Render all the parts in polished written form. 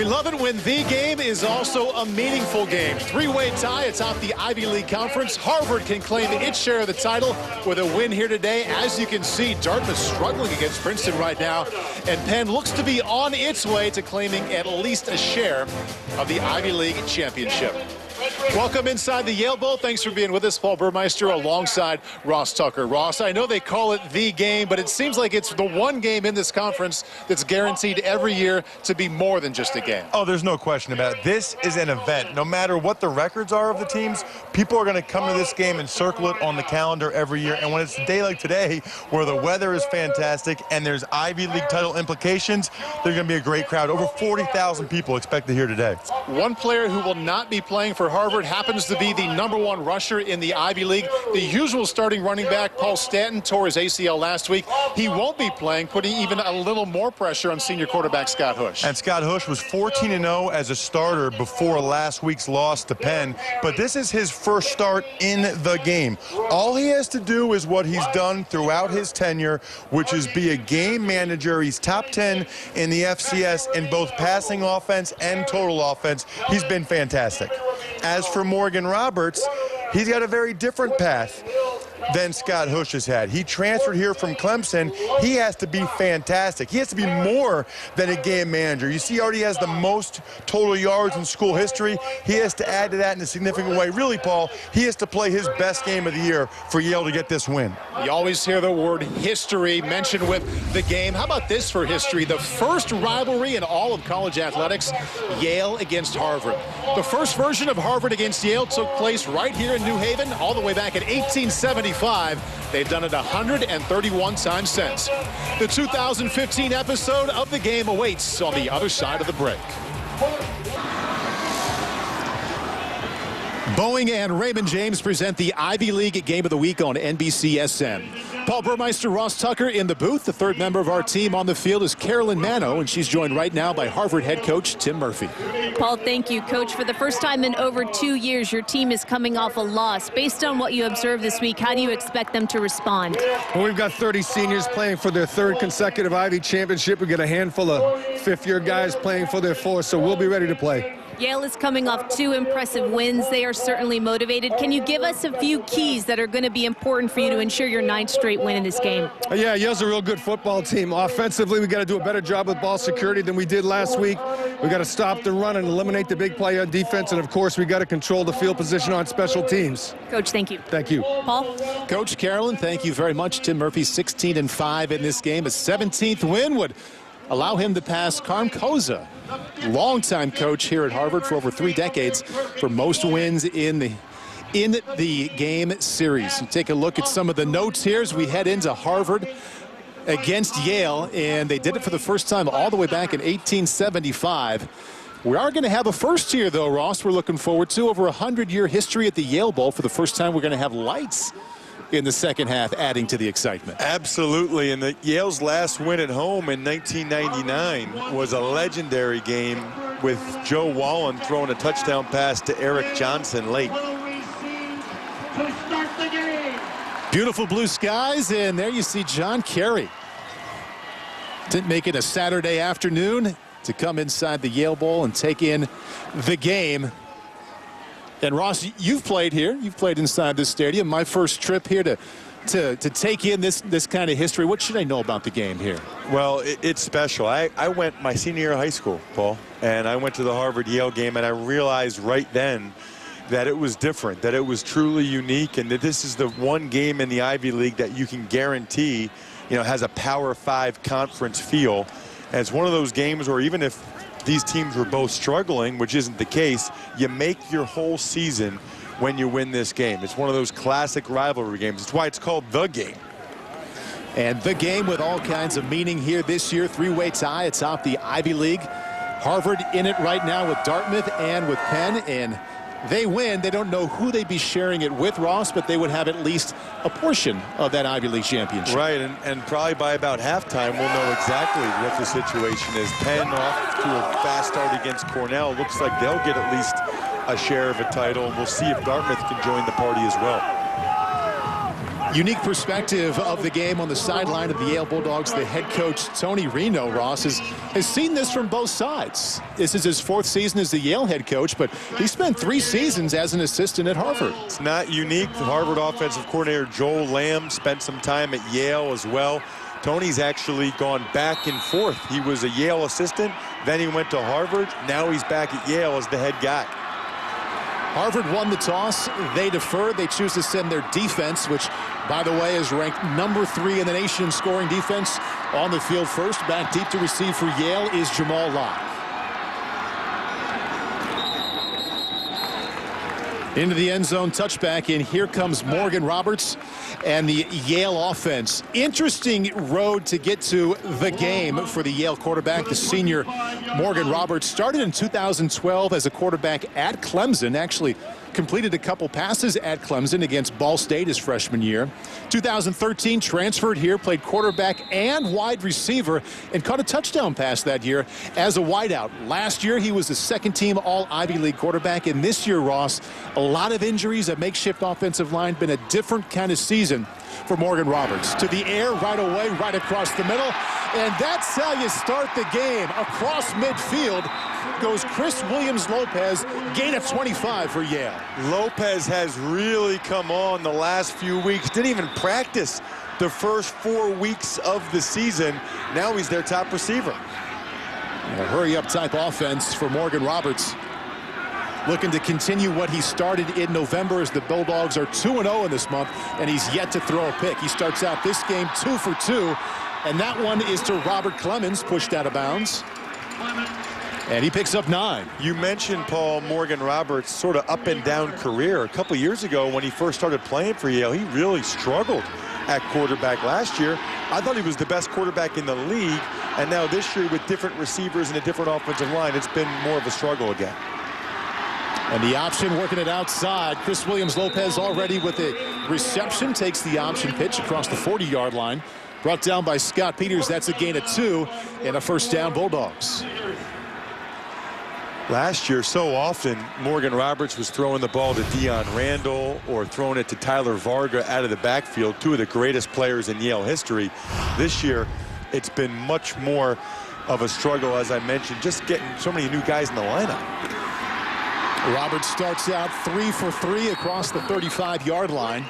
We love it when the game is also a meaningful game. Three-way tie atop the Ivy League Conference. Harvard can claim its share of the title with a win here today. As you can see, Dartmouth struggling against Princeton right now, and Penn looks to be on its way to claiming at least a share of the Ivy League championship. Welcome inside the Yale Bowl. Thanks for being with us, Paul Burmeister, alongside Ross Tucker. Ross, I know they call it the game, but it seems like it's the one game in this conference that's guaranteed every year to be more than just a game. Oh, there's no question about it. This is an event. No matter what the records are of the teams, people are going to come to this game and circle it on the calendar every year. And when it's a day like today, where the weather is fantastic and there's Ivy League title implications, there's going to be a great crowd. Over 40,000 people expected here today. One player who will not be playing for Harvard happens to be the #1 rusher in the Ivy League. The usual starting running back, Paul Stanton, tore his ACL last week. He won't be playing, putting even a little more pressure on senior quarterback Scott Hush. And Scott Hush was 14-0 as a starter before last week's loss to Penn, but this is his first start in the game. All he has to do is what he's done throughout his tenure, which is be a game manager. He's top 10 in the FCS in both passing offense and total offense. He's been fantastic. As for Morgan Roberts, he's got a very different path than Scott Hush has had. He transferred here from Clemson. He has to be fantastic. He has to be more than a game manager. You see, he already has the most total yards in school history. He has to add to that in a significant way. Really, Paul, he has to play his best game of the year for Yale to get this win. You always hear the word history mentioned with the game. How about this for history? The first rivalry in all of college athletics, Yale against Harvard. The first version of Harvard against Yale took place right here in New Haven all the way back in 1875. They've done it 131 times since. The 2015 episode of the game awaits on the other side of the break. Boeing and Raymond James present the Ivy League Game of the Week on NBCSN. Paul Burmeister, Ross Tucker in the booth. The third member of our team on the field is Carolyn Mano, and she's joined right now by Harvard head coach Tim Murphy. Paul, thank you. Coach, for the first time in over 2 years, your team is coming off a loss. Based on what you observed this week, how do you expect them to respond? Well, we've got 30 seniors playing for their third consecutive Ivy championship. We've got a handful of fifth-year guys playing for their fourth, so we'll be ready to play. Yale is coming off 2 impressive wins. They are certainly motivated. Can you give us a few keys that are going to be important for you to ensure your 9th straight win in this game? Yeah, Yale's a real good football team. Offensively, we got to do a better job with ball security than we did last week. We got to stop the run and eliminate the big play on defense, and of course, we got to control the field position on special teams. Coach, thank you. Thank you. Paul? Coach Carolyn, thank you very much. Tim Murphy, 16-5 in this game. A 17th win would allow him to pass Carm Koza, longtime coach here at Harvard for over 3 decades, for most wins in the game series. You take a look at some of the notes here as we head into Harvard against Yale, and they did it for the first time all the way back in 1875. We are going to have a first here, though, Ross, we're looking forward to. Over a 100-year history at the Yale Bowl. For the first time, we're going to have lights in the second half, adding to the excitement. Absolutely, and Yale's last win at home in 1999 was a legendary game with Joe Wallen throwing a touchdown pass to Eric Johnson late. Beautiful blue skies, and there you see John Kerry. Didn't make it a Saturday afternoon to come inside the Yale Bowl and take in the game. And Ross, you've played here. You've played inside this stadium. My first trip here to take in this kind of history. What should I know about the game here? Well, it's special. I went my senior year of high school, Paul, and I went to the Harvard-Yale game, and I realized right then that it was different, that it was truly unique, and that this is the one game in the Ivy League that you can guarantee, has a Power 5 conference feel. And it's one of those games where even if these teams were both struggling, which isn't the case, you make your whole season when you win this game. It's one of those classic rivalry games. It's why it's called the game. And the game with all kinds of meaning here this year. 3-way tie atop the Ivy League. Harvard in it right now with Dartmouth and with Penn, and they win. They don't know who they'd be sharing it with, Ross, but they would have at least a portion of that Ivy League championship. Right, and probably by about halftime, we'll know exactly what the situation is. Penn off to a fast start against Cornell. Looks like they'll get at least a share of a title, and we'll see if Dartmouth can join the party as well. Unique perspective of the game on the sideline of the Yale Bulldogs. The head coach, Tony Reno, Ross, has seen this from both sides. This is his 4th season as the Yale head coach, but he spent 3 seasons as an assistant at Harvard. It's not unique. The Harvard offensive coordinator Joel Lamb spent some time at Yale as well. Tony's actually gone back and forth. He was a Yale assistant, then he went to Harvard. Now he's back at Yale as the head guy. Harvard won the toss. They deferred. They choose to send their defense, which, by the way, is ranked number 3 in the nation in scoring defense, on the field first. Back deep to receive for Yale is Jamal Locke. Into the end zone, touchback, and here comes Morgan Roberts and the Yale offense. Interesting road to get to the game for the Yale quarterback. The senior Morgan Roberts started in 2012 as a quarterback at Clemson, actually completed a couple passes at Clemson against Ball State his freshman year. 2013 transferred here, played quarterback and wide receiver, and caught a touchdown pass that year as a wideout. Last year he was a second-team All-Ivy League quarterback, and this year, Ross, a lot of injuries, a makeshift offensive line, been a different kind of season for Morgan Roberts. To the air right away, right across the middle, and that's how you start the game. Across midfield goes Chris Williams-Lopez, gain of 25 for Yale. Lopez has really come on the last few weeks. Didn't even practice the first 4 weeks of the season. Now he's their top receiver. A hurry-up type offense for Morgan Roberts. Looking to continue what he started in November, as the Bulldogs are 2-0 in this month, and he's yet to throw a pick. He starts out this game 2 for 2, and that one is to Robert Clemens, pushed out of bounds. And he picks up 9. You mentioned, Paul, Morgan Roberts' sort of up and down career. A couple years ago when he first started playing for Yale, he really struggled at quarterback last year. I thought he was the best quarterback in the league, and now this year with different receivers and a different offensive line, it's been more of a struggle again. And the option working it outside. Chris Williams-Lopez already with a reception, takes the option pitch across the 40-yard line. Brought down by Scott Peters. That's a gain of 2 and a first down, Bulldogs. Last year, so often, Morgan Roberts was throwing the ball to Deion Randall or throwing it to Tyler Varga out of the backfield, 2 of the greatest players in Yale history. This year, it's been much more of a struggle, as I mentioned, just getting so many new guys in the lineup. Roberts starts out 3 for 3 across the 35-yard line.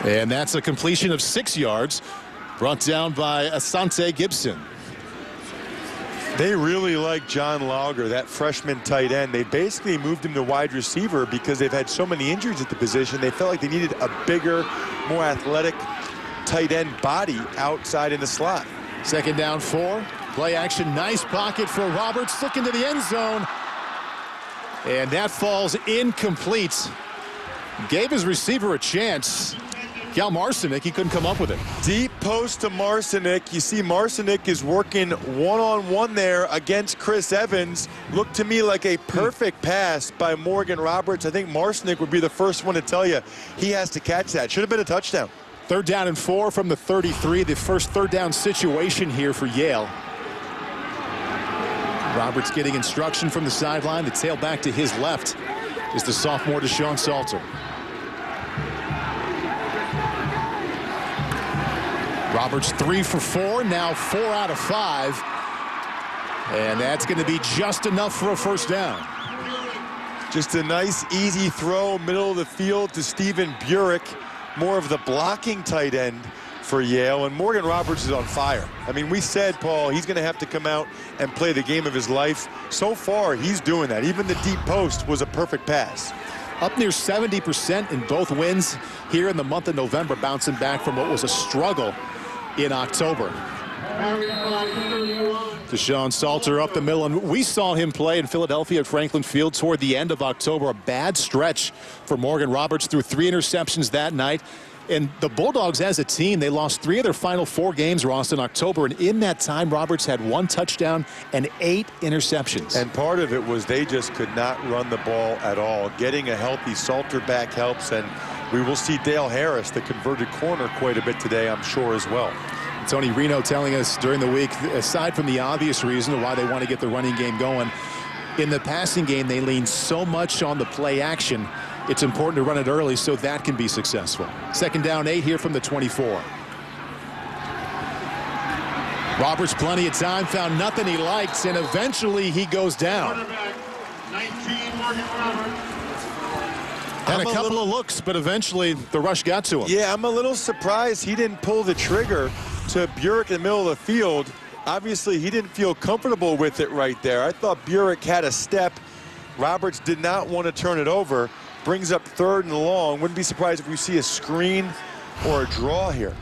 And that's a completion of 6 yards, brought down by Asante Gibson. They really like John Lauger, that freshman tight end. They basically moved him to wide receiver because they've had so many injuries at the position. They felt like they needed a bigger, more athletic tight end body outside in the slot. Second down 4. Play action, nice pocket for Roberts, looking to the end zone. And that falls incomplete. Gave his receiver a chance. Cal Marcinick, he couldn't come up with it. Deep post to Marcinick. You see Marcinick is working one-on-one there against Chris Evans. Looked to me like a perfect pass by Morgan Roberts. I think Marcinick would be the first one to tell you he has to catch that. Should have been a touchdown. 3rd down and 4 from the 33. The first 3rd down situation here for Yale. Roberts getting instruction from the sideline. The tailback to his left is the sophomore Deshaun Salter. Roberts 3 for 4, now 4 out of 5. And that's going to be just enough for a first down. Just a nice, easy throw, middle of the field to Stephen Burek, more of the blocking tight end for Yale. And Morgan Roberts is on fire. I mean, we said, Paul, he's going to have to come out and play the game of his life. So far, he's doing that. Even the deep post was a perfect pass. Up near 70% in both wins here in the month of November, bouncing back from what was a struggle in October. Deshaun Salter up the middle, and we saw him play in Philadelphia at Franklin Field toward the end of October. A bad stretch for Morgan Roberts, threw 3 interceptions that night. And the Bulldogs as a team, they lost 3 of their final 4 games, Ross, in October. And in that time, Roberts had 1 touchdown and 8 interceptions. And part of it was they just could not run the ball at all. Getting a healthy Salter back helps, and we will see Dale Harris, the converted corner, quite a bit today, I'm sure, as well. Tony Reno telling us during the week, aside from the obvious reason why they want to get the running game going, in the passing game, they lean so much on the play action It's important to run it early so that can be successful. 2nd down 8 here from the 24. Roberts plenty of time, found nothing he likes, and eventually he goes down. Had a couple of looks, but eventually the rush got to him. Yeah, I'm a little surprised he didn't pull the trigger to Burek in the middle of the field. Obviously, he didn't feel comfortable with it right there. I thought Burek had a step. Roberts did not want to turn it over. Brings up 3rd and long. Wouldn't be surprised if we see a screen or a draw here.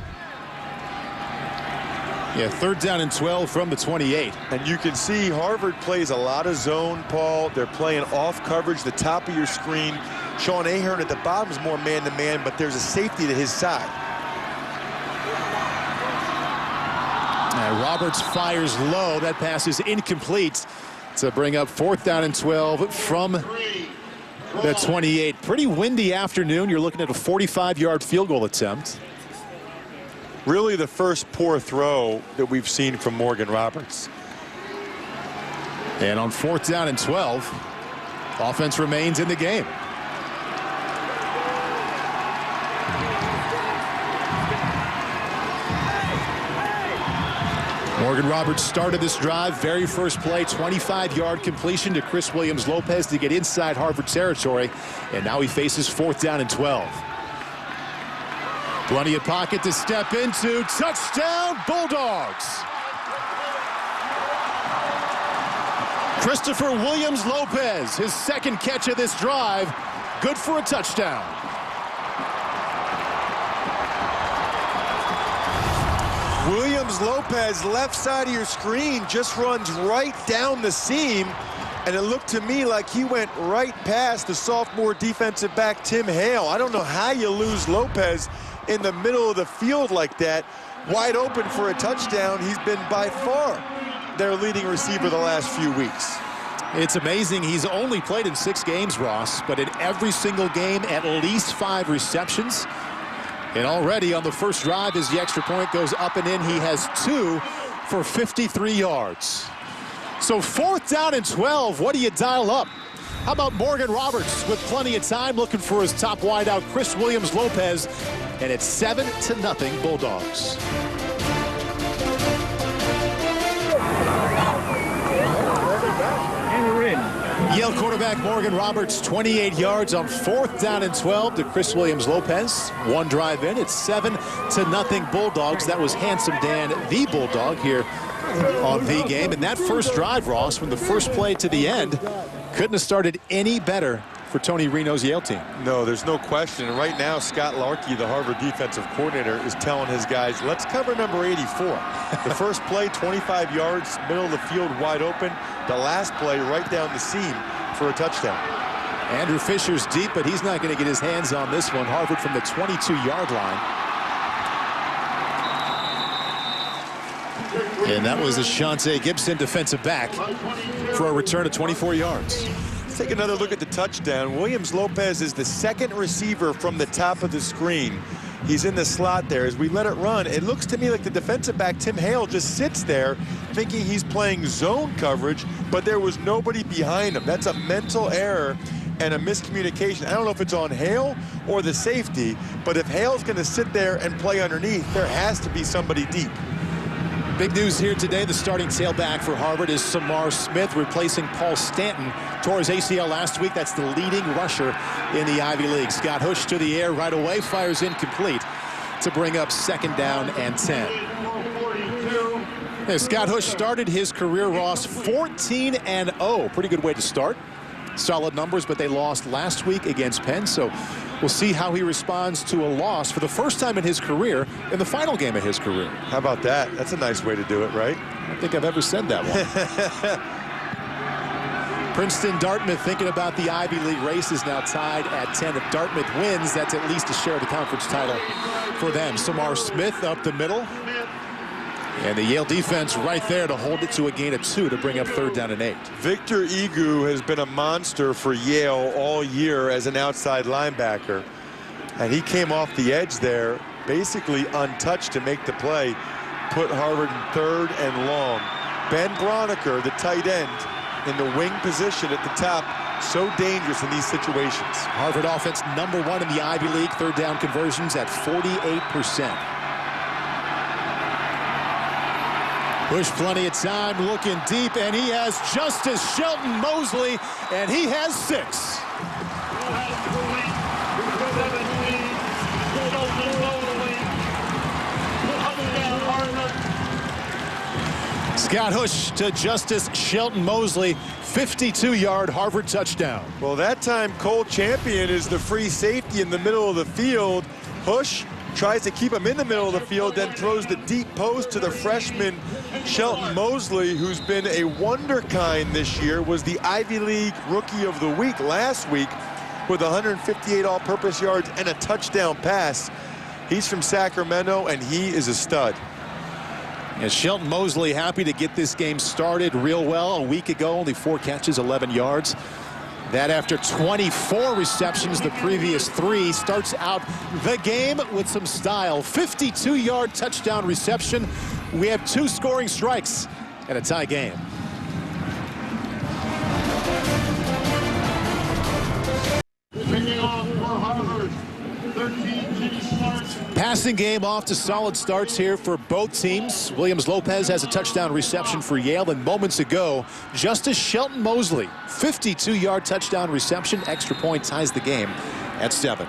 Yeah, 3rd down and 12 from the 28. And you can see Harvard plays a lot of zone, Paul. They're playing off coverage, the top of your screen. Sean Ahern at the bottom is more man-to-man, but there's a safety to his side. And Roberts fires low. That pass is incomplete to bring up 4th down and 12 from the 28. Pretty windy afternoon. You're looking at a 45-yard field goal attempt. Really the first poor throw that we've seen from Morgan Roberts. And on 4th down and 12, offense remains in the game. Morgan Roberts started this drive. Very first play, 25-yard completion to Chris Williams-Lopez to get inside Harvard territory. And now he faces 4th down and 12. Plenty of pocket to step into. Touchdown, Bulldogs. Christopher Williams-Lopez, his 2nd catch of this drive. Good for a touchdown. Williams-Lopez, left side of your screen, just runs right down the seam. And it looked to me like he went right past the sophomore defensive back, Tim Hale. I don't know how you lose Lopez in the middle of the field like that. Wide open for a touchdown. He's been by far their leading receiver the last few weeks. It's amazing. He's only played in 6 games, Ross, but in every single game, at least 5 receptions. And already on the first drive, as the extra point goes up and in, he has 2 for 53 yards. So 4th down and 12, what do you dial up? How about Morgan Roberts with plenty of time looking for his top wideout, Chris Williams-Lopez, and it's 7-0 Bulldogs. Yale quarterback Morgan Roberts, 28 yards on 4th down and 12 to Chris Williams-Lopez. 1 drive in, it's 7-0 Bulldogs. That was Handsome Dan, the Bulldog, here on The Game. And that first drive, Ross, from the first play to the end, couldn't have started any better for Tony Reno's Yale team. No, there's no question. And right now, Scott Larkey, the Harvard defensive coordinator, is telling his guys, let's cover number 84. The first play, 25 yards, middle of the field, wide open. The last play, right down the seam for a touchdown. Andrew Fisher's deep, but he's not going to get his hands on this one. Harvard from the 22-yard line. And that was Ashante Gibson, defensive back, for a return of 24 yards. Let's take another look at the touchdown. Williams-Lopez is the 2nd receiver from the top of the screen. He's in the slot there. As we let it run, it looks to me like the defensive back, Tim Hale, just sits there thinking he's playing zone coverage, but there was nobody behind him. That's a mental error and a miscommunication. I don't know if it's on Hale or the safety, but if Hale's going to sit there and play underneath, there has to be somebody deep. Big news here today. The starting tailback for Harvard is Samar Smith, replacing Paul Stanton. Tore his ACL last week. That's the leading rusher in the Ivy League. Scott Hush to the air right away, fires incomplete to bring up 2nd down and 10. Yeah, Scott Hush started his career, Ross, 14-0. Pretty good way to start. Solid numbers, but they lost last week against Penn, so we'll see how he responds to a loss for the first time in his career in the final game of his career. How about that? That's a nice way to do it, right? I don't think I've ever said that one. Princeton, Dartmouth thinking about the Ivy League race is now tied at 10. If Dartmouth wins, that's at least a share of the conference title for them. Samar Smith up the middle. And the Yale defense right there to hold it to a gain of 2 to bring up 3rd down and 8. Victor Egu has been a monster for Yale all year as an outside linebacker. And he came off the edge there, basically untouched to make the play, put Harvard in 3rd and long. Ben Broniker, the tight end, in the wing position at the top So dangerous in these situations. Harvard offense #1 in the Ivy League. Third down conversions at 48%. Bush plenty of time, looking deep, and he has Justice Shelton Mosley, and he has 6. Scott Hush to Justice Shelton Mosley, 52-yard Harvard touchdown. Well, that time Cole Champion is the free safety in the middle of the field. Hush tries to keep him in the middle of the field, then throws the deep post to the freshman Shelton Mosley, who's been a wonderkind this year, was the Ivy League Rookie of the Week last week with 158 all-purpose yards and a touchdown pass. He's from Sacramento, and he is a stud. And Shelton Mosley happy to get this game started real well. A week ago, only 4 catches, 11 yards. That after 24 receptions the previous 3, starts out the game with some style. 52-yard touchdown reception. We have 2 scoring strikes and a tie game. Passing game off to solid starts here for both teams. Williams-Lopez has a touchdown reception for Yale, and moments ago, Justice Shelton Mosley, 52-yard touchdown reception. Extra point ties the game at 7.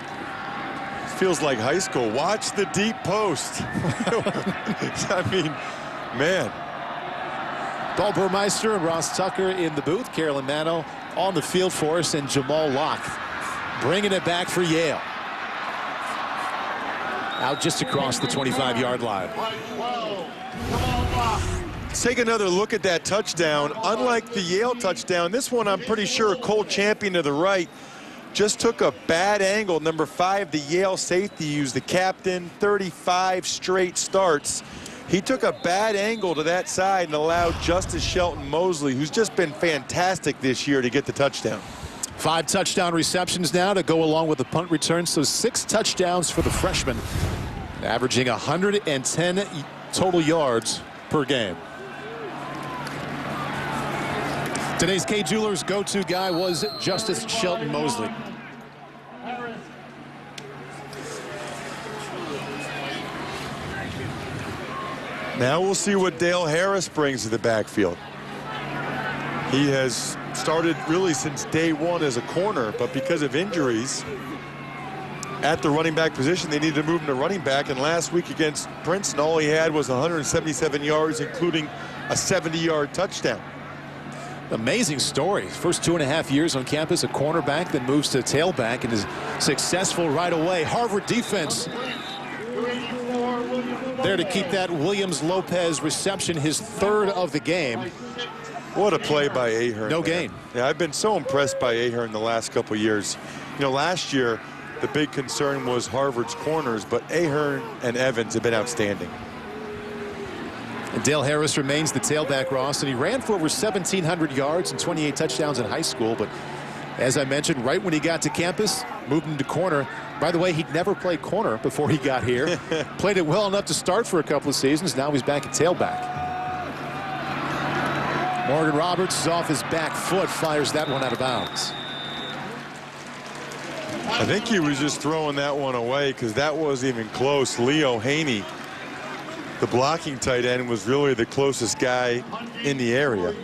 Feels like high school. Watch the deep post. I mean, man. Paul Burmeister and Ross Tucker in the booth. Carolyn Mano on the field for us, and Jamal Locke bringing it back for Yale. Out just across the 25-yard line. Let's take another look at that touchdown. Unlike the Yale touchdown, this one I'm pretty sure Cole Champion to the right just took a bad angle. Number 5, the Yale safety, used the captain, 35 straight starts. He took a bad angle to that side and allowed Justice Shelton Mosley, who's just been fantastic this year, to get the touchdown. 5 touchdown receptions now to go along with the punt return, so 6 touchdowns for the freshman, averaging 110 total yards per game. Today's Kay Jewelers go-to guy was Justice Shelton Mosley. Now we'll see what Dale Harris brings to the backfield. He has started really since day 1 as a corner, but because of injuries at the running back position, they needed to move him to running back. And last week against Princeton, all he had was 177 yards, including a 70-yard touchdown. Amazing story. First 2.5 years on campus, a cornerback, then moves to tailback and is successful right away. Harvard defense there to keep that Williams-Lopez reception, his 3rd of the game. What a play by Ahern. No gain. Yeah, I've been so impressed by Ahern the last couple years. You know, last year, the big concern was Harvard's corners, but Ahern and Evans have been outstanding. And Dale Harris remains the tailback, Ross, and he ran for over 1,700 yards and 28 touchdowns in high school. But as I mentioned, right when he got to campus, moved him to corner. By the way, he'd never played corner before he got here. Played it well enough to start for a couple of seasons. Now he's back at tailback. Morgan Roberts is off his back foot, fires that one out of bounds. I think he was just throwing that one away because that wasn't even close. Leo Haney, the blocking tight end, was really the closest guy in the area.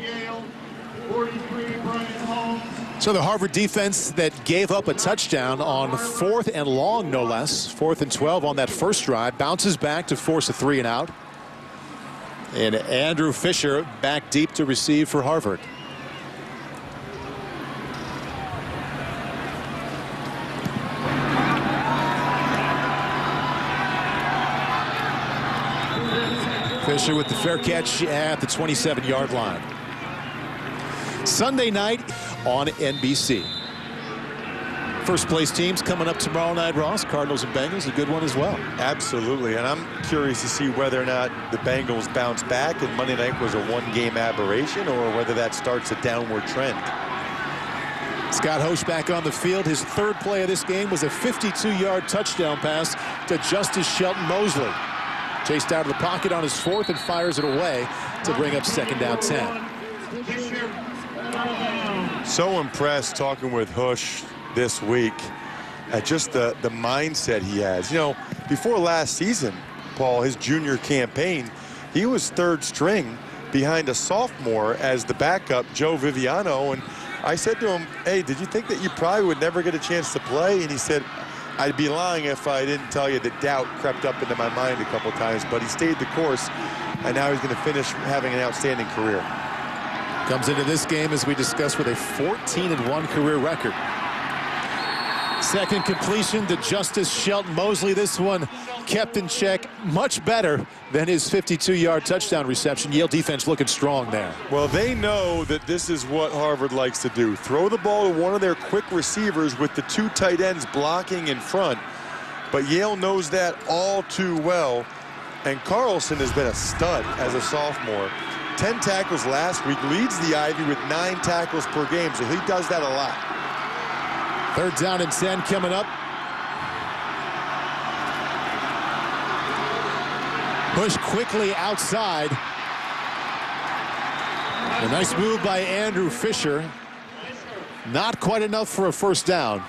So the Harvard defense that gave up a touchdown on 4th and long, no less, 4th and 12 on that first drive, bounces back to force a 3 and out. And Andrew Fisher back deep to receive for Harvard. Fisher with the fair catch at the 27-yard line. Sunday night on NBC. First place teams coming up tomorrow night, Ross. Cardinals and Bengals, a good one as well. Absolutely, and I'm curious to see whether or not the Bengals bounce back and Monday night was a 1-game aberration, or whether that starts a downward trend. Scott Hosch back on the field. His 3rd play of this game was a 52-yard touchdown pass to Justice Shelton Mosley. Chased out of the pocket on his 4th and fires it away to bring up 2nd down 10. So impressed talking with Hush this week at just the mindset he has. You know, before last season, Paul, his junior campaign, he was third string behind a sophomore as the backup, Joe Viviano. And I said to him, hey, did you think that you probably would never get a chance to play? And he said, I'd be lying if I didn't tell you that doubt crept up into my mind a couple times, but he stayed the course, and now he's going to finish having an outstanding career. Comes into this game, as we discussed, with a 14-1 career record. Second completion to Justice Shelton Mosley. This one kept in check much better than his 52-yard touchdown reception. Yale defense looking strong there. Well, they know that this is what Harvard likes to do. Throw the ball to one of their quick receivers with the two tight ends blocking in front. But Yale knows that all too well. And Carlson has been a stud as a sophomore. 10 tackles last week, leads the Ivy with 9 tackles per game, so he does that a lot. Third down and 10 coming up. Push quickly outside. A nice move by Andrew Fisher. Not quite enough for a first down.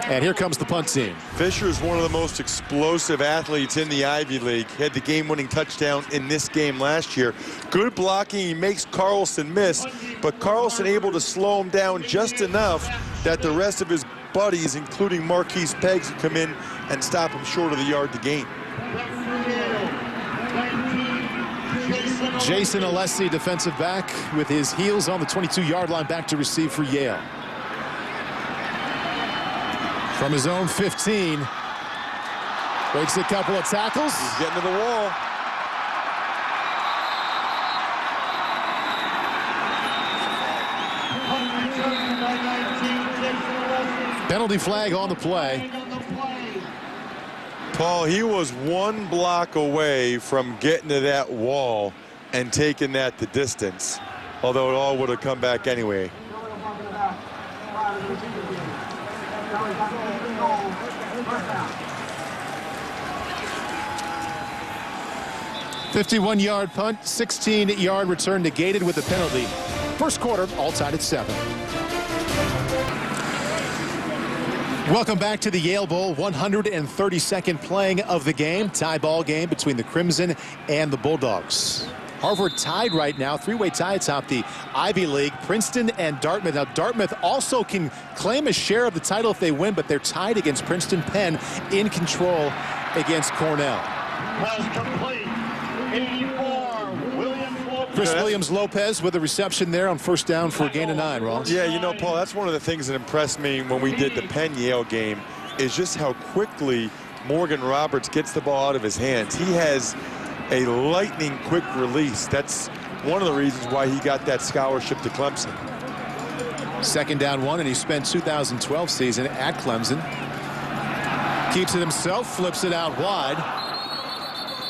And here comes the punt team. Fisher is one of the most explosive athletes in the Ivy League. Had the game-winning touchdown in this game last year. Good blocking. He makes Carlson miss, but Carlson able to slow him down just enough that the rest of his buddies, including Marquise Peggs, come in and stop him short of the yard to gain. Jason Alessi, defensive back, with his heels on the 22-yard line, back to receive for Yale. From his own 15, breaks a couple of tackles. He's getting to the wall. Penalty flag on the play. Paul, he was one block away from getting to that wall and taking that the distance, although it all would have come back anyway. "51-yard punt, 16-yard return negated with a penalty. First quarter, all tied at 7. Welcome back to the Yale Bowl, 132nd playing of the game. Tie ball game between the Crimson and the Bulldogs. Harvard tied right now, three-way tie atop the Ivy League, Princeton and Dartmouth. Now, Dartmouth also can claim a share of the title if they win, but they're tied against Princeton. Penn in control against Cornell. Pass complete. 84, Chris Williams-Lopez with a reception there on first down for a gain of 9, Ross. Yeah, you know, Paul, that's one of the things that impressed me when we did the Penn-Yale game is just how quickly Morgan Roberts gets the ball out of his hands. He has a lightning quick release. That's one of the reasons why he got that scholarship to Clemson. Second down 1, and he spent 2012 season at Clemson. Keeps it himself, flips it out wide.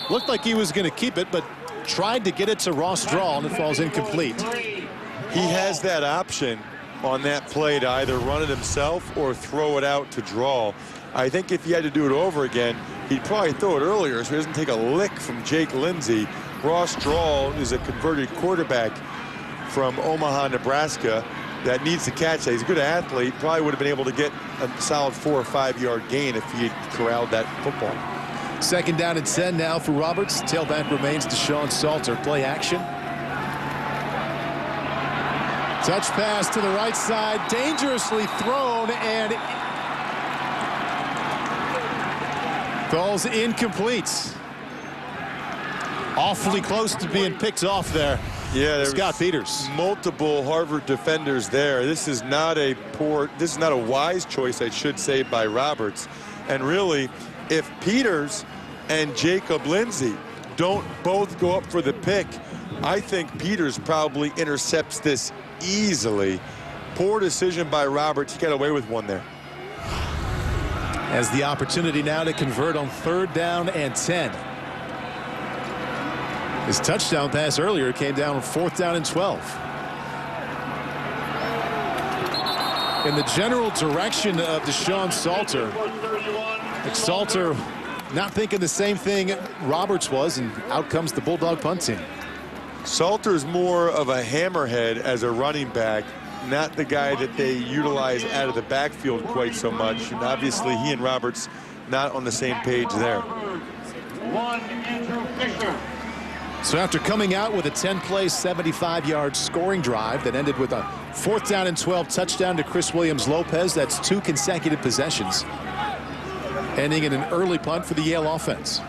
Looked like he was going to keep it, but tried to get it to Ross Drawl, and it falls incomplete. He has that option on that play to either run it himself or throw it out to Drawl. I think if he had to do it over again, he'd probably throw it earlier so he doesn't take a lick from Jake Lindsey. Ross Drawl is a converted quarterback from Omaha, Nebraska that needs to catch that. He's a good athlete. Probably would have been able to get a solid 4 or 5 yard gain if he had corralled that football. Second down and 10 now for Roberts. Tailback remains Deshaun Salter. Play action. Touch pass to the right side. Dangerously thrown, and falls incomplete. Awfully close to being picked off there. Yeah, there's Scott Peters. Multiple Harvard defenders there. This is not a wise choice, I should say, by Roberts. And really, if Peters and Jacob Lindsey don't both go up for the pick, I think Peters probably intercepts this easily. Poor decision by Roberts. He got away with one there. Has the opportunity now to convert on third down and 10. His touchdown pass earlier came down on fourth down and 12. In the general direction of Deshaun Salter. Salter not thinking the same thing Roberts was, and out comes the Bulldog punt team. Salter's more of a hammerhead as a running back not the guy that they utilize out of the backfield quite so much. And obviously he and Roberts not on the same page there. So after coming out with a 10-play, 75-yard scoring drive that ended with a 4th down and 12 touchdown to Chris Williams-Lopez, that's 2 consecutive possessions, ending in an early punt for the Yale offense.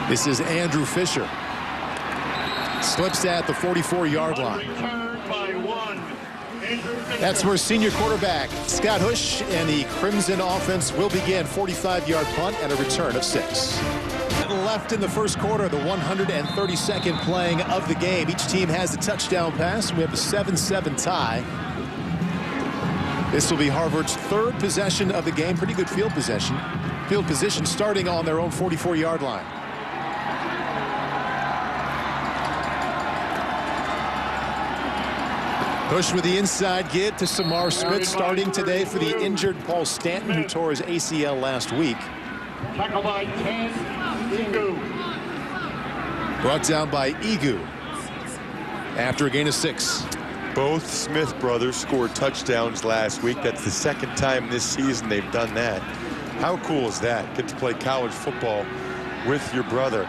This is Andrew Fisher. Slips at the 44-yard line. That's where senior quarterback Scott Husch and the Crimson offense will begin. 45-yard punt and a return of 6. Left in the first quarter, the 132nd playing of the game. Each team has a touchdown pass. We have a 7-7 tie. This will be Harvard's 3rd possession of the game. Pretty good field position starting on their own 44-yard line. Push with the inside give to Samar Smith, starting today for the injured Paul Stanton, who tore his ACL last week. Tackle by 10, Igu. Brought down by Igu after a gain of 6. Both Smith brothers scored touchdowns last week. That's the 2nd time this season they've done that. How cool is that? Get to play college football with your brother,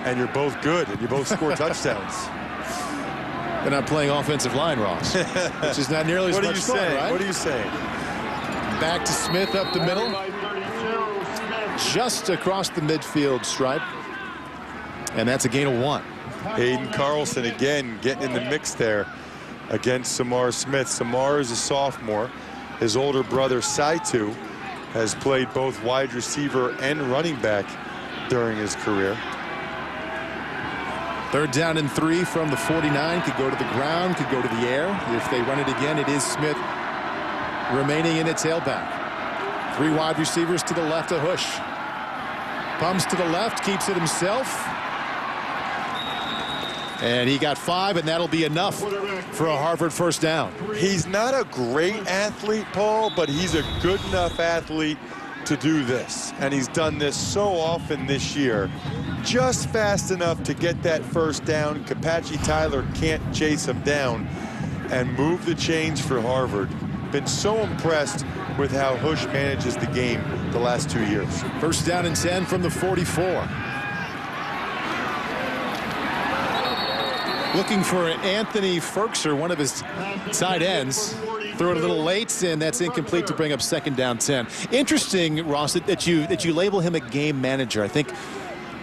and you're both good, and you both score touchdowns. They're not playing offensive line, Ross, which is not nearly as much fun, right? What are you saying? Back to Smith up the middle, just across the midfield stripe, and that's a gain of 1. Hayden Carlson again getting in the mix there against Samar Smith. Samar is a sophomore. His older brother Saitu has played both wide receiver and running back during his career. 3rd down and 3 from the 49. Could go to the ground, could go to the air. If they run it again, it is Smith remaining in a tailback. 3 wide receivers to the left of Husch. Pumps to the left, keeps it himself. And he got 5, and that'll be enough for a Harvard 1st down. He's not a great athlete, Paul, but he's a good enough athlete to do this. And he's done this so often this year. Just fast enough to get that 1st down. Kapachi Tyler can't chase him down and move the chains for Harvard. Been so impressed with how Husch manages the game the last 2 years. 1st down and 10 from the 44. Looking for Anthony Ferkser, one of his tight ends. Threw it a little late, and that's incomplete to bring up 2nd down 10. Interesting, Ross, that you label him a game manager. I think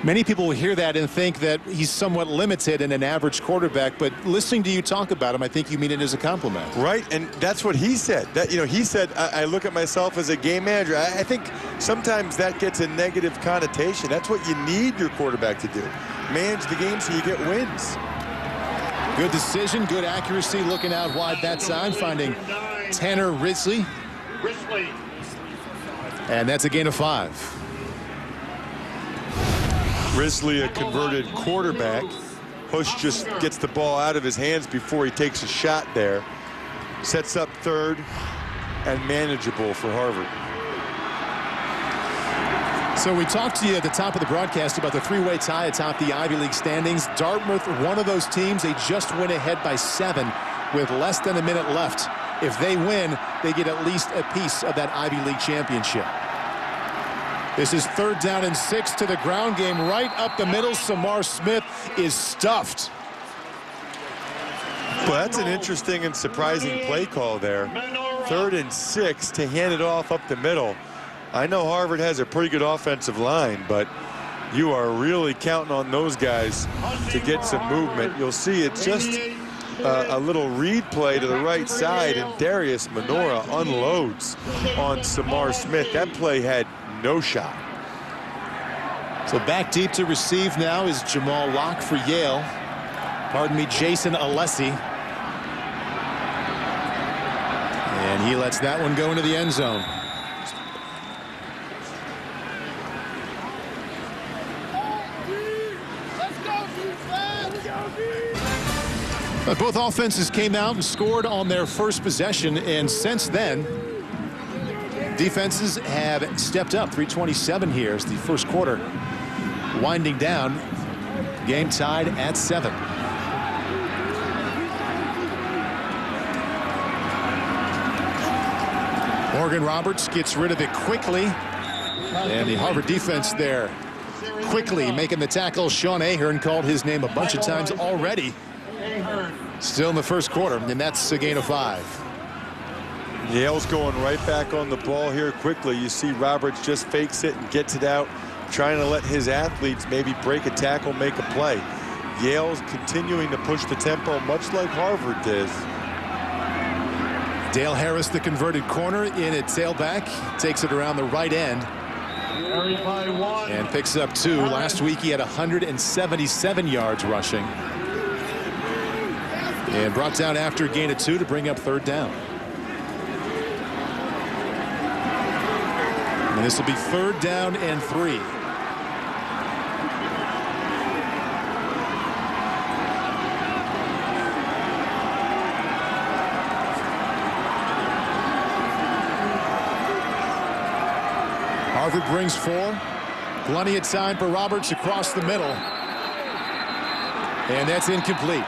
many people will hear that and think that he's somewhat limited in an average quarterback, but listening to you talk about him, I think you mean it as a compliment. Right, and that's what he said. That, you know, he said, I look at myself as a game manager. I think sometimes that gets a negative connotation. That's what you need your quarterback to do. Manage the game so you get wins. Good decision, good accuracy, looking out wide that time, finding Tanner Risley. And that's a gain of 5. Risley, a converted quarterback. Husch just gets the ball out of his hands before he takes a shot there. Sets up 3rd and manageable for Harvard. So we talked to you at the top of the broadcast about the 3-way tie atop the Ivy League standings. Dartmouth, one of those teams, they just went ahead by 7 with less than a minute left. If they win, they get at least a piece of that Ivy League championship. This is 3rd down and 6 to the ground game right up the middle. Samar Smith is stuffed. Well, that's an interesting and surprising play call there. 3rd and 6 to hand it off up the middle. I know Harvard has a pretty good offensive line, but you are really counting on those guys to get some movement. You'll see it's just a little read play to the right side, and Darius Menora unloads on Samar Smith. That play had no shot. So back deep to receive now is Jamal Locke for Yale. Pardon me, Jason Alessi. And he lets that one go into the end zone. But both offenses came out and scored on their first possession, and since then, defenses have stepped up. 3:27 here as the first quarter winding down. Game tied at 7. Morgan Roberts gets rid of it quickly. And the Harvard defense there quickly making the tackle. Sean Ahern called his name a bunch of times already. Still in the first quarter, and that's a gain of 5. Yale's going right back on the ball here quickly. You see Roberts just fakes it and gets it out, trying to let his athletes maybe break a tackle, make a play. Yale's continuing to push the tempo, much like Harvard did. Dale Harris, the converted corner, in at tailback. Takes it around the right end. And picks up 2. Last week he had 177 yards rushing. And brought down after a gain of 2 to bring up 3rd down. And this will be 3rd down and 3. Harvard brings 4. Plenty of time for Roberts across the middle. And that's incomplete.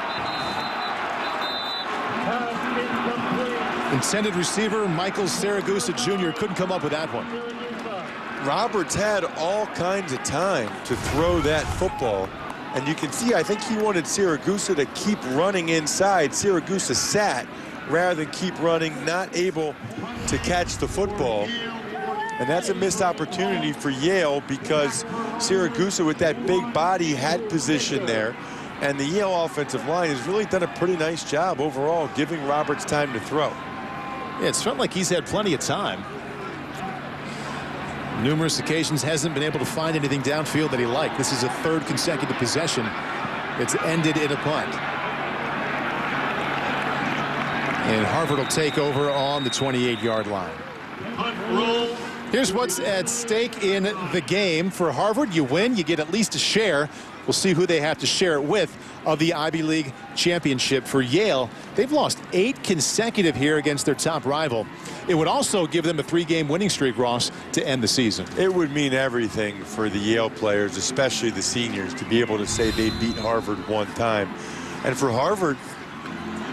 Intended receiver Michael Saragusa Jr. couldn't come up with that one. Roberts had all kinds of time to throw that football. And you can see, I think he wanted Saragusa to keep running inside. Saragusa sat rather than keep running, not able to catch the football. And that's a missed opportunity for Yale because Saragusa with that big body had position there. And the Yale offensive line has really done a pretty nice job overall giving Roberts time to throw. Yeah, it's felt like he's had plenty of time. Numerous occasions hasn't been able to find anything downfield that he liked. This is a 3rd consecutive possession. It's ended in a punt. And Harvard will take over on the 28-yard line. Here's what's at stake in the game. For Harvard, you win, you get at least a share. We'll see who they have to share it with of the Ivy League championship. For Yale, they've lost 8 consecutive here against their top rival. It would also give them a 3-game winning streak, Ross, to end the season. It would mean everything for the Yale players, especially the seniors, to be able to say they beat Harvard one time. And for Harvard,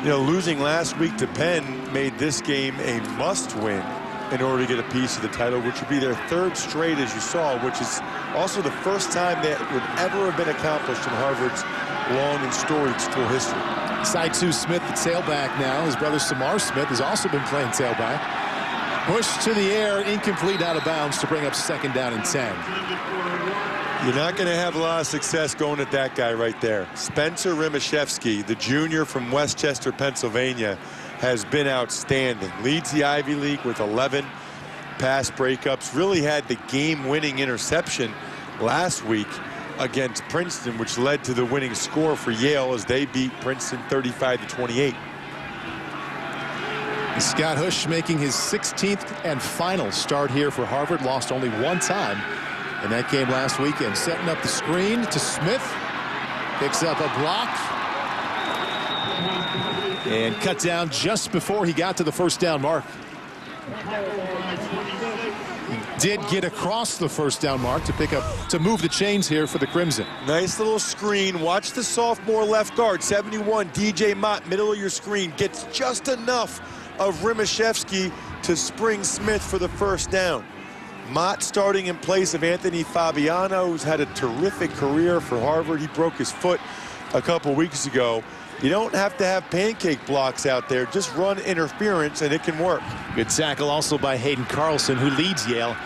you know, losing last week to Penn made this game a must-win in order to get a piece of the title, which would be their 3rd straight, as you saw, which is also the first time that would ever have been accomplished in Harvard's long and storied school history. Side 2 Smith, the tailback now. His brother Samar Smith has also been playing tailback. Push to the air, incomplete, out of bounds to bring up 2nd down and 10. You're not going to have a lot of success going at that guy right there. Spencer Rimashevsky, the junior from Westchester, Pennsylvania, has been outstanding. Leads the Ivy League with 11 pass breakups. Really had the game-winning interception last week against Princeton, which led to the winning score for Yale as they beat Princeton 35-28. Scott Hush making his 16th and final start here for Harvard. Lost only 1 time in that game last weekend. Setting up the screen to Smith. Picks up a block. And cut down just before he got to the 1st down mark. Did get across the 1st down mark to move the chains here for the Crimson. Nice little screen. Watch the sophomore left guard, 71, DJ Mott, middle of your screen. Gets just enough of Rimashevsky to spring Smith for the 1st down. Mott starting in place of Anthony Fabiano, who's had a terrific career for Harvard. He broke his foot a couple weeks ago. You don't have to have pancake blocks out there. Just run interference, and it can work. Good tackle also by Hayden Carlson, who leads Yale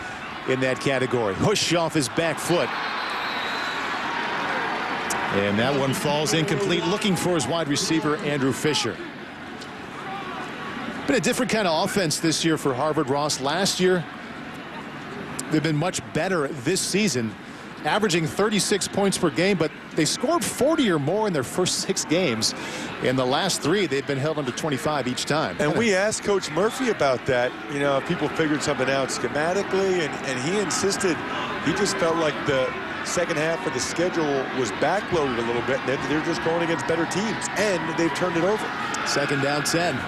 in that category. Push off his back foot. And that one falls incomplete, looking for his wide receiver, Andrew Fisher. Been a different kind of offense this year for Harvard, Ross. Last year, they've been much better this season, averaging 36 points per game, but they scored 40 or more in their first 6 games. In the last 3, they've been held under 25 each time. And we asked Coach Murphy about that. You know, people figured something out schematically, and he insisted he just felt like the second half of the schedule was backloaded a little bit, and they're just going against better teams, and they've turned it over. 2nd down 10.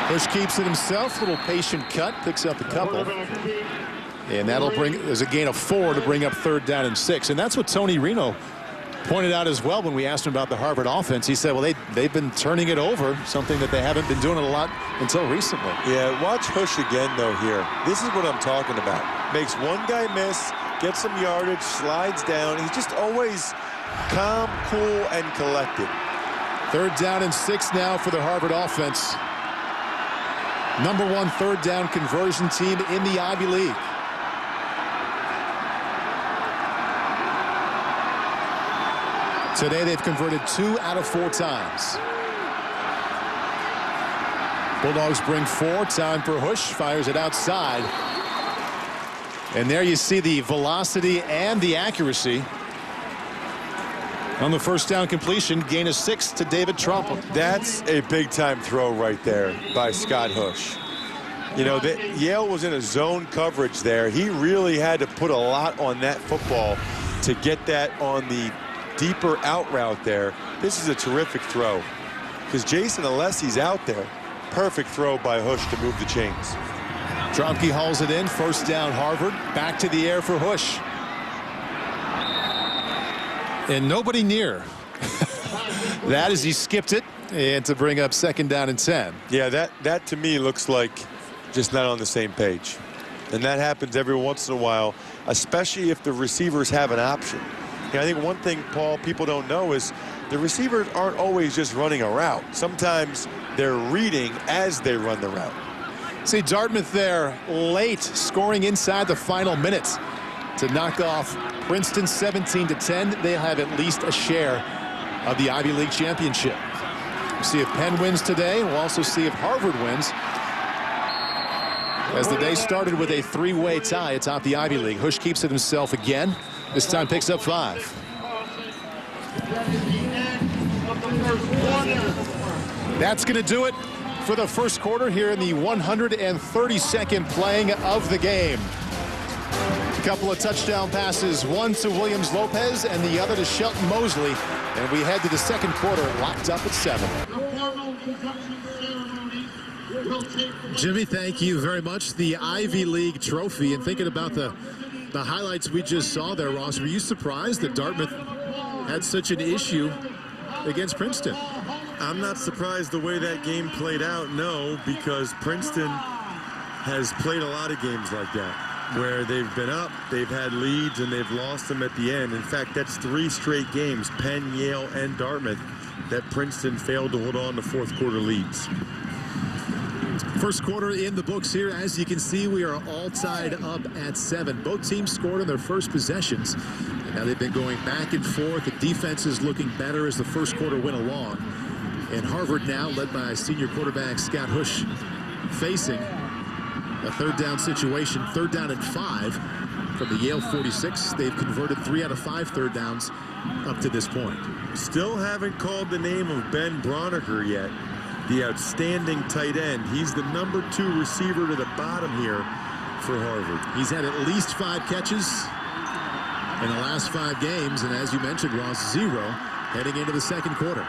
Bush keeps it himself. Little patient cut, picks up a couple. And that'll bring, there's a gain of 4 to bring up 3rd down and 6. And that's what Tony Reno pointed out as well when we asked him about the Harvard offense. He said, well, they've been turning it over, something that they haven't been doing a lot until recently. Yeah, watch Hush again, though, here. This is what I'm talking about. Makes one guy miss, gets some yardage, slides down. He's just always calm, cool, and collected. 3rd down and 6 now for the Harvard offense. #1 3rd down conversion team in the Ivy League. Today they've converted 2 out of 4 times. Bulldogs bring 4. Time for Hush. Fires it outside. And there you see the velocity and the accuracy. On the 1st down completion, gain of 6 to David Trump. That's a big-time throw right there by Scott Hush. You know, Yale was in a zone coverage there. He really had to put a lot on that football to get that on the deeper out route there. This is a terrific throw because Jason Alessi's out there. Perfect throw by Hush to move the chains. Tromke hauls it in. 1st down Harvard. Back to the air for Hush. And nobody near. That as he skipped it and to bring up 2nd down and 10. Yeah, that to me looks like just not on the same page. And that happens every once in a while, especially if the receivers have an option. I think one thing, Paul, people don't know is the receivers aren't always just running a route. Sometimes they're reading as they run the route. See Dartmouth there late, scoring inside the final minutes to knock off Princeton 17-10. They'll have at least a share of the Ivy League championship. We'll see if Penn wins today. We'll also see if Harvard wins, as the day started with a 3-way tie atop the Ivy League. Hush keeps it himself again. This time picks up 5. That's going to do it for the 1st quarter here in the 132nd playing of the game. A couple of touchdown passes, one to Williams Lopez and the other to Shelton Mosley. And we head to the 2nd quarter locked up at 7. Jimmy, thank you very much. The Ivy League trophy, and thinking about the highlights we just saw there, Ross, were you surprised that Dartmouth had such an issue against Princeton? I'm not surprised the way that game played out, no, because Princeton has played a lot of games like that, where they've been up, they've had leads, and they've lost them at the end. In fact, that's 3 straight games, Penn, Yale, and Dartmouth, that Princeton failed to hold on to 4th quarter leads. 1st quarter in the books here. As you can see, we are all tied up at 7. Both teams scored on their first possessions. And now they've been going back and forth. The defense is looking better as the 1st quarter went along. And Harvard now, led by senior quarterback Scott Hush, facing a 3rd down situation. 3rd down and 5 from the Yale 46. They've converted 3 out of 5 3rd downs up to this point. Still haven't called the name of Ben Broniker yet, the outstanding tight end. He's the #2 receiver to the bottom here for Harvard. He's had at least 5 catches in the last 5 games, and as you mentioned, Ross, 0 heading into the 2nd quarter.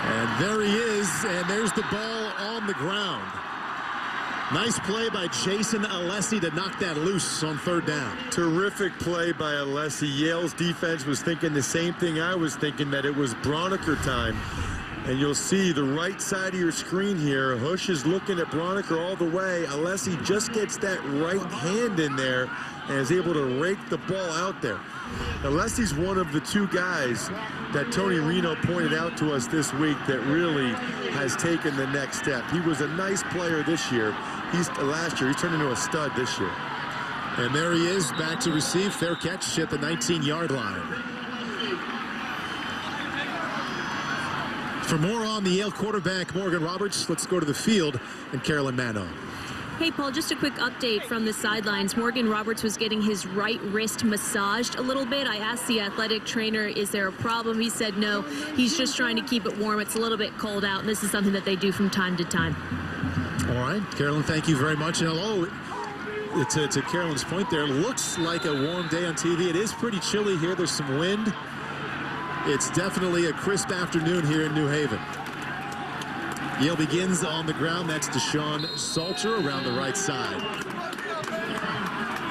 And there he is, and there's the ball on the ground. Nice play by Jason Alessi to knock that loose on 3rd down. Terrific play by Alessi. Yale's defense was thinking the same thing I was thinking, that it was Broniker time. And you'll see the right side of your screen here. Hush is looking at Broniker all the way. Alessi just gets that right hand in there and is able to rake the ball out there. Alessi's one of the 2 guys that Tony Reno pointed out to us this week that really has taken the next step. He was a nice player this year. Last year, he's turned into a stud this year. And there he is, back to receive. Fair catch at the 19-yard line. For more on the Yale quarterback, Morgan Roberts, let's go to the field and Carolyn Mano. Hey, Paul, just a quick update from the sidelines. Morgan Roberts was getting his right wrist massaged a little bit. I asked the athletic trainer, is there a problem? He said no. He's just trying to keep it warm. It's a little bit cold out, and this is something that they do from time to time. All right, Carolyn, thank you very much. And hello, to Carolyn's point there, looks like a warm day on TV. It is pretty chilly here. There's some wind. It's definitely a crisp afternoon here in New Haven. Yale begins on the ground. That's Deshaun Salter around the right side.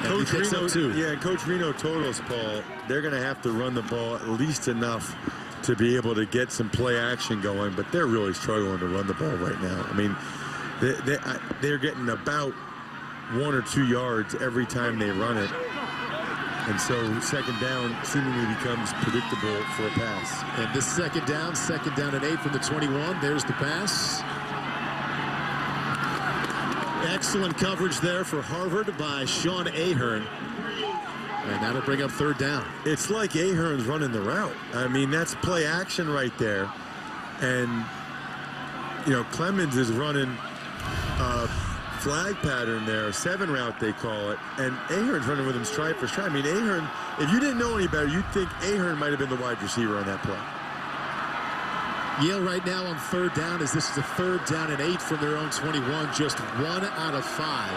Coach think so Reno, too. yeah, Coach Reno told us, Paul, they're going to have to run the ball at least enough to be able to get some play action going, but they're really struggling to run the ball right now. I mean, they're getting about 1 or 2 yards every time they run it. And so second down seemingly becomes predictable for a pass. And this second down and 8 from the 21. There's the pass. Excellent coverage there for Harvard by Sean Ahern. And that'll bring up third down. It's like Ahern's running the route. I mean, that's play action right there. And, you know, Clemens is running a flag pattern there, a 7 route they call it. And Ahern's running with him stride for stride. I mean, Ahern, if you didn't know any better, you'd think Ahern might have been the wide receiver on that play. Yale right now on third down, as this is a third down and 8 from their own 21, just 1 out of 5.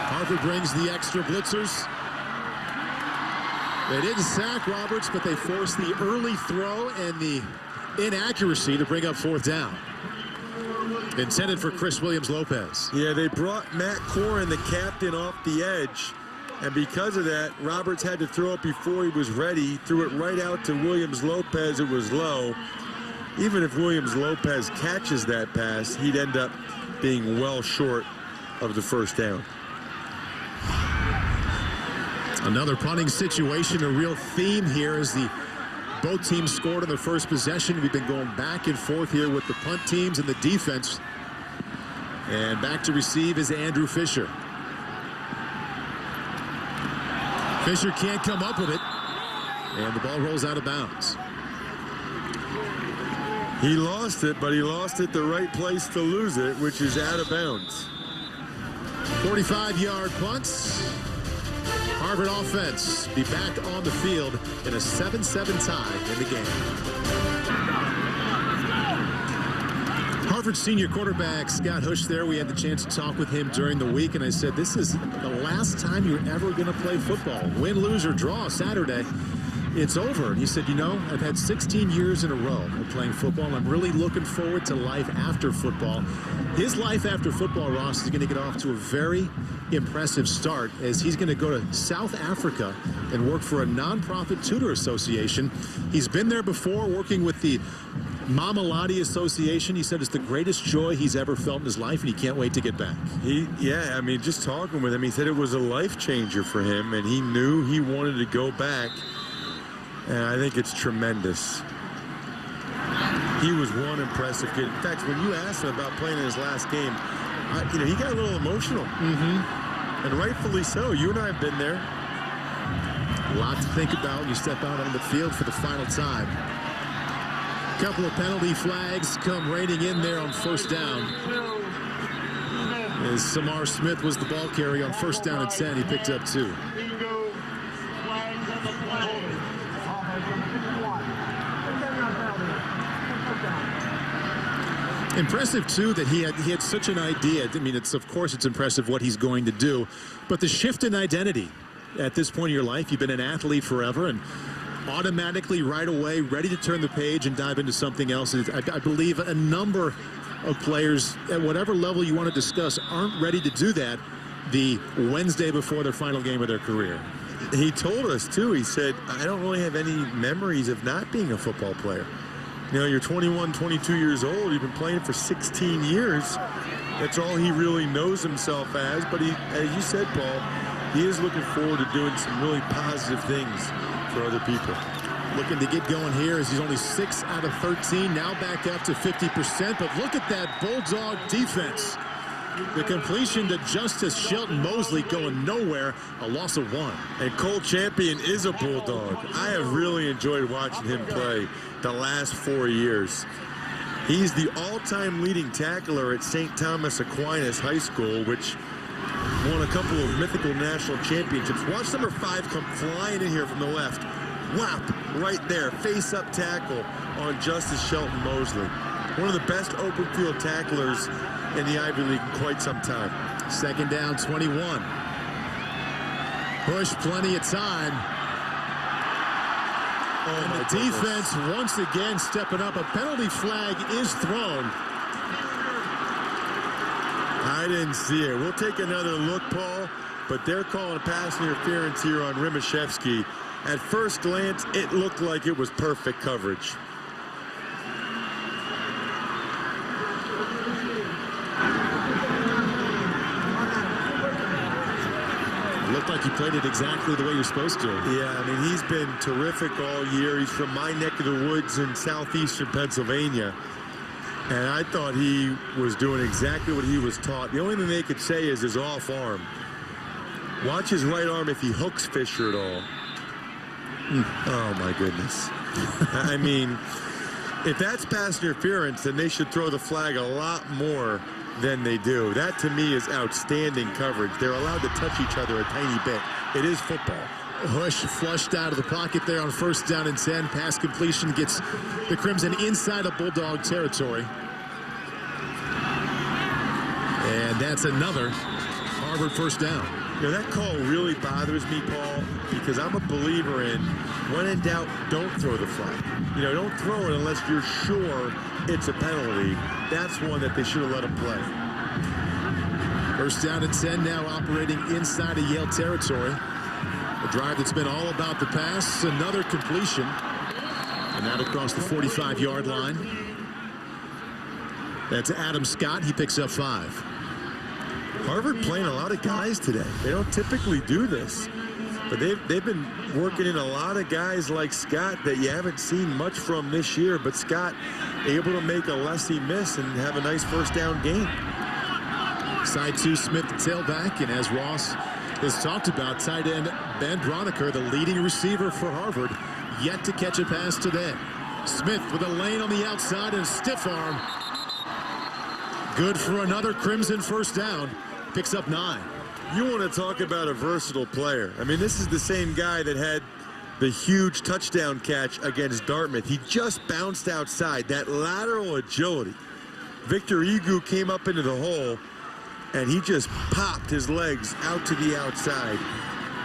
Harvard brings the extra blitzers. They didn't sack Roberts, but they forced the early throw and the inaccuracy to bring up fourth down. Intended for Chris Williams-Lopez. Yeah, they brought Matt Corrin, the captain, off the edge. And because of that, Roberts had to throw it before he was ready. Threw it right out to Williams-Lopez. It was low. Even if Williams-Lopez catches that pass, he'd end up being well short of the first down. Another punting situation, a real theme here as both teams scored on their first possession. We've been going back and forth here with the punt teams and the defense. And back to receive is Andrew Fisher. Fisher can't come up with it. And the ball rolls out of bounds. He lost it, but he lost it the right place to lose it, which is out of bounds. 45-yard punts. Harvard offense be back on the field in a 7-7 tie in the game. Harvard senior quarterback Scott Hush there. We had the chance to talk with him during the week, and I said, this is the last time you're ever going to play football. Win, lose, or draw Saturday, it's over. And he said, you know, I've had 16 years in a row of playing football, and I'm really looking forward to life after football. His life after football, Ross, is going to get off to a very impressive start as he's going to go to South Africa and work for a nonprofit tutor association. He's been there before working with the Mamelodi Association. He said it's the greatest joy he's ever felt in his life, and he can't wait to get back. Yeah, I mean, just talking with him, he said it was a life changer for him, and he knew he wanted to go back. And I think it's tremendous. He was one impressive kid. In fact, when you asked him about playing in his last game, you know, he got a little emotional. And rightfully so. You and I have been there. A lot to think about when you step out on the field for the final time. A couple of penalty flags come raining in there on first down. As Samar Smith was the ball carrier on first down and 10, he picked up 2. Impressive, too, that he had such an idea. I mean, of course it's impressive what he's going to do, but the shift in identity at this point in your life, you've been an athlete forever, and automatically right away ready to turn the page and dive into something else. I believe a number of players at whatever level you want to discuss aren't ready to do that the Wednesday before their final game of their career. He told us, too, he said, I don't really have any memories of not being a football player. You know, you're 21, 22 years old. You've been playing for 16 years. That's all he really knows himself as. But he, as you said, Paul, he is looking forward to doing some really positive things for other people. Looking to get going here as he's only 6 out of 13. Now back up to 50%. But look at that Bulldog defense. The completion to Justice Shelton Mosley going nowhere, a loss of 1. And Cole Champion is a Bulldog. I have really enjoyed watching him play the last 4 years. He's the all-time leading tackler at St. Thomas Aquinas High School, which won a couple of mythical national championships. Watch number 5 come flying in here from the left. Whap, right there, face-up tackle on Justice Shelton Mosley. One of the best open field tacklers in the Ivy League in quite some time. Second down, 21. Push, plenty of time. And the defense once again stepping up. A penalty flag is thrown. I didn't see it. We'll take another look, Paul, but they're calling pass interference here on Rimashevsky. At first glance, it looked like it was perfect coverage. Looked like he played it exactly the way you're supposed to. Yeah, I mean, he's been terrific all year. He's from my neck of the woods in southeastern Pennsylvania. And I thought he was doing exactly what he was taught. The only thing they could say is his off arm. Watch his right arm if he hooks Fisher at all. Oh, my goodness. I mean, if that's pass interference, then they should throw the flag a lot more than they do. That, to me, is outstanding coverage. They're allowed to touch each other a tiny bit. It is football. Hush flushed out of the pocket there on 1st down and 10. Pass completion gets the Crimson inside of Bulldog territory. And that's another Harvard 1st down. You know, that call really bothers me, Paul, because I'm a believer in when in doubt, don't throw the flag. You know, don't throw it unless you're sure it's a penalty. That's one that they should have let him play. 1st down and 10 now operating inside of Yale territory. A drive that's been all about the pass. Another completion. And that across the 45-yard line. That's Adam Scott. He picks up 5. Harvard playing a lot of guys today. They don't typically do this. But they've been working in a lot of guys like Scott that you haven't seen much from this year. But Scott able to make a lessee miss and have a nice 1st down game. Side 2, Smith, the tailback. And as Ross has talked about, tight end Ben Broniker, the leading receiver for Harvard, yet to catch a pass today. Smith with a lane on the outside and a stiff arm. Good for another Crimson 1st down. Picks up 9. You want to talk about a versatile player. I mean, this is the same guy that had the huge touchdown catch against Dartmouth. He just bounced outside. That lateral agility. Victor Egu came up into the hole, and he just popped his legs out to the outside.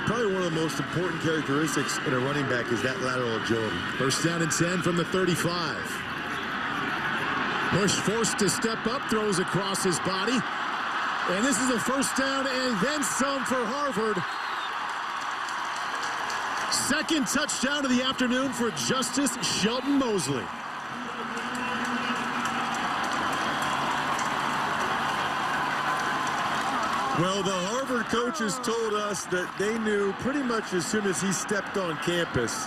Probably one of the most important characteristics in a running back is that lateral agility. 1st down and 10 from the 35. Bush forced to step up, throws across his body. And this is a 1st down and then some for Harvard. 2nd touchdown of the afternoon for Justice Shelton Mosley. Well, the Harvard coaches told us that they knew pretty much as soon as he stepped on campus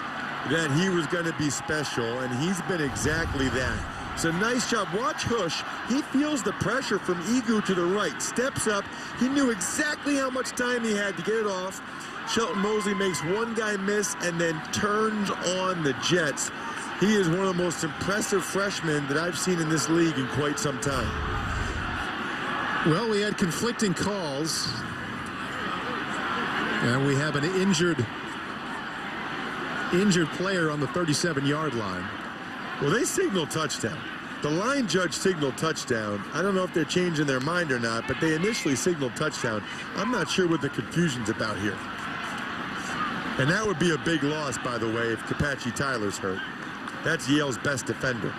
that he was going to be special, and he's been exactly that. So nice job. Watch Hush. He feels the pressure from Egu to the right. Steps up. He knew exactly how much time he had to get it off. Shelton Mosley makes one guy miss and then turns on the Jets. He is one of the most impressive freshmen that I've seen in this league in quite some time. Well, we had conflicting calls. And we have an injured player on the 37-yard line. Well, they signaled touchdown. The line judge signaled touchdown. I don't know if they're changing their mind or not, but they initially signaled touchdown. I'm not sure what the confusion's about here. And that would be a big loss, by the way, if Kapachi Tyler's hurt. That's Yale's best defender.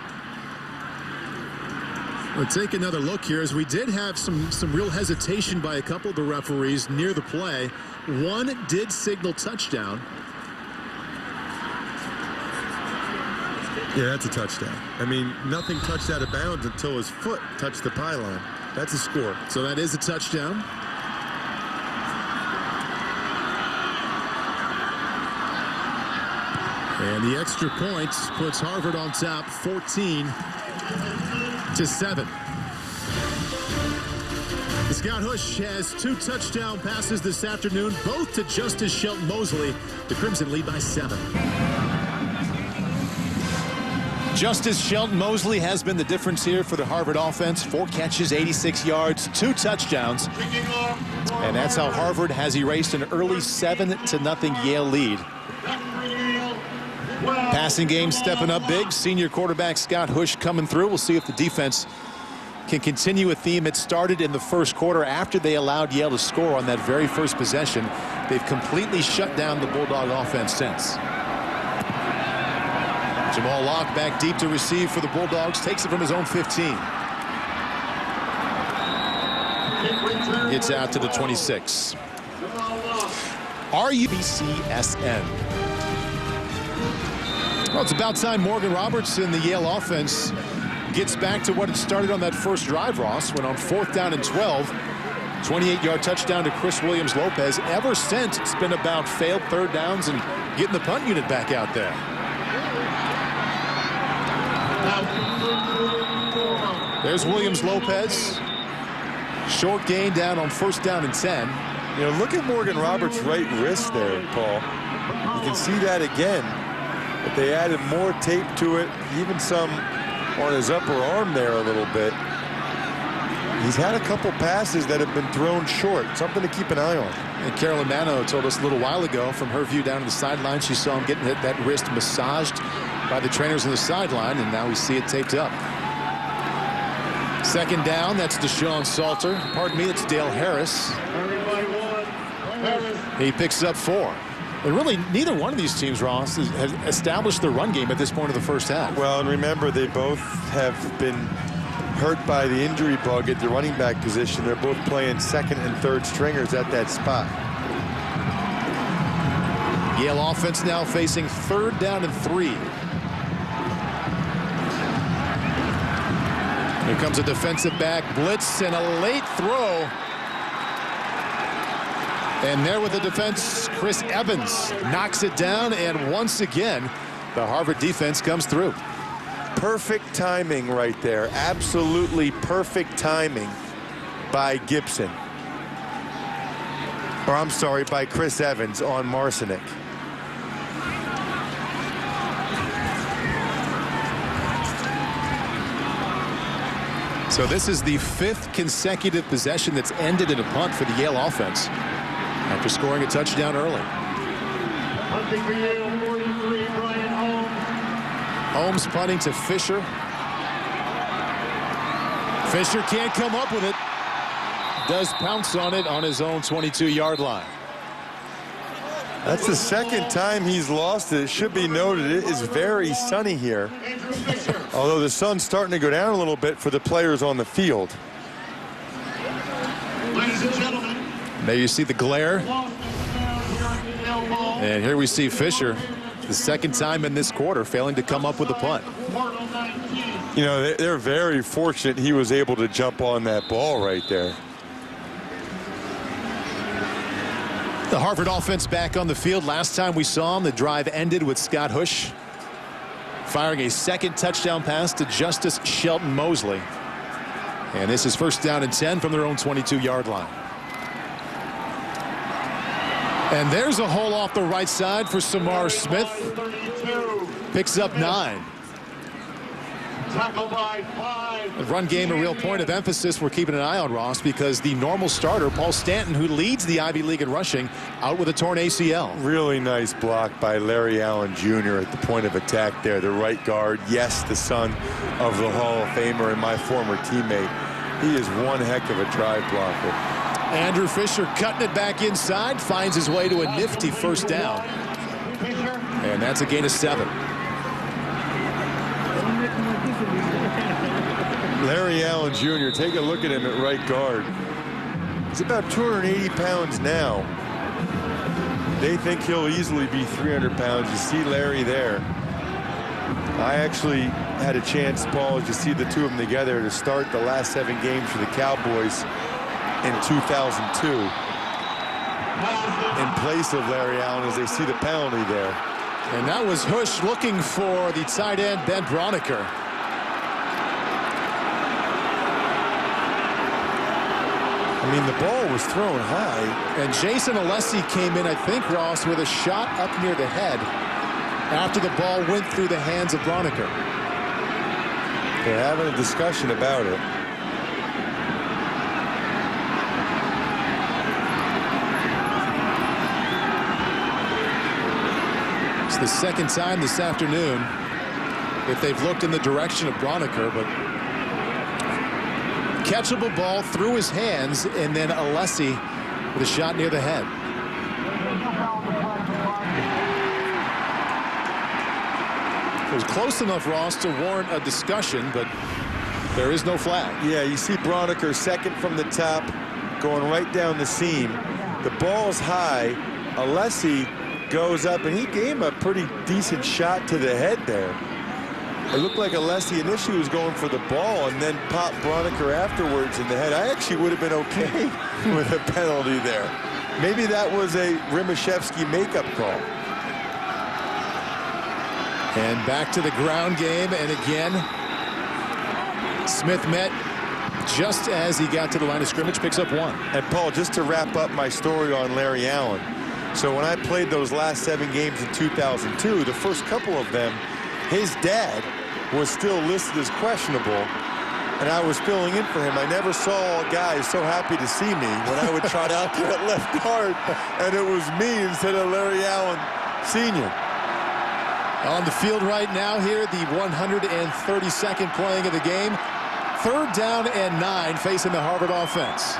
We'll take another look here, as we did have some real hesitation by a couple of the referees near the play. One did signal touchdown. Yeah, that's a touchdown. I mean, nothing touched out of bounds until his foot touched the pylon. That's a score. So that is a touchdown. And the extra point puts Harvard on top, 14-7. Scott Hush has 2 touchdown passes this afternoon, both to Justice Shelton Mosley. The Crimson lead by 7. Justice Shelton Mosley has been the difference here for the Harvard offense. 4 catches, 86 yards, 2 touchdowns. And that's how Harvard has erased an early 7-0 Yale lead. Passing game stepping up big. Senior quarterback Scott Hush coming through. We'll see if the defense can continue a theme it started in the first quarter after they allowed Yale to score on that very first possession. They've completely shut down the Bulldog offense since. Jamal Locke back deep to receive for the Bulldogs. Takes it from his own 15. Gets out to the 26. RUBCSN. Well, it's about time Morgan Roberts in the Yale offense gets back to what it started on that first drive, Ross, when on 4th down and 12. 28-yard touchdown to Chris Williams-Lopez. Ever since, it's been about failed 3rd downs and getting the punt unit back out there. There's Williams-Lopez. Short gain down on 1st down and 10. You know, look at Morgan Roberts' right wrist there, Paul. You can see that again. But they added more tape to it, even some on his upper arm there a little bit. He's had a couple passes that have been thrown short. Something to keep an eye on. And Carolyn Mano told us a little while ago from her view down to the sideline, she saw him getting that wrist massaged by the trainers on the sideline, and now we see it taped up. 2nd down, that's Deshaun Salter. Pardon me, it's Dale Harris. He picks up 4. And really, neither one of these teams, Ross, has established their run game at this point of the first half. Well, and remember, they both have been hurt by the injury bug at the running back position. They're both playing 2nd and 3rd stringers at that spot. Yale offense now facing 3rd down and 3. Here comes a defensive back blitz and a late throw. And there with the defense, Chris Evans knocks it down, and once again, the Harvard defense comes through. Perfect timing right there. Absolutely perfect timing by Gibson. Or I'm sorry, by Chris Evans on Marcinick. So this is the 5th consecutive possession that's ended in a punt for the Yale offense after scoring a touchdown early. Punting for Yale, 43, Brian Holmes. Holmes punting to Fisher. Fisher can't come up with it. Does pounce on it on his own 22-yard line. That's the 2nd time he's lost it. It should be noted it is very sunny here. Although the sun's starting to go down a little bit for the players on the field. Ladies and gentlemen. There you see the glare. And here we see Fisher, the 2nd time in this quarter, failing to come up with a punt. You know, they're very fortunate he was able to jump on that ball right there. The Harvard offense back on the field. Last time we saw him, the drive ended with Scott Hush firing a 2nd touchdown pass to Justice Shelton Mosley. And this is 1st down and 10 from their own 22-yard line. And there's a hole off the right side for Samar Smith. Picks up 9. Tackled by 5. The run game a real point of emphasis we're keeping an eye on, Ross, because the normal starter, Paul Stanton, who leads the Ivy League in rushing, out with a torn ACL. Really nice block by Larry Allen Jr. at the point of attack there. The right guard, yes, the son of the Hall of Famer and my former teammate. He is one heck of a drive blocker. Andrew Fisher cutting it back inside, finds his way to a nifty 1st down. And that's a gain of 7. Larry Allen Jr., take a look at him at right guard. He's about 280 pounds now. They think he'll easily be 300 pounds. You see Larry there. I actually had a chance, Paul, to see the two of them together to start the last 7 games for the Cowboys in 2002 in place of Larry Allen as they see the penalty there. And that was Hush looking for the tight end, Ben Broniker. I mean, the ball was thrown high. And Jason Alessi came in, I think, Ross, with a shot up near the head after the ball went through the hands of Broniker. They're having a discussion about it. It's the 2nd time this afternoon that they've looked in the direction of Broniker, but catchable ball through his hands, and then Alessi with a shot near the head. was close enough, Ross, to warrant a discussion, but there is no flag. Yeah, you see Broniker second from the top, going right down the seam. The ball's high. Alessi goes up, and he gave him a pretty decent shot to the head there. It looked like Alessi initially was going for the ball and then popped Broniker afterwards in the head. I actually would have been okay with a penalty there. Maybe that was a Rimashevsky makeup call. And back to the ground game, and again, Smith met just as he got to the line of scrimmage, picks up one. And Paul, just to wrap up my story on Larry Allen. So when I played those last 7 games in 2002, the first couple of them, his dad was still listed as questionable, and I was filling in for him. I never saw guys so happy to see me when I would trot out there at left guard, and it was me instead of Larry Allen Sr. On the field right now here, the 132nd playing of the game. 3rd down and 9 facing the Harvard offense.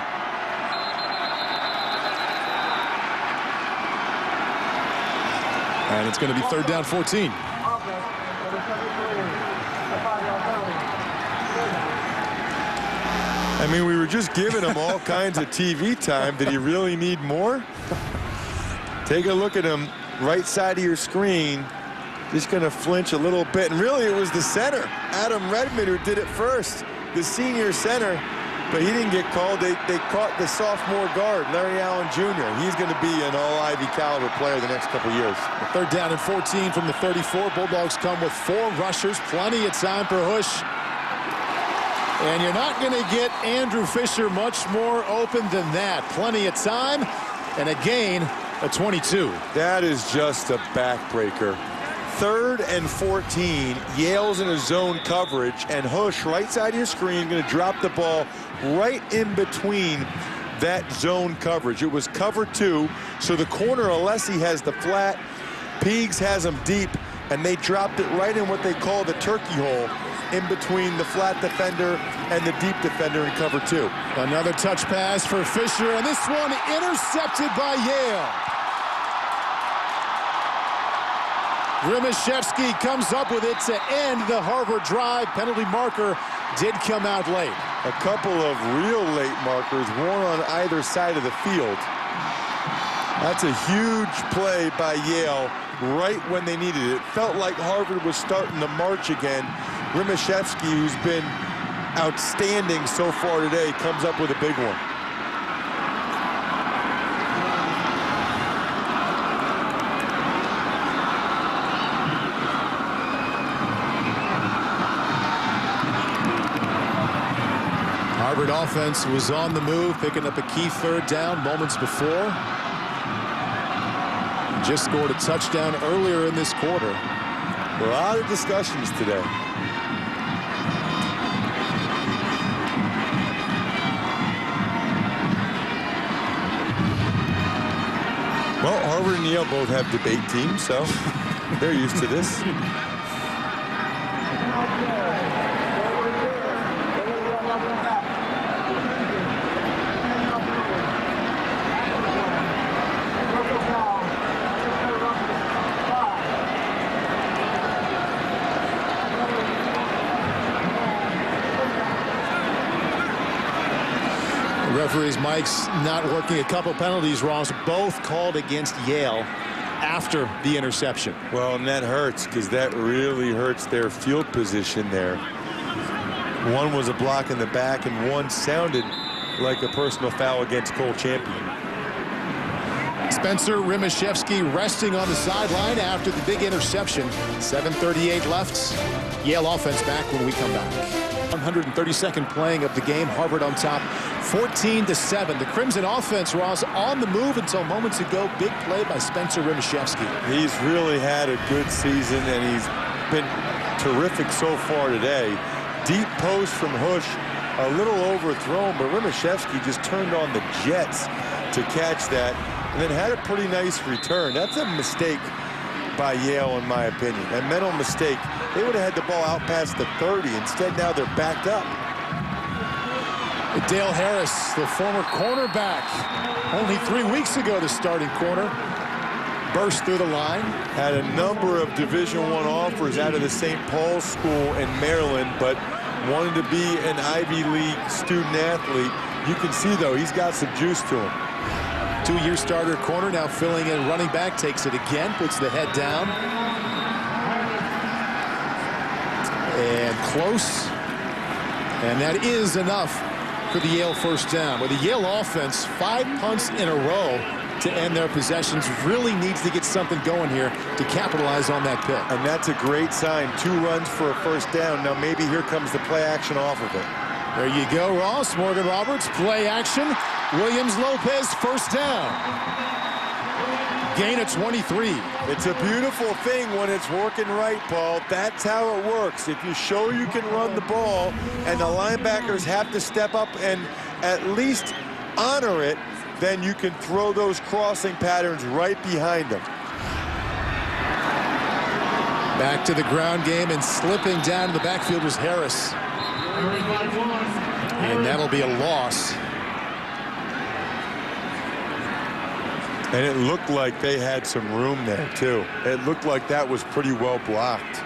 And it's going to be 3rd down 14. I mean, we were just giving him all kinds of TV time. Did he really need more? Take a look at him, right side of your screen. Just going to flinch a little bit. And really, it was the center, Adam Redmond, who did it first, the senior center. But he didn't get called. They caught the sophomore guard, Larry Allen Jr. He's going to be an all-Ivy caliber player the next couple years. 3rd down and 14 from the 34. Bulldogs come with 4 rushers. Plenty of time for Hush. And you're not going to get Andrew Fisher much more open than that. Plenty of time. And a gain of 22. That is just a backbreaker. 3rd and 14. Yale's in a zone coverage, and Hush, right side of your screen, going to drop the ball right in between that zone coverage. It was cover 2, so the corner Alessi has the flat, Peegs has him deep, and they dropped it right in what they call the turkey hole, in between the flat defender and the deep defender in cover 2. Another touch pass for Fisher, and this one intercepted by Yale. Rimashevsky comes up with it to end the Harvard drive. Penalty marker did come out late. A couple of real late markers, one on either side of the field. That's a huge play by Yale right when they needed it. It felt like Harvard was starting to march again. Rimashevsky, who's been outstanding so far today, comes up with a big one. Harvard offense was on the move, picking up a key 3rd down moments before. Just scored a touchdown earlier in this quarter. A lot of discussions today. Well, Harvard and Yale both have debate teams, so they're used to this. Referee's Mike's not working a couple penalties, Ross, both called against Yale after the interception. Well, and that hurts because that really hurts their field position there. One was a block in the back, and one sounded like a personal foul against Cole Champion. Spencer Rimashevsky resting on the sideline after the big interception. 7:38 left. Yale offense back when we come back. 132nd playing of the game. Harvard on top, 14-7. The Crimson offense, Ross, on the move until moments ago. Big play by Spencer Rimashevsky. He's really had a good season, and he's been terrific so far today. Deep post from Hush, a little overthrown, but Rimashevsky just turned on the jets to catch that, and then had a pretty nice return. That's a mistake by Yale, in my opinion. A mental mistake. They would have had the ball out past the 30. Instead, now they're backed up. Dale Harris, the former cornerback, only 3 weeks ago the starting corner. burst through the line. Had a number of Division I offers out of the St. Paul's School in Maryland, but wanted to be an Ivy League student athlete. You can see, though, he's got some juice to him. 2-year starter corner, now filling in running back, takes it again, puts the head down. And close. And that is enough for the Yale first down. With the Yale offense, 5 punts in a row to end their possessions, really needs to get something going here to capitalize on that pick. And that's a great sign. 2 runs for a first down. Now maybe here comes the play action off of it. There you go, Ross. Morgan Roberts, play action. Williams Lopez, first down. Gain of 23. It's a beautiful thing when it's working right, Paul. That's how it works. If you show you can run the ball and the linebackers have to step up and at least honor it, then you can throw those crossing patterns right behind them. Back to the ground game, and slipping down to the backfield was Harris. And that'll be a loss. And it looked like they had some room there, too. It looked like that was pretty well blocked.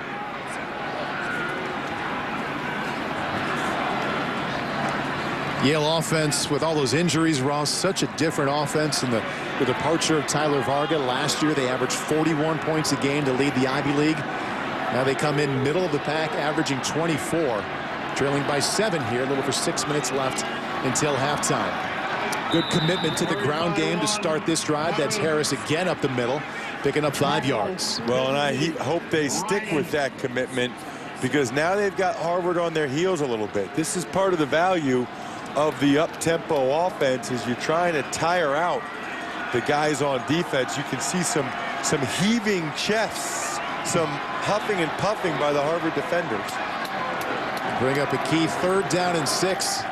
Yale offense with all those injuries, Ross, such a different offense. And the departure of Tyler Varga last year, they averaged 41 points a game to lead the Ivy League. Now they come in middle of the pack, averaging 24, trailing by 7 here, a little over 6 minutes left until halftime. Good commitment to the ground game to start this drive. That's Harris again up the middle, picking up 5 yards. Well, and I hope they stick with that commitment, because now they've got Harvard on their heels a little bit. This is part of the value of the up-tempo offense, is you're trying to tire out the guys on defense. You can see some heaving chests, some huffing and puffing by the Harvard defenders. Bring up a key 3rd down and 6.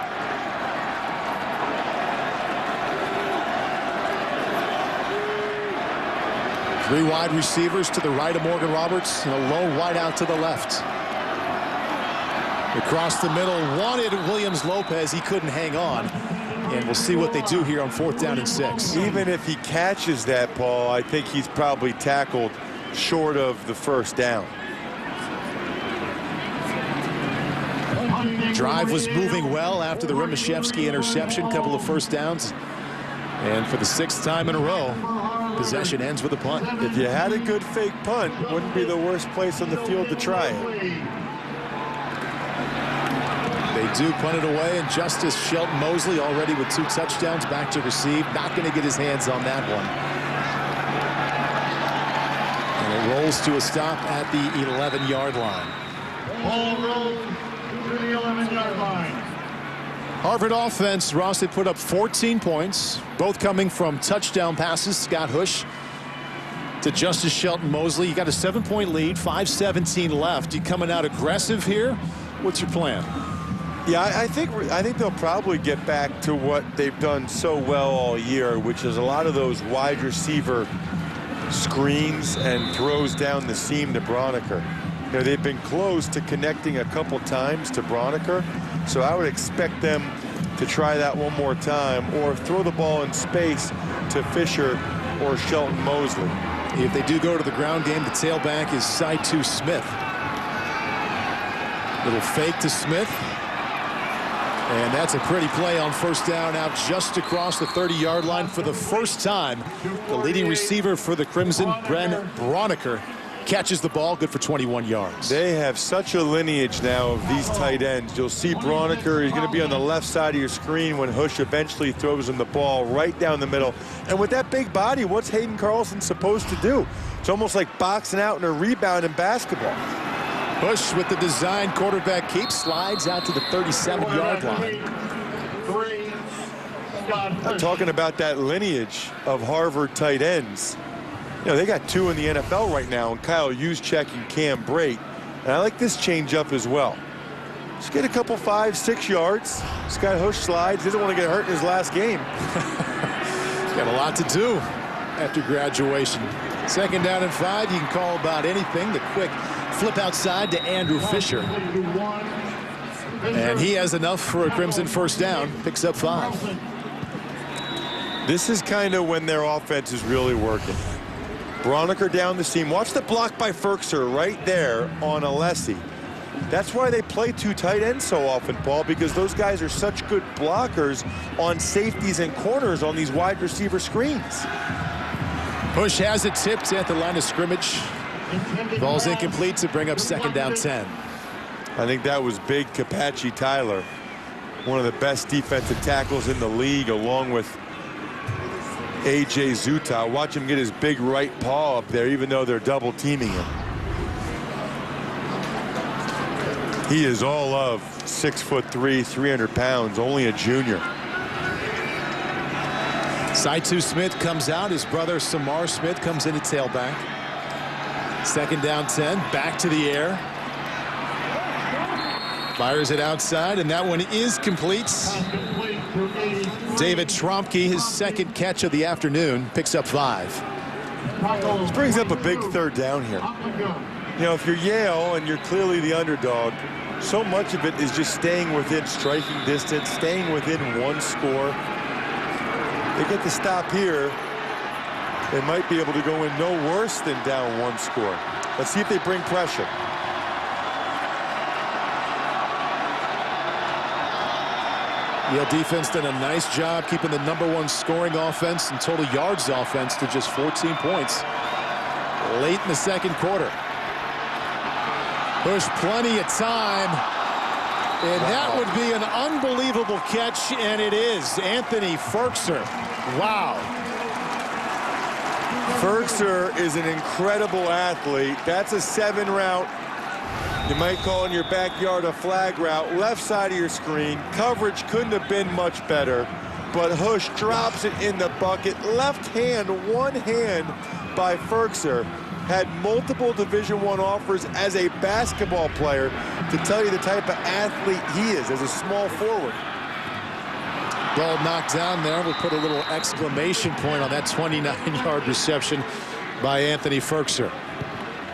Three wide receivers to the right of Morgan Roberts, and a lone wide out to the left. Across the middle, wanted Williams Lopez. He couldn't hang on. And we'll see what they do here on 4th down and 6. Even if he catches that, Paul, I think he's probably tackled short of the first down. Drive was moving well after the Rimashevsky interception. Couple of first downs. And for the 6th time in a row, possession ends with a punt. If you had a good fake punt, wouldn't be the worst place on the field to try it. They do punt it away, and Justice Shelton Mosley already with 2 touchdowns back to receive. Not going to get his hands on that one. And it rolls to a stop at the 11-yard line. Ball rolls to the 11-yard line. Harvard offense, Ross, they put up 14 points, both coming from touchdown passes. Scott Hush to Justice Shelton Mosley. You got a 7-point lead, 5:17 left. You coming out aggressive here? What's your plan? Yeah, I think they'll probably get back to what they've done so well all year, which is a lot of those wide receiver screens and throws down the seam to Broniker. You know, they've been close to connecting a couple times to Broniker, so I would expect them to try that one more time, or throw the ball in space to Fisher or Shelton Mosley. If they do go to the ground game, the tailback is Saitu Smith. Little fake to Smith. And that's a pretty play on first down, out just across the 30-yard line for the first time. The leading receiver for the Crimson, Bren Broniker, catches the ball, good for 21 yards. They have such a lineage now of these tight ends. You'll see Broniker, he's going to be on the left side of your screen when Hush eventually throws him the ball right down the middle. And with that big body, what's Hayden Carlson supposed to do? It's almost like boxing out in a rebound in basketball. Bush with the design, quarterback keep, slides out to the 37-yard line. I'm talking about that lineage of Harvard tight ends. You know, they got 2 in the NFL right now, and Kyle Juszczyk and Cam Brate. And I like this changeup as well. Just get a couple 5-6 yards. Scott Hush slides. Doesn't want to get hurt in his last game. He's got a lot to do after graduation. 2nd down and 5. You can call about anything. The quick flip outside to Andrew Fisher. And he has enough for a Crimson first down. Picks up 5. This is kind of when their offense is really working. Broniker down the seam. Watch the block by Firkser right there on Alessi. That's why they play two tight ends so often, Paul, because those guys are such good blockers on safeties and corners on these wide receiver screens. Bush has it tipped at the line of scrimmage. Ball's incomplete to bring up 2nd down 10. I think that was big Kapachi Tyler, one of the best defensive tackles in the league, along with A.J. Zuta. Watch him get his big right paw up there, even though they're double teaming him. He is all of 6'3", 300 pounds, only a junior. Saitu Smith comes out. His brother Samar Smith comes in at tailback. 2nd down 10. Back to the air. Fires it outside, and that one is complete. David Tromke, his 2nd catch of the afternoon, picks up 5. This brings up a big 3rd down here. You know, if you're Yale and you're clearly the underdog, so much of it is just staying within striking distance, staying within 1 score. They get the stop here. They might be able to go in no worse than down 1 score. Let's see if they bring pressure. Yale defense did a nice job keeping the #1 scoring offense and total yards offense to just 14 points late in the 2nd quarter. Bush plenty of time, and that would be an unbelievable catch, and it is. Anthony Firkser. Wow. Firkser is an incredible athlete. That's a 7 route. You might call in your backyard a flag route. Left side of your screen. Coverage couldn't have been much better, but Hush drops it in the bucket. Left hand, one hand by Firkser. Had multiple Division I offers as a basketball player to tell you the type of athlete he is as a small forward. Ball knocked down there. We'll put a little exclamation point on that 29-yard reception by Anthony Firkser.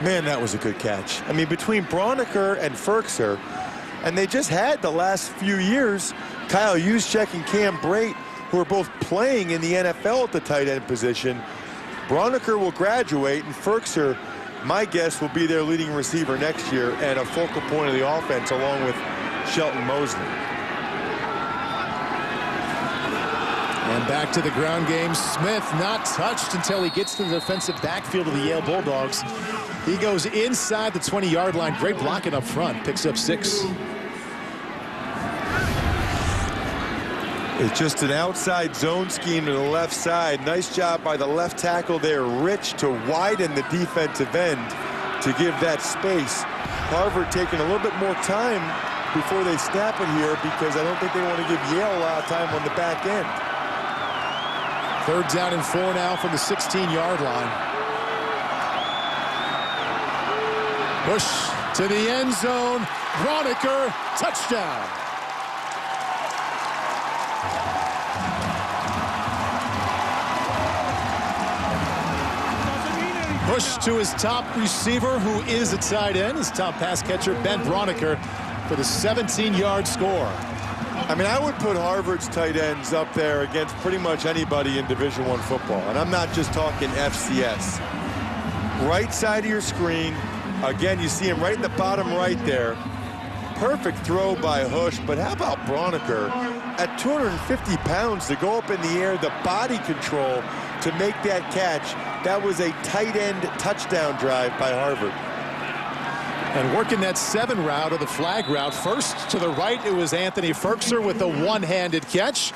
Man, that was a good catch. I mean, between Broniker and Firkser, and they just had the last few years, Kyle Juszczyk and Cam Brate, who are both playing in the NFL at the tight end position. Broniker will graduate, and Firkser, my guess, will be their leading receiver next year and a focal point of the offense along with Shelton Mosley. And back to the ground game. Smith not touched until he gets to the defensive backfield of the Yale Bulldogs. He goes inside the 20-yard line. Great blocking up front. Picks up 6. It's just an outside zone scheme to the left side. Nice job by the left tackle there, Rich, to widen the defensive end to give that space. Harvard taking a little bit more time before they snap it here because I don't think they want to give Yale a lot of time on the back end. 3rd down and 4 now from the 16-yard line. Bush to the end zone. Broniker, touchdown. Bush to his top receiver, who is a tight end, his top pass catcher, Ben Broniker, for the 17-yard score. I mean, I would put Harvard's tight ends up there against pretty much anybody in Division I football. And I'm not just talking FCS. Right side of your screen. Again, you see him right in the bottom right there. Perfect throw by Hush. But how about Broniker? At 250 pounds to go up in the air, the body control to make that catch. That was a tight end touchdown drive by Harvard. And working that 7 route or the flag route. First to the right, it was Anthony Firkser with a one-handed catch.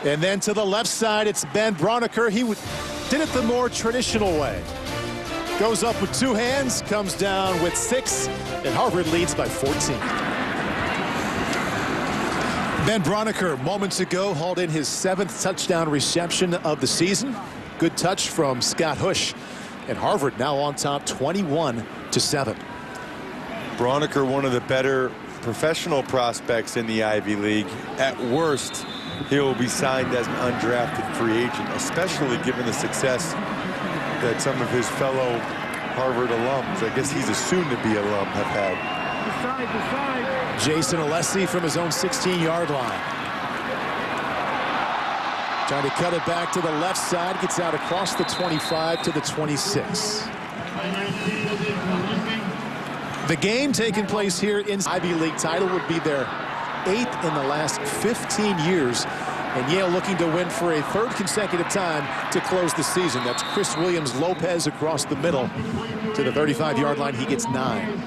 And then to the left side, it's Ben Broniker. He did it the more traditional way. Goes up with 2 hands, comes down with 6, and Harvard leads by 14. Ben Broniker, moments ago, hauled in his 7th touchdown reception of the season. Good touch from Scott Hush. And Harvard now on top 21-7. Broniker, one of the better professional prospects in the Ivy League. At worst, he will be signed as an undrafted free agent, especially given the success that some of his fellow Harvard alums, I guess he's a soon-to-be alum, have had. Jason Alessi from his own 16-yard line. Trying to cut it back to the left side. Gets out across the 25 to the 26. The game taking place here in Ivy League title would be their 8th in the last 15 years. And Yale looking to win for a 3rd consecutive time to close the season. That's Chris Williams-Lopez across the middle to the 35-yard line. He gets 9.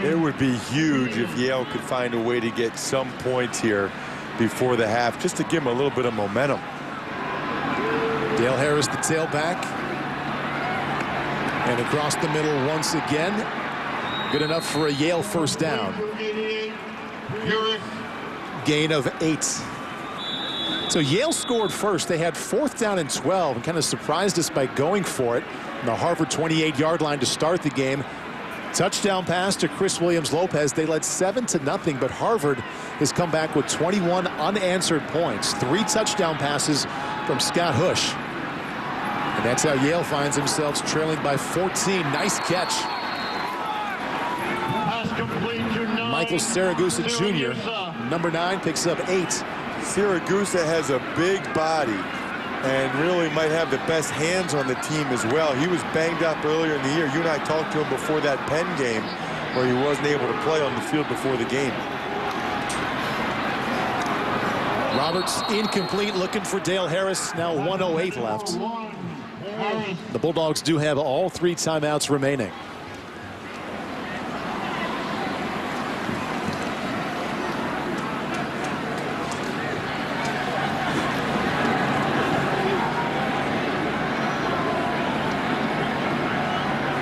It would be huge if Yale could find a way to get some points here before the half, just to give them a little bit of momentum. Dale Harris, the tailback. And across the middle once again. Good enough for a Yale first down. Gain of 8. So Yale scored first. They had 4th down and 12 and kind of surprised us by going for it on the Harvard 28-yard line to start the game. Touchdown pass to Chris Williams-Lopez. They led 7-0, but Harvard has come back with 21 unanswered points. 3 touchdown passes from Scott Hush. And that's how Yale finds themselves trailing by 14. Nice catch. Michael Saragusa Jr., number 9, picks up 8. Saragusa has a big body and really might have the best hands on the team as well. He was banged up earlier in the year. You and I talked to him before that Penn game where he wasn't able to play on the field before the game. Roberts incomplete, looking for Dale Harris. Now 1:08 left. The Bulldogs do have all 3 timeouts remaining.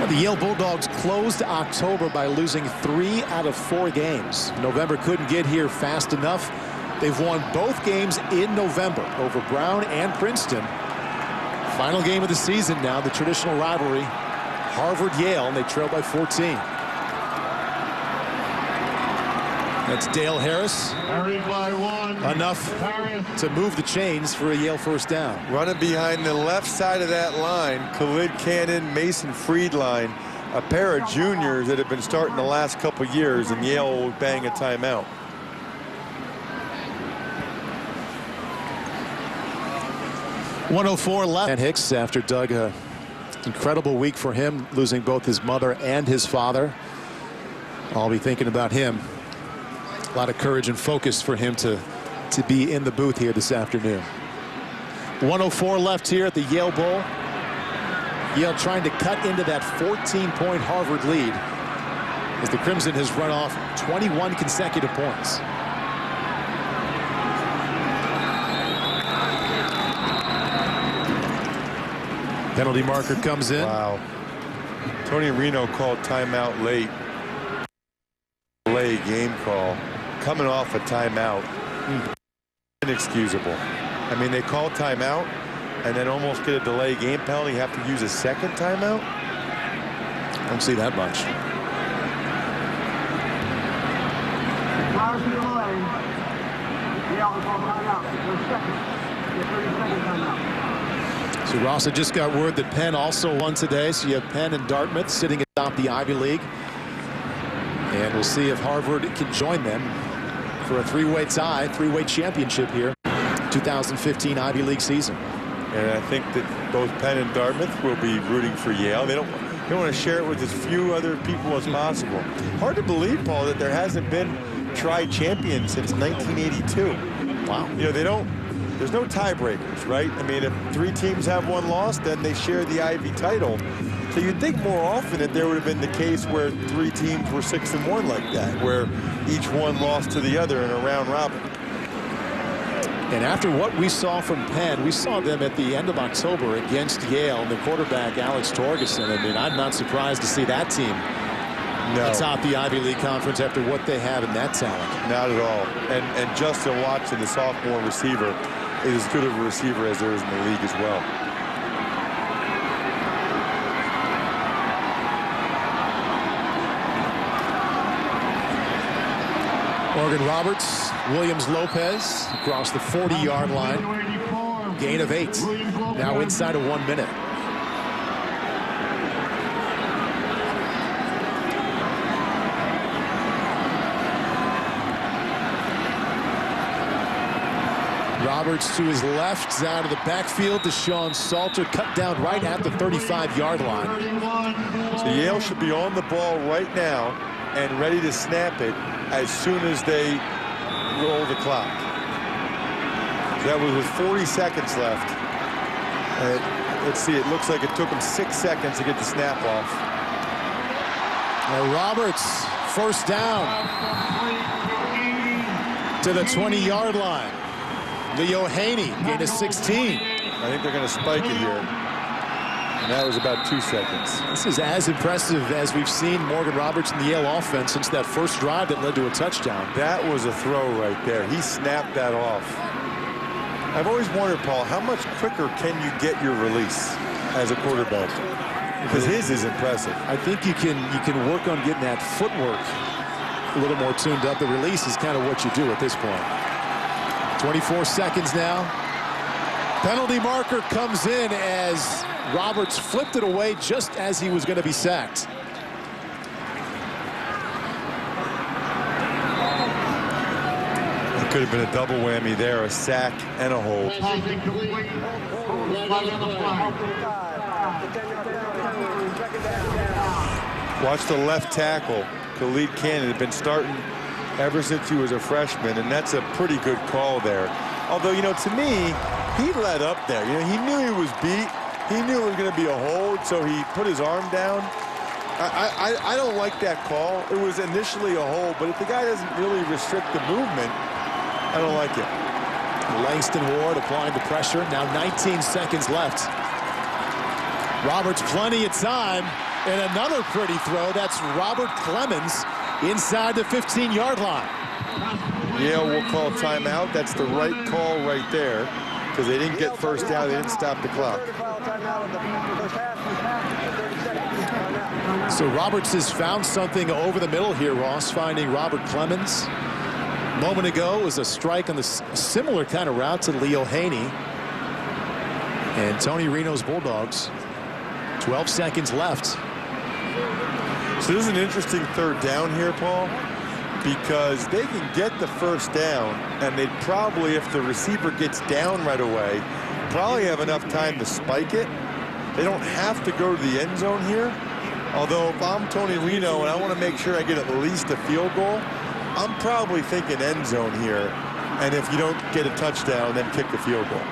The Yale Bulldogs closed October by losing 3 out of 4 games. November couldn't get here fast enough. They've won both games in November over Brown and Princeton. Final game of the season now, the traditional rivalry, Harvard-Yale, and they trail by 14. That's Dale Harris. Enough to move the chains for a Yale first down. Running behind the left side of that line, Khalid Cannon, Mason Friedline, a pair of juniors that have been starting the last couple years, and Yale will bang a timeout. .104 left. And Hicks, after Doug, incredible week for him, losing both his mother and his father. I'll be thinking about him. A lot of courage and focus for him to be in the booth here this afternoon. 1:04 left here at the Yale Bowl. Yale trying to cut into that 14-point Harvard lead as the Crimson has run off 21 consecutive points. Penalty marker comes in. Wow. Tony Reno called timeout late. Delay game call. Coming off a timeout. Inexcusable. I mean, they call timeout and then almost get a delay game penalty. You have to use a second timeout? I don't see that much. So Ross had just got word that Penn also won today. So you have Penn and Dartmouth sitting atop the Ivy League. And we'll see if Harvard can join them for a 3-way tie, 3-way championship here, 2015 Ivy League season. And I think that both Penn and Dartmouth will be rooting for Yale. They want to share it with as few other people as possible. Hard to believe, Paul, that there hasn't been tri-champion since 1982. Wow. You know, there's no tiebreakers, right? I mean, if 3 teams have one loss, then they share the Ivy title. So you'd think more often that there would have been the case where 3 teams were 6-1 like that, where each one lost to the other in a round robin. And after what we saw from Penn, we saw them at the end of October against Yale and the quarterback Alex Torgerson. I mean, I'm not surprised to see that team atop the Ivy League Conference after what they have in that talent. Not at all. And Justin Watson, the sophomore receiver, is as good of a receiver as there is in the league as well. Morgan Roberts, Williams-Lopez across the 40-yard line. Gain of 8. Now inside of 1 minute. Roberts to his left, out of the backfield. Deshaun Salter cut down right at the 35-yard line. So Yale should be on the ball right now and ready to snap it as soon as they roll the clock. That was with 40 seconds left. Let's see, it looks like it took him 6 seconds to get the snap off. Now Roberts, first down to the 20-yard line. Leo Haney gained a 16. I think they're going to spike it here. And that was about 2 seconds. This is as impressive as we've seen Morgan Roberts in the Yale offense since that first drive that led to a touchdown. That was a throw right there. He snapped that off. I've always wondered, Paul, how much quicker can you get your release as a quarterback? Because his is impressive. I think you can work on getting that footwork a little more tuned up. The release is kind of what you do at this point. 24 seconds now. Penalty marker comes in as Roberts flipped it away just as he was going to be sacked. It could have been a double whammy there, a sack and a hold. Watch the left tackle. Khalid Cannon had been starting ever since he was a freshman, and that's a pretty good call there. Although, you know, to me, he let up there. You know, he knew he was beat. He knew it was going to be a hold, so he put his arm down. I don't like that call. It was initially a hold, but if the guy doesn't really restrict the movement, I don't like it. Langston Ward applying the pressure. Now 19 seconds left. Roberts plenty of time. And another pretty throw. That's Robert Clemens inside the 15-yard line. Yale will call timeout. That's the right call right there because they didn't get first down. They didn't stop the clock. So Roberts has found something over the middle here, Ross, finding Robert Clemens. A moment ago was a strike on the similar kind of route to Leo Haney. And Tony Reno's Bulldogs. 12 seconds left. So this is an interesting third down here, Paul, because they can get the first down, and they'd probably, if the receiver gets down right away, probably have enough time to spike it. They don't have to go to the end zone here. Although if I'm Tony Reno and I want to make sure I get at least a field goal, I'm probably thinking end zone here. And if you don't get a touchdown, then kick the field goal.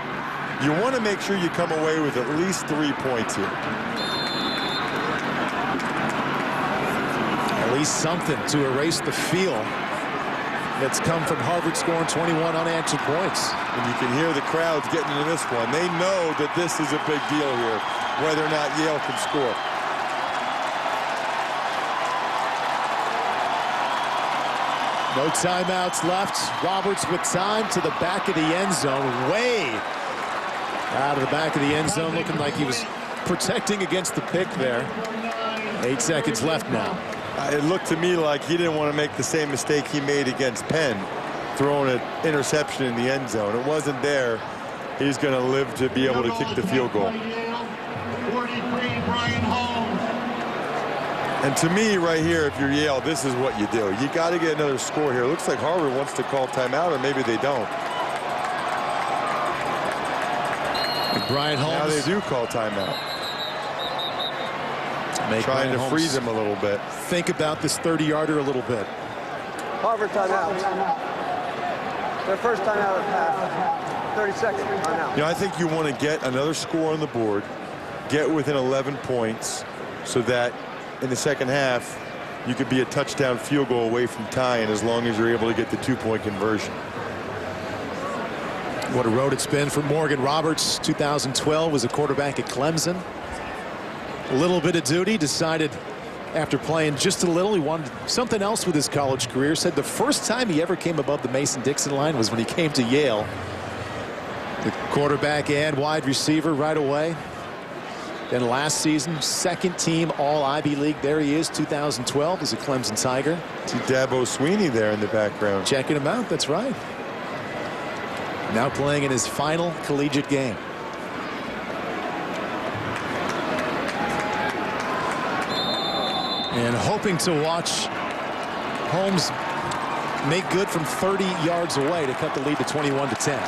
You want to make sure you come away with at least 3 points here. At least something to erase the feel that's come from Harvard scoring 21 unanswered points. And you can hear the crowds getting into this one. They know that this is a big deal here, whether or not Yale can score. No timeouts left. Roberts with time to the back of the end zone. Way out of the back of the end zone, looking like he was protecting against the pick there. 8 seconds left now. It looked to me like he didn't want to make the same mistake he made against Penn, throwing an interception in the end zone. It wasn't there. He's going to live to be able to kick the field goal. And to me, right here, if you're Yale, this is what you do. You got to get another score here. It looks like Harvard wants to call timeout, or maybe they don't. Brian Holmes. Now they do call timeout. Trying to freeze him a little bit. Think about this 30-yarder a little bit. Harvard timeout. Their first timeout of half. 30 seconds timeout. You know, I think you want to get another score on the board, get within 11 points, so that in the second half you could be a touchdown field goal away from tying as long as you're able to get the 2-point conversion. What a road it's been for Morgan Roberts. 2012 was a quarterback at Clemson. A little bit of duty, decided after playing just a little he wanted something else with his college career. Said the first time he ever came above the Mason-Dixon line was when he came to Yale. The quarterback and wide receiver right away. Then last season, second team All-Ivy League. There he is, 2012 as a Clemson Tiger. See Dabo Sweeney there in the background. Checking him out, that's right. Now playing in his final collegiate game. And hoping to watch Holmes make good from 30 yards away to cut the lead to 21-10.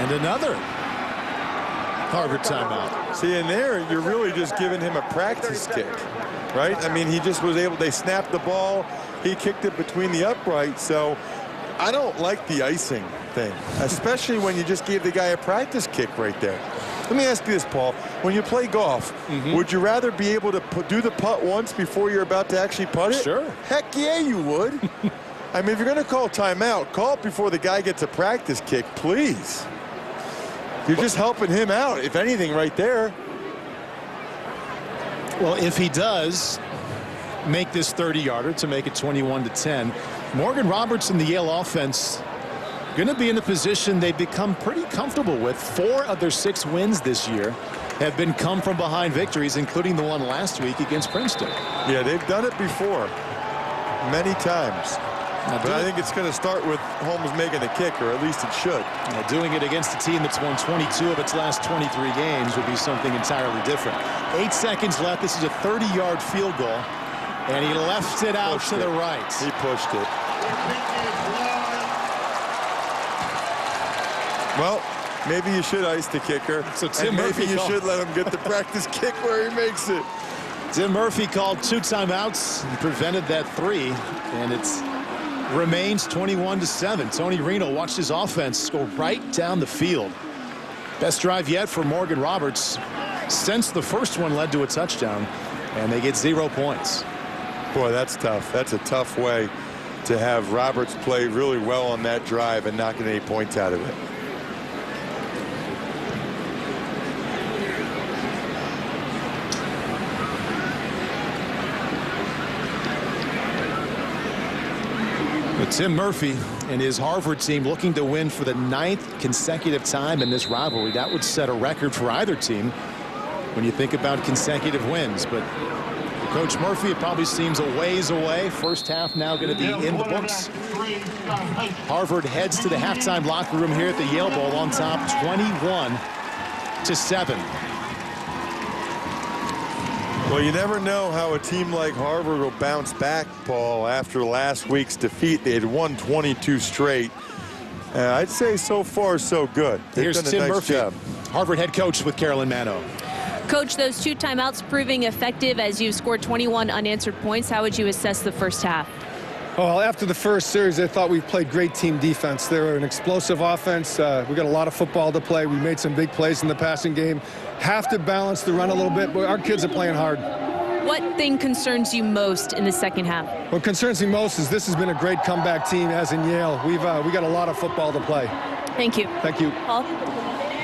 And another Harvard timeout. See, in there, you're really just giving him a practice kick, right? I mean, he just was able, they snapped the ball, he kicked it between the uprights, so I don't like the icing thing, especially when you just gave the guy a practice kick right there. Let me ask you this, Paul. When you play golf, would you rather be able to do the putt once before you're about to actually putt it? Sure. Heck yeah, you would. I mean, if you're going to call timeout, call it before the guy gets a practice kick, please. You're just helping him out, if anything, right there. Well, if he does make this 30-yarder to make it 21-10, Morgan Roberts and the Yale offense going to be in a position they've become pretty comfortable with. 4 of their 6 wins this year have been come from behind victories, including the one last week against Princeton. Yeah, they've done it before many times. But I think it's going to start with Holmes making the kick, or at least it should. Doing it against a team that's won 22 of its last 23 games would be something entirely different. 8 seconds left. This is a 30-yard field goal, and he left it out to the right. He pushed it. Well, maybe you should ice the kicker. So Tim Murphy, Murphy you should let him get the practice kick where he makes it. Tim Murphy called 2 timeouts and prevented that 3, and it's remains 21-7. Tony Reno watched his offense go right down the field. Best drive yet for Morgan Roberts since the first one led to a touchdown, and they get 0 points. Boy, that's tough. That's a tough way to have Roberts play really well on that drive and not get any points out of it. But Tim Murphy and his Harvard team looking to win for the 9th consecutive time in this rivalry. That would set a record for either team when you think about consecutive wins. But for Coach Murphy, it probably seems a ways away. First half now going to be in the books. Harvard heads to the halftime locker room here at the Yale Bowl on top, 21-7. Well, you never know how a team like Harvard will bounce back, Paul, after last week's defeat. They had won 22 straight. I'd say so far so good. Here's Tim Murphy, Harvard head coach with Carolyn Mano. Coach, those 2 timeouts proving effective as you've scored 21 unanswered points. How would you assess the first half? Well, after the first series, I thought we played great team defense. They were an explosive offense. We got a lot of football to play. We made some big plays in the passing game. Have to balance the run a little bit, but our kids are playing hard. What thing concerns you most in the second half? What concerns me most is this has been a great comeback team, as in Yale. We got a lot of football to play. Thank you. Thank you. Paul?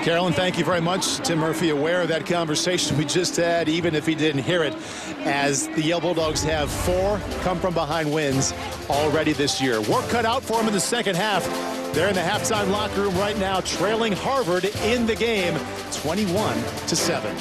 Carolyn, thank you very much. Tim Murphy aware of that conversation we just had, even if he didn't hear it, as the Yale Bulldogs have 4 come-from-behind wins already this year. Work cut out for them in the second half. They're in the halftime locker room right now, trailing Harvard in the game, 21-7.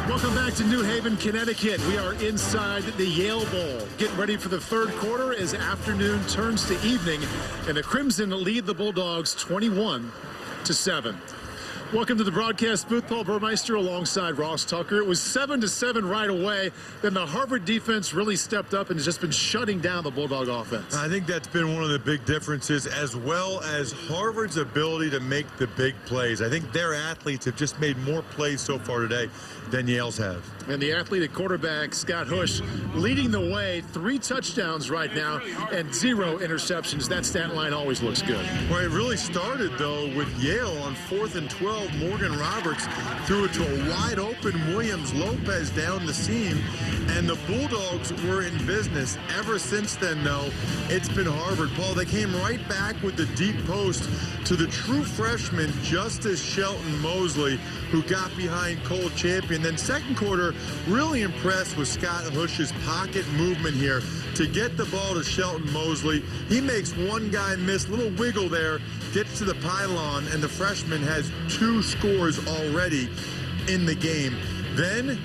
Welcome back to New Haven, Connecticut. We are inside the Yale Bowl, getting ready for the third quarter as afternoon turns to evening, and the Crimson lead the Bulldogs 21-7. Welcome to the broadcast booth. Paul Burmeister alongside Ross Tucker. It was 7-7 right away. Then the Harvard defense really stepped up and has just been shutting down the Bulldog offense. I think that's been one of the big differences, as well as Harvard's ability to make the big plays. I think their athletes have just made more plays so far today than Yale's have. And the athlete at quarterback, Scott Hush, leading the way, 3 touchdowns right now and 0 interceptions. That stat line always looks good. Well, it really started, though, with Yale on 4th and 12. Morgan Roberts threw it to a wide-open Williams Lopez down the seam, and the Bulldogs were in business. Ever since then, though, it's been Harvard. Paul, they came right back with the deep post to the true freshman, Justice Shelton Mosley, who got behind Cole Champion. Then second quarter, really impressed with Scott Hush's pocket movement here to get the ball to Shelton Mosley. He makes one guy miss, little wiggle there, gets to the pylon, and the freshman has 2 scores already in the game. Then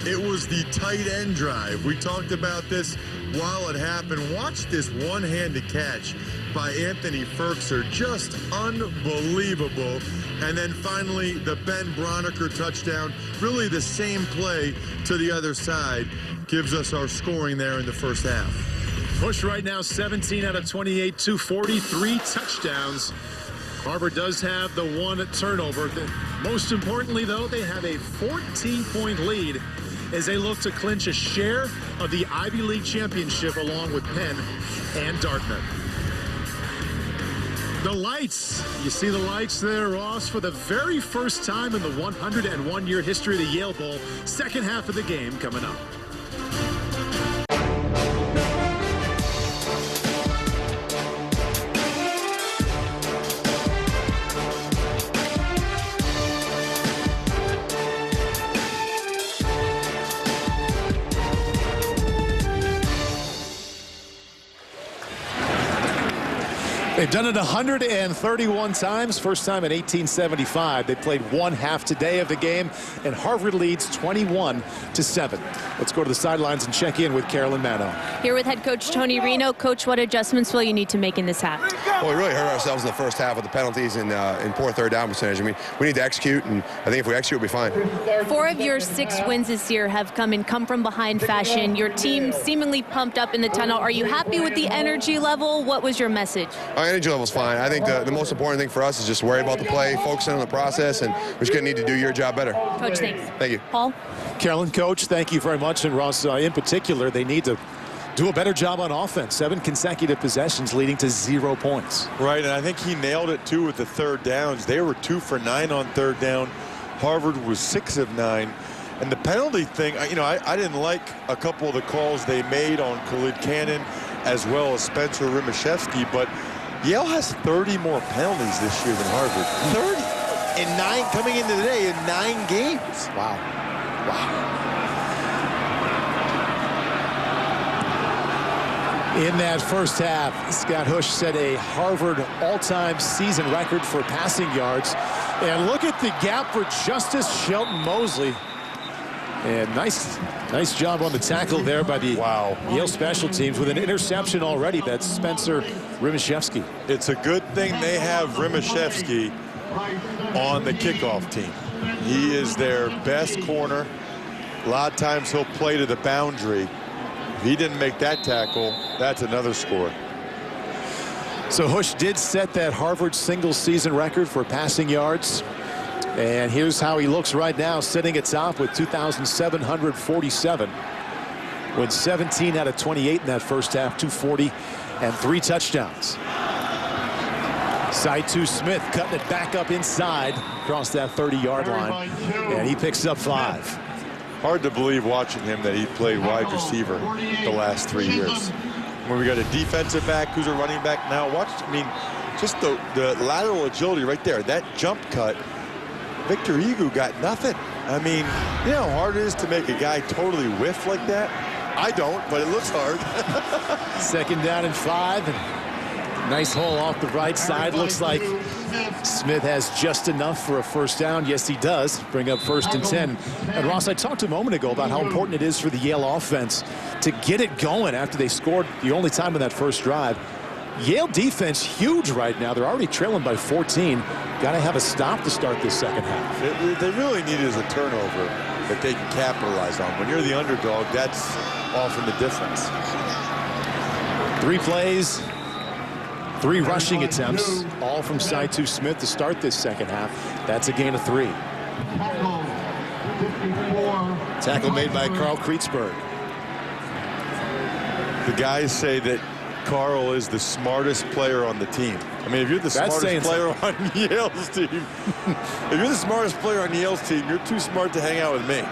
it was the tight end drive. We talked about this while it happened. Watch this one-handed catch by Anthony Ferkser, just unbelievable. And then finally, the Ben Broniker touchdown, really the same play to the other side. gives us our scoring there in the first half. Bush right now 17 out of 28, 243 touchdowns. Harvard does have the one turnover. Most importantly, though, they have a 14-point lead as they look to clinch a share of the Ivy League championship along with Penn and Dartmouth. The lights. You see the lights there, Ross, for the very first time in the 101-year history of the Yale Bowl. Second half of the game coming up. They've done it 131 times. First time in 1875. They played one half today of the game, and Harvard leads 21-7. Let's go to the sidelines and check in with Carolyn Mano. Here with head coach Tony Reno. Coach, what adjustments will you need to make in this half? Well, we really hurt ourselves in the first half with the penalties and poor third down percentage. I mean, we need to execute, and I think if we execute, we'll be fine. 4 of your 6 wins this year have come from behind fashion. Your team seemingly pumped up in the tunnel. Are you happy with the energy level? What was your message? Our energy level's fine. I think the most important thing for us is just worry about the play, focusing on the process, and we're just going to need to do your job better. Coach, thanks. Thank you. Paul? Carolyn, Coach, thank you very much. And Ross, in particular, they need to do a better job on offense. 7 consecutive possessions leading to 0 points. Right, and I think he nailed it, too, with the third downs. They were 2 for 9 on third down. Harvard was 6 of 9. And the penalty thing, I didn't like a couple of the calls they made on Khalid Cannon as well as Spencer Rimashevsky, but Yale has 30 more penalties this year than Harvard. 30 in 9 coming into today in 9 games. Wow. In that first half, Scott Hush set a Harvard all-time season record for passing yards. And look at the gap for Justice Shelton Mosley. And nice job on the tackle there by the Yale special teams with an interception already. That's Spencer Rimashevsky. It's a good thing they have Rimashevsky on the kickoff team. He is their best corner. A lot of times he'll play to the boundary. If he didn't make that tackle, that's another score. So Hush did set that Harvard single season record for passing yards. And here's how he looks right now, sitting atop with 2,747. Went 17 out of 28 in that first half, 240 and 3 touchdowns. Saitu Smith cutting it back up inside across that 30-yard line, and he picks up 5. Hard to believe watching him that he played wide receiver the last 3 years. When we got a defensive back who's a running back now, just the lateral agility right there, that jump cut. Victor Egu got nothing. I mean, you know how hard it is to make a guy totally whiff like that? I don't, but it looks hard. Second down and 5. And nice hole off the right side. Looks like Smith has just enough for a first down. Yes, he does. Bring up 1st and 10. And Ross, I talked a moment ago about how important it is for the Yale offense to get it going after they scored the only time in that first drive. Yale defense huge right now. They're already trailing by 14. Got to have a stop to start this second half. They really need is a turnover that they can capitalize on. When you're the underdog, that's often the difference. 3 plays, 3 rushing attempts, all from Saitu Smith to start this second half. That's a gain of 3. Tackle made by Carl Kreetzberg. The guys say that Carl is the smartest player on the team. I mean, if you're the smartest player on Yale's team, if you're the smartest player on Yale's team, you're too smart to hang out with me.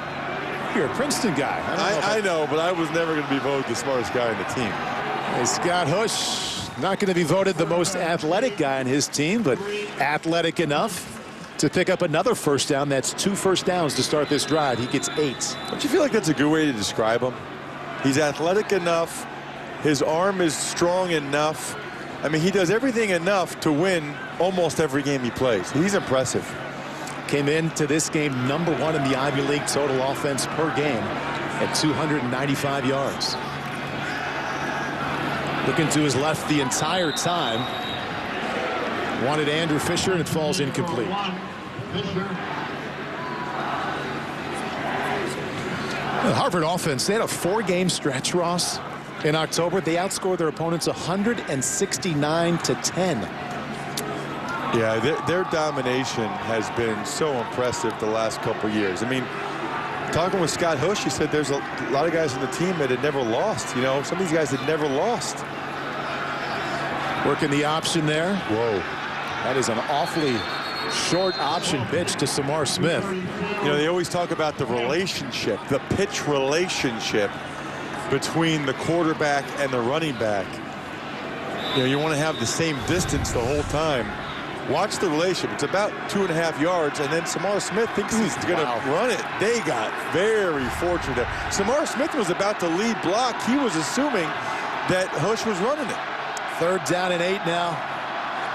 You're a Princeton guy. I know, but I was never going to be voted the smartest guy on the team. Hey, Scott Hush, not going to be voted the most athletic guy on his team, but athletic enough to pick up another first down. That's 2 first downs to start this drive. He gets 8. Don't you feel like that's a good way to describe him? He's athletic enough. His arm is strong enough. I mean, he does everything enough to win almost every game he plays. He's impressive. Came into this game #1 in the Ivy League total offense per game at 295 yards. Looking to his left the entire time. Wanted Andrew Fisher, and it falls incomplete. The Harvard offense, they had a 4-game stretch, Ross, in October. They outscored their opponents 169-10. Yeah, their domination has been so impressive the last couple years. I mean, talking with Scott Hush, he said there's a lot of guys on the team that had never lost. You know, some of these guys had never lost. Working the option there. Whoa. That is an awfully short option pitch to Samar Smith. You know, they always talk about the relationship, the pitch relationship between the quarterback and the running back. You know, you want to have the same distance the whole time. Watch the relationship. It's about 2.5 yards, and then Samar Smith thinks he's going to run it. They got very fortunate. Samar Smith was about to lead block. He was assuming that Hush was running it. 3rd down and 8 now.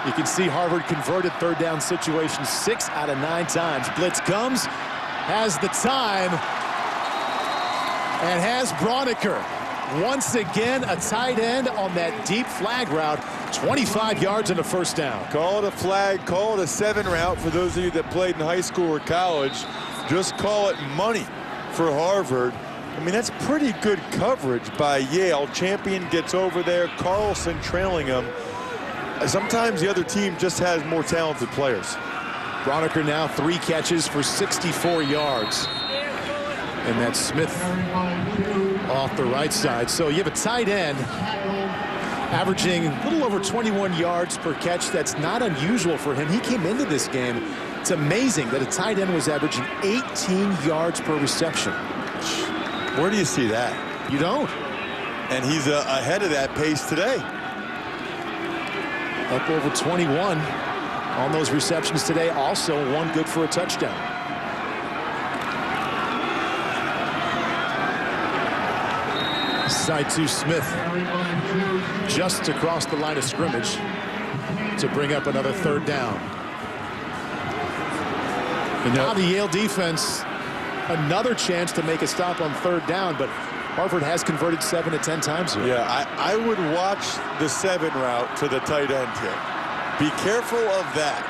You can see Harvard converted 3rd down situations 6 out of 9 times. Blitz comes, has the time, and has Broniker. Once again, a tight end on that deep flag route. 25 yards and a 1st down. Call it a flag, call it a 7 route for those of you that played in high school or college. Just call it money for Harvard. I mean, that's pretty good coverage by Yale. Champion gets over there, Carlson trailing him. Sometimes the other team just has more talented players. Broniker now 3 catches for 64 yards. And that's Smith off the right side. So you have a tight end averaging a little over 21 yards per catch. That's not unusual for him. He came into this game. It's amazing that a tight end was averaging 18 yards per reception. Where do you see that? You don't. And he's ahead of that pace today. Up over 21 on those receptions today. Also 1 good for a touchdown. Side to Smith, just across the line of scrimmage to bring up another 3rd down. And now the Yale defense, another chance to make a stop on 3rd down, but Harvard has converted 7 to 10 times here. Yeah, I would watch the 7 route to the tight end here. Be careful of that.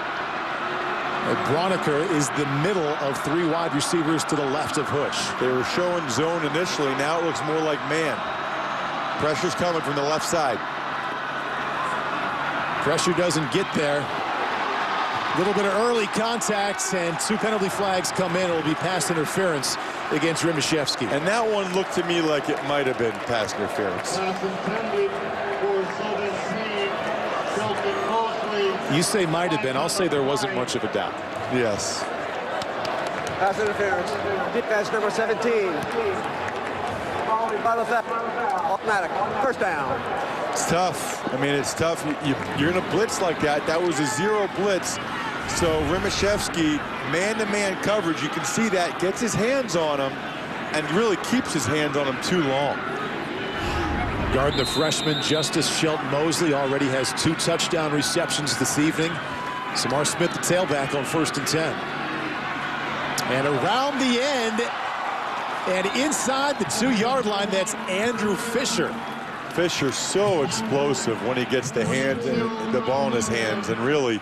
Broniker is the middle of 3 wide receivers to the left of Hush. They were showing zone initially. Now it looks more like man. Pressure's coming from the left side. Pressure doesn't get there. A little bit of early contact, and 2 penalty flags come in. It will be pass interference against Rimashevsky. And that one looked to me like it might have been pass interference. You say might have been. I'll say there wasn't much of a doubt. Yes. Pass interference. Defense number 17. By the theft. Automatic. 1st down. It's tough. I mean, it's tough. You're in a blitz like that. That was a 0 blitz. So Rimashevsky, man-to-man coverage, you can see that, gets his hands on him and really keeps his hands on him too long. Guarding the freshman, Justice Shelton Mosley, already has 2 touchdown receptions this evening. Samar Smith, the tailback, on 1st and 10. And around the end and inside the 2-yard line, that's Andrew Fisher. Fisher so explosive when he gets the ball in his hands, and really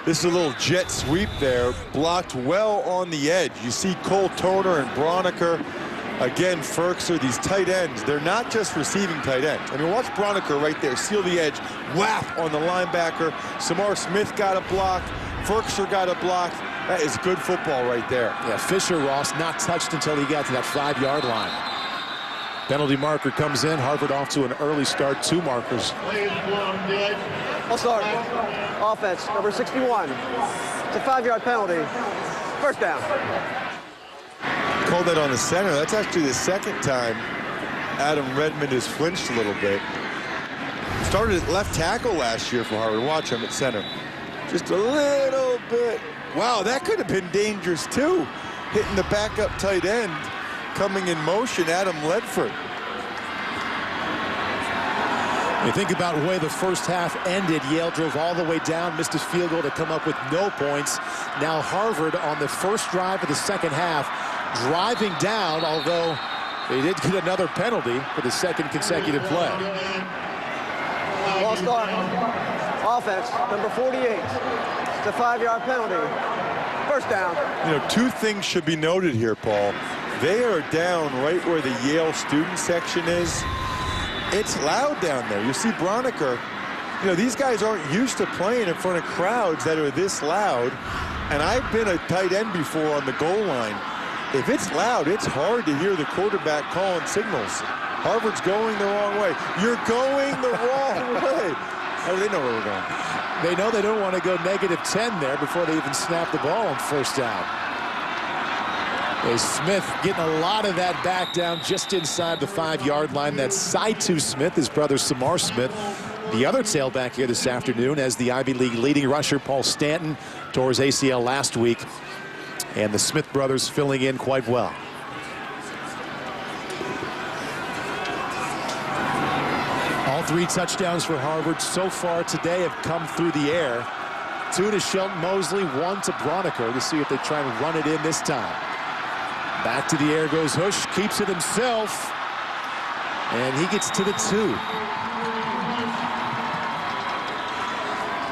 this is a little jet sweep there, blocked well on the edge. You see Cole Toner and Broniker, again Ferkser, these tight ends, they're not just receiving tight ends. I mean, watch Broniker right there, seal the edge, whap on the linebacker. Samar Smith got a block, Ferkser got a block. That is good football right there. Yeah, Fisher, Ross, not touched until he got to that 5-yard line. Penalty marker comes in. Harvard off to an early start. 2 markers. I'll start. Offense, number 61. It's a 5-yard penalty. 1st down. Called that on the center. That's actually the 2nd time Adam Redmond has flinched a little bit. Started at left tackle last year for Harvard. Watch him at center. Just a little bit. Wow, that could have been dangerous too. Hitting the backup tight end. Coming in motion, Adam Ledford. You think about the way the first half ended. Yale drove all the way down, missed his field goal to come up with no points. Now Harvard on the first drive of the 2nd half, driving down, although they did get another penalty for the 2nd consecutive play. Ball start. Offense, number 48. It's a 5-yard penalty. 1st down. You know, 2 things should be noted here, Paul. They are down right where the Yale student section is. It's loud down there. You see Broniker. You know, these guys aren't used to playing in front of crowds that are this loud. And I've been a tight end before on the goal line. If it's loud, it's hard to hear the quarterback calling signals. Harvard's going the wrong way. You're going the wrong way. How do they know where we're going? They know they don't want to go -10 there before they even snap the ball on first down. Smith getting a lot of that back down just inside the 5-yard line. That's Saitu Smith, his brother Samar Smith. The other tailback here this afternoon, as the Ivy League leading rusher Paul Stanton tore his ACL last week. And the Smith brothers filling in quite well. All 3 touchdowns for Harvard so far today have come through the air. 2 to Shelton Mosley, 1 to Broniker, to see if they try and run it in this time. Back to the air goes Hush, keeps it himself, and he gets to the 2.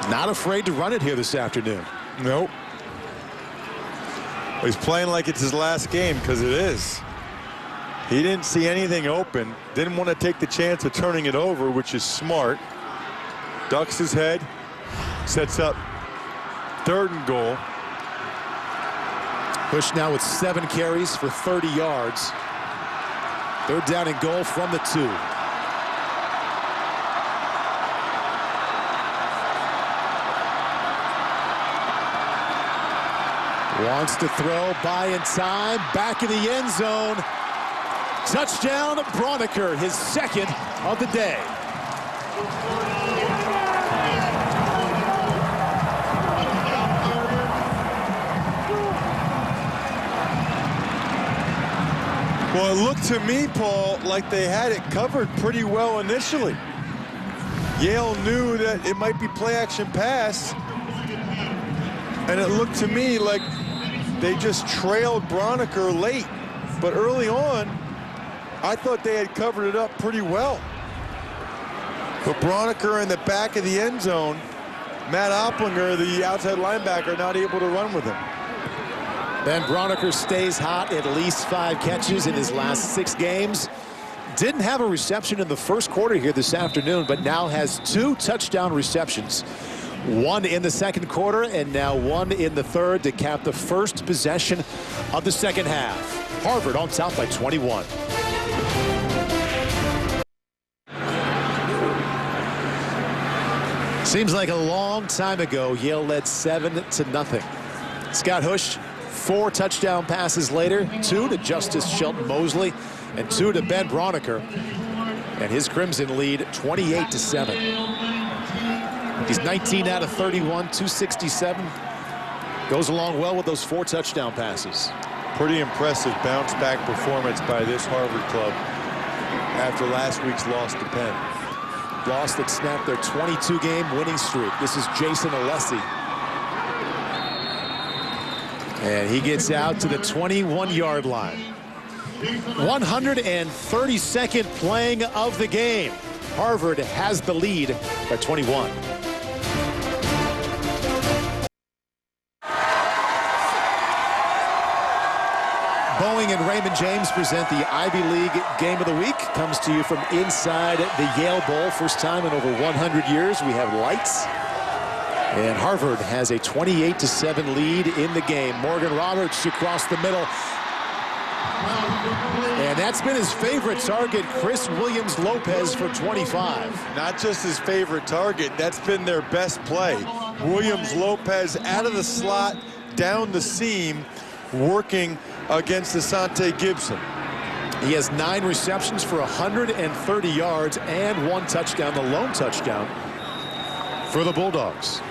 Not afraid to run it here this afternoon. Nope. He's playing like it's his last game, because it is. He didn't see anything open. Didn't want to take the chance of turning it over, which is smart. Ducks his head. Sets up 3rd and goal. Bush now with 7 carries for 30 yards. 3rd down and goal from the 2. Wants to throw, by in time, back in the end zone. Touchdown, Broniker, his 2nd of the day. Well, it looked to me, Paul, like they had it covered pretty well initially. Yale knew that it might be play action pass, and it looked to me like they just trailed Broniker late. But early on, I thought they had covered it up pretty well. But Broniker in the back of the end zone, Matt Opplinger, the outside linebacker, not able to run with him. Ben Broniker stays hot, at least 5 catches in his last 6 games. Didn't have a reception in the first quarter here this afternoon, but now has 2 touchdown receptions. 1 in the second quarter and now 1 in the third to cap the first possession of the second half. Harvard on top by 21. Seems like a long time ago, Yale led 7-0. Scott Hush, 4 touchdown passes later, 2 to Justice Shelton Mosley and 2 to Ben Broniker. And his Crimson lead 28-7. He's 19 out of 31, 267. Goes along well with those 4 touchdown passes. Pretty impressive bounce back performance by this Harvard club after last week's loss to Penn. Loss that snapped their 22-game winning streak. This is Jason Alessi. And he gets out to the 21-yard line. 132nd playing of the game. Harvard has the lead by 21. Boeing and Raymond James present the Ivy League Game of the Week. Comes to you from inside the Yale Bowl. First time in over 100 years we have lights. And Harvard has a 28-7 lead in the game. Morgan Roberts across the middle. And that's been his favorite target, Chris Williams-Lopez, for 25. Not just his favorite target, that's been their best play. Williams-Lopez out of the slot, down the seam, working against Asante Gibson. He has 9 receptions for 130 yards and 1 touchdown, the lone touchdown for the Bulldogs.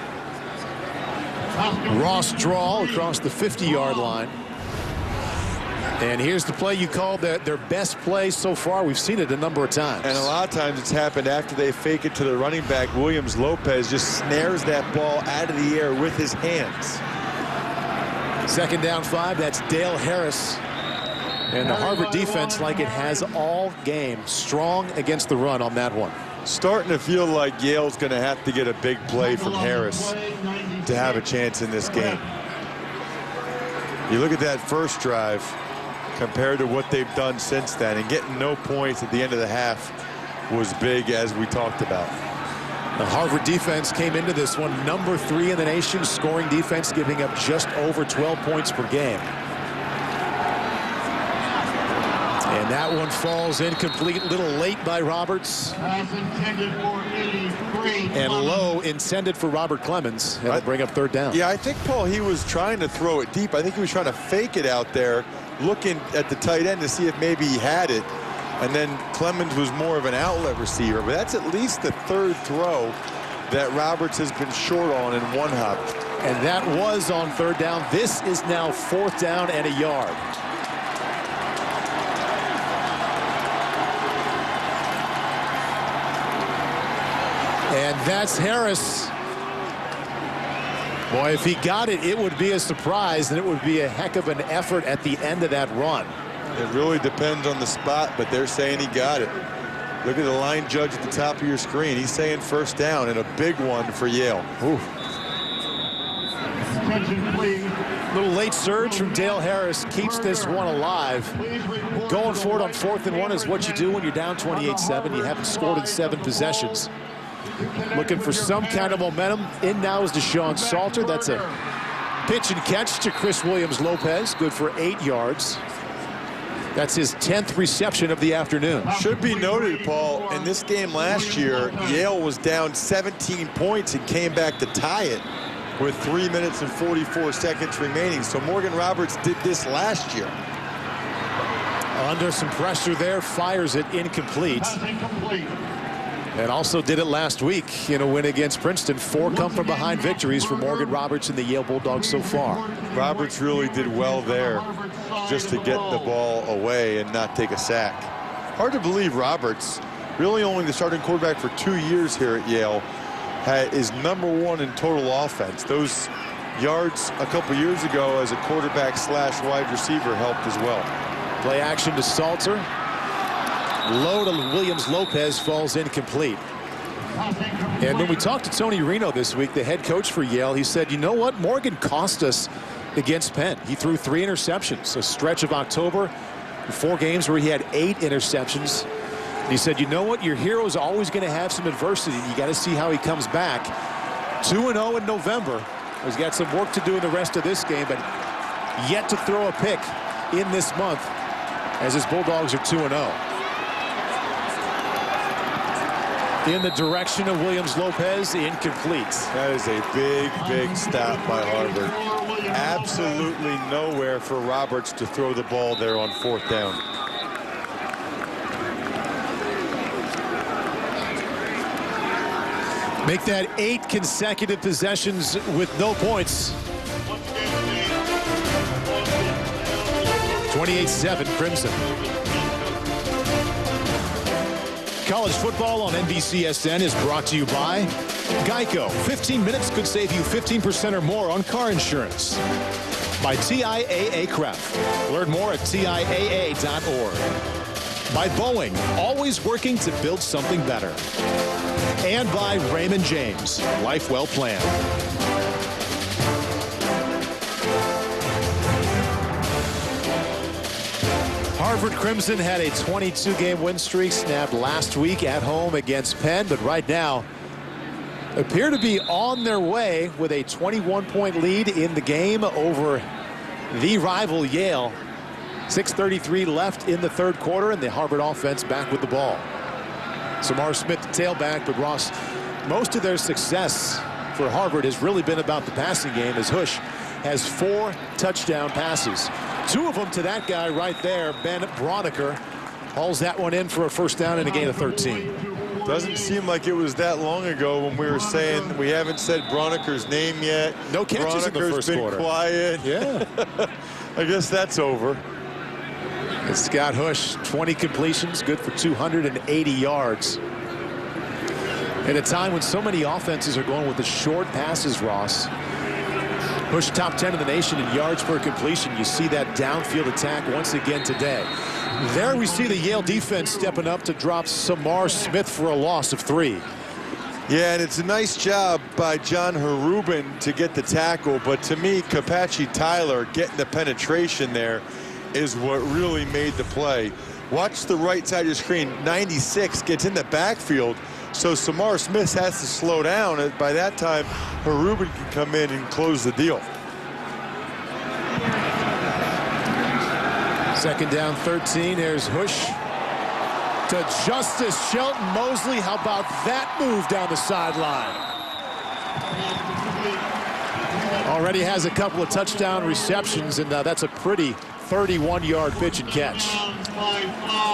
Ross draw across the 50-yard line. And here's the play you called their best play so far. We've seen it a number of times. And a lot of times it's happened after they fake it to the running back. Williams-Lopez just snares that ball out of the air with his hands. 2nd down 5, that's Dale Harris. And the Harvard defense, like it has all game, strong against the run on that one. Starting to feel like Yale's going to have to get a big play from Harris to have a chance in this game. You look at that first drive, compared to what they've done since then. And getting no points at the end of the half was big, as we talked about. The Harvard defense came into this one number 3 in the nation, scoring defense, giving up just over 12 points per game. And that one falls incomplete, a little late by Roberts. And low intended for Robert Clemens. That'll bring up third down. Yeah, I think, Paul, he was trying to throw it deep. I think he was trying to fake it out there, looking at the tight end to see if maybe he had it. And then Clemens was more of an outlet receiver. But that's at least the third throw that Roberts has been short on in one hop. And that was on third down. This is now fourth down and a yard. And that's Harris. Boy, if he got it, it would be a surprise, and it would be a heck of an effort at the end of that run. It really depends on the spot, but they're saying he got it. Look at the line judge at the top of your screen. He's saying first down, and a big one for Yale. Ooh. Little late surge from Dale Harris keeps this one alive. Going for it on 4th and 1 is what you do when you're down 28-7. You haven't scored in 7 possessions. Looking for some kind of momentum. In now is Deshaun Salter. That's a pitch and catch to Chris Williams-Lopez. Good for 8 yards. That's his 10th reception of the afternoon. Should be noted, Paul, in this game last year, Yale was down 17 points and came back to tie it with 3 minutes and 44 seconds remaining. So Morgan Roberts did this last year. Under some pressure there, fires it incomplete. And also did it last week in a win against Princeton. 4 come-from-behind victories for Morgan Roberts and the Yale Bulldogs so far. Roberts really did well there just to get the ball away and not take a sack. Hard to believe Roberts, really only the starting quarterback for 2 years here at Yale, is #1 in total offense. Those yards a couple years ago as a quarterback / wide receiver helped as well. Play action to Salter. Low to Williams-Lopez, falls incomplete. And when we talked to Tony Reno this week, the head coach for Yale, he said, you know what? Morgan cost us against Penn. He threw 3 interceptions. A stretch of October, 4 games where he had 8 interceptions. And he said, you know what? Your hero is always going to have some adversity. You got to see how he comes back. 2-0 in November. He's got some work to do in the rest of this game, but yet to throw a pick in this month as his Bulldogs are 2-0. In the direction of Williams-Lopez, incomplete. That is a big, big stop by Harvard. Absolutely nowhere for Roberts to throw the ball there on 4th down. Make that 8 consecutive possessions with no points. 28-7 Crimson. College football on NBCSN is brought to you by Geico. 15 minutes could save you 15% or more on car insurance. By TIAA Craft. Learn more at TIAA.org. By Boeing, always working to build something better. And by Raymond James, life well planned. Harvard Crimson had a 22-game win streak snapped last week at home against Penn, but right now appear to be on their way with a 21-point lead in the game over the rival Yale. 6:33 left in the third quarter, and the Harvard offense back with the ball. Samar Smith, the tailback, but Ross, most of their success for Harvard has really been about the passing game, as Hush has 4 touchdown passes. 2 of them to that guy right there, Ben Broniker. Hauls that one in for a first down and a gain of 13. Doesn't seem like it was that long ago when we were saying we haven't said Broniker's name yet. No catches in the first quarter. Quiet. Yeah. I guess that's over. And Scott Hush, 20 completions, good for 280 yards. At a time when so many offenses are going with the short passes, Ross. Hush top 10 in the nation in yards per completion. You see that downfield attack once again today. There we see the Yale defense stepping up to drop Samar Smith for a loss of 3. Yeah, and it's a nice job by John Harubin to get the tackle, but to me, Kapachi Tyler getting the penetration there is what really made the play. Watch the right side of your screen. 96 gets in the backfield, so Samar Smith has to slow down. By that time, Harubin can come in and close the deal. Second down, 13. Here's Hush to Justice Shelton Mosley. How about that move down the sideline? Already has a couple of touchdown receptions, and that's a pretty 31-yard pitch and catch.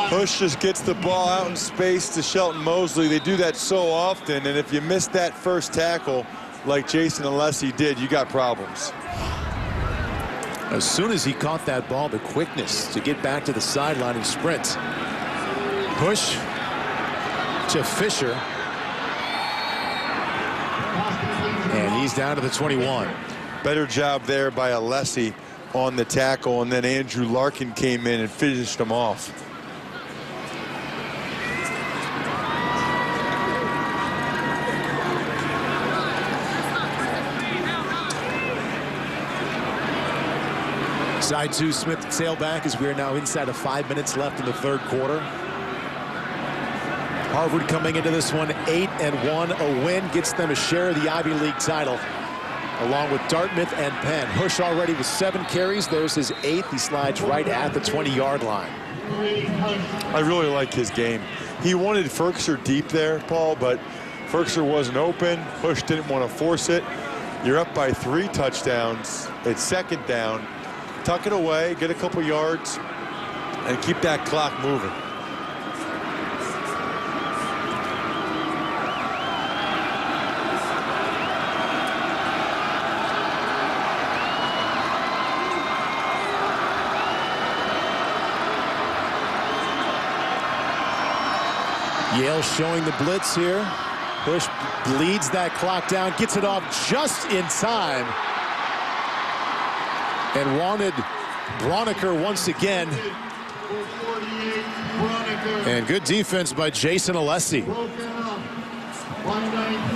Hush just gets the ball out in space to Shelton Mosley. They do that so often, and if you miss that first tackle like Jason Alessi did, you got problems. As soon as he caught that ball, the quickness to get back to the sideline and sprint. Push to Fisher. And he's down to the 21. Better job there by Alessi on the tackle, and then Andrew Larkin came in and finished him off. Side two, Smith tailback, as we are now inside of 5 minutes left in the third quarter. Harvard coming into this one 8-1. A win gets them a share of the Ivy League title, along with Dartmouth and Penn. Hush already with 7 carries. There's his 8th. He slides right at the 20-yard line. I really like his game. He wanted Ferkser deep there, Paul, but Ferkser wasn't open. Hush didn't want to force it. You're up by 3 touchdowns. It's second down. Tuck it away, get a couple yards, and keep that clock moving. Yale showing the blitz here. Bush bleeds that clock down, gets it off just in time. And wanted Broniker once again. And good defense by Jason Alessi.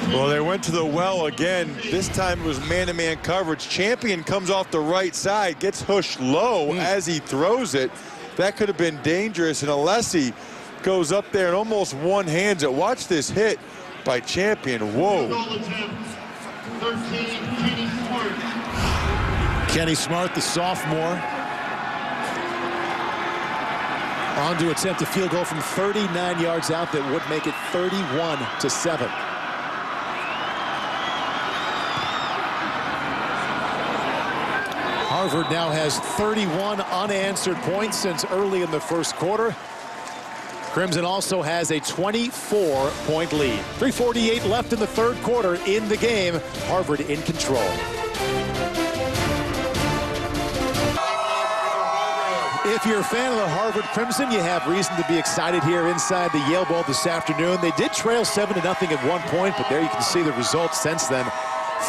Well, they went to the well again. This time it was man-to-man coverage. Champion comes off the right side, gets Hush low as he throws it. That could have been dangerous, and Alessi goes up there and almost one-hands it. Watch this hit by Champion. Whoa. Kenny Smart, the sophomore, on to attempt a field goal from 39 yards out that would make it 31-7. Harvard now has 31 unanswered points since early in the first quarter. Crimson also has a 24-point lead. 3:48 left in the third quarter in the game. Harvard in control. If you're a fan of the Harvard Crimson, you have reason to be excited here inside the Yale Bowl this afternoon. They did trail 7-0 at one point, but there you can see the results since then.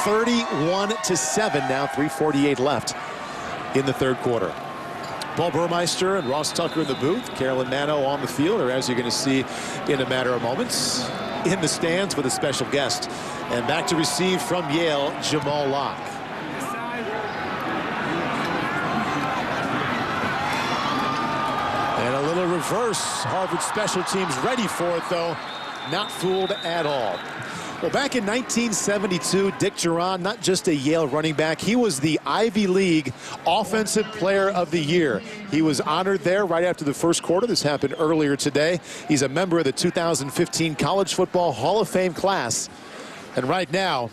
31-7 now, 3:48 left in the third quarter. Paul Burmeister and Ross Tucker in the booth. Carolyn Mano on the field, or as you're going to see in a matter of moments, in the stands with a special guest. And back to receive from Yale, Jamal Locke. And a little reverse. Harvard special teams ready for it, though. Not fooled at all. Well, back in 1972, Dick Duran, not just a Yale running back, he was the Ivy League Offensive Player of the Year. He was honored there right after the first quarter. This happened earlier today. He's a member of the 2015 College Football Hall of Fame class. And right now,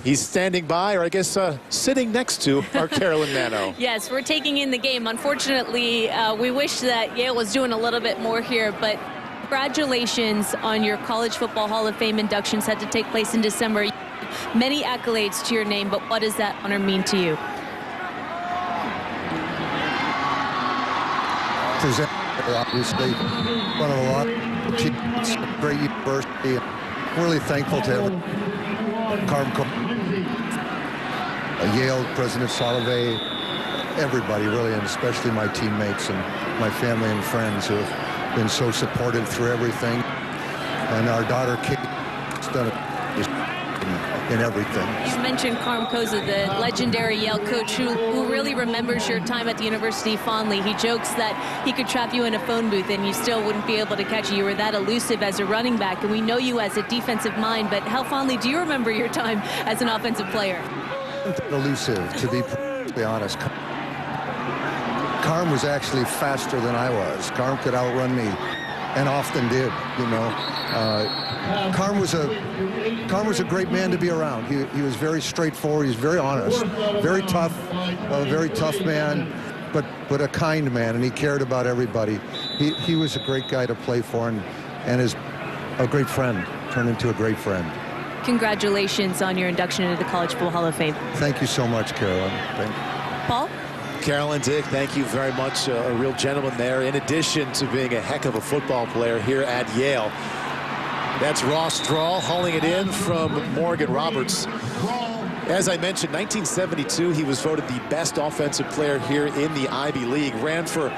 he's standing by, or I guess sitting next to our Carolyn Mano. Yes, we're taking in the game. Unfortunately, we wish that Yale was doing a little bit more here, but congratulations on your College Football Hall of Fame induction set to take place in December. Many accolades to your name, but what does that honor mean to you? Present, obviously, one of a lot of teams, great university. I'm really thankful to Yale, President Salovey, everybody really, and especially my teammates and my family and friends who have been so supportive through everything. And our daughter Kate has done in everything. You mentioned Carm Koza, the legendary Yale coach who really remembers your time at the university fondly. He jokes that he could trap you in a phone booth and you still wouldn't be able to catch you. You were that elusive as a running back, and we know you as a defensive mind, but how fondly do you remember your time as an offensive player? Elusive, to be perfectly honest. Carm was actually faster than I was. Carm could outrun me, and often did, you know. Carm was a great man to be around. He was very straightforward. He was very honest, very tough, a very tough man, but a kind man, and he cared about everybody. He was a great guy to play for, and is a great friend, turned into a great friend. Congratulations on your induction into the College Football Hall of Fame. Thank you so much, Carolyn. Thank you. Paul? Carolyn, Dick, thank you very much. A real gentleman there, in addition to being a heck of a football player here at Yale. That's Ross Strahl hauling it in from Morgan Roberts. As I mentioned, 1972, he was voted the best offensive player here in the Ivy League. Ran for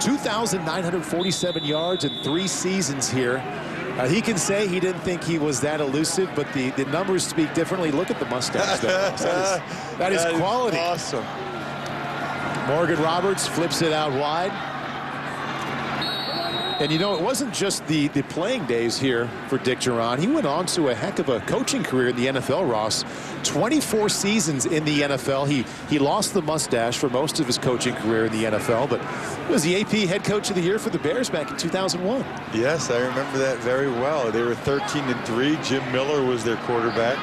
2,947 yards in 3 seasons here. He can say he didn't think he was that elusive, but the numbers speak differently. Look at the mustache there. That is quality. Awesome. Morgan Roberts flips it out wide. And, you know, it wasn't just the playing days here for Dick Jauron. He went on to a heck of a coaching career in the NFL, Ross. 24 seasons in the NFL. He lost the mustache for most of his coaching career in the NFL, but was the AP head coach of the year for the Bears back in 2001. Yes, I remember that very well. They were 13-3. Jim Miller was their quarterback.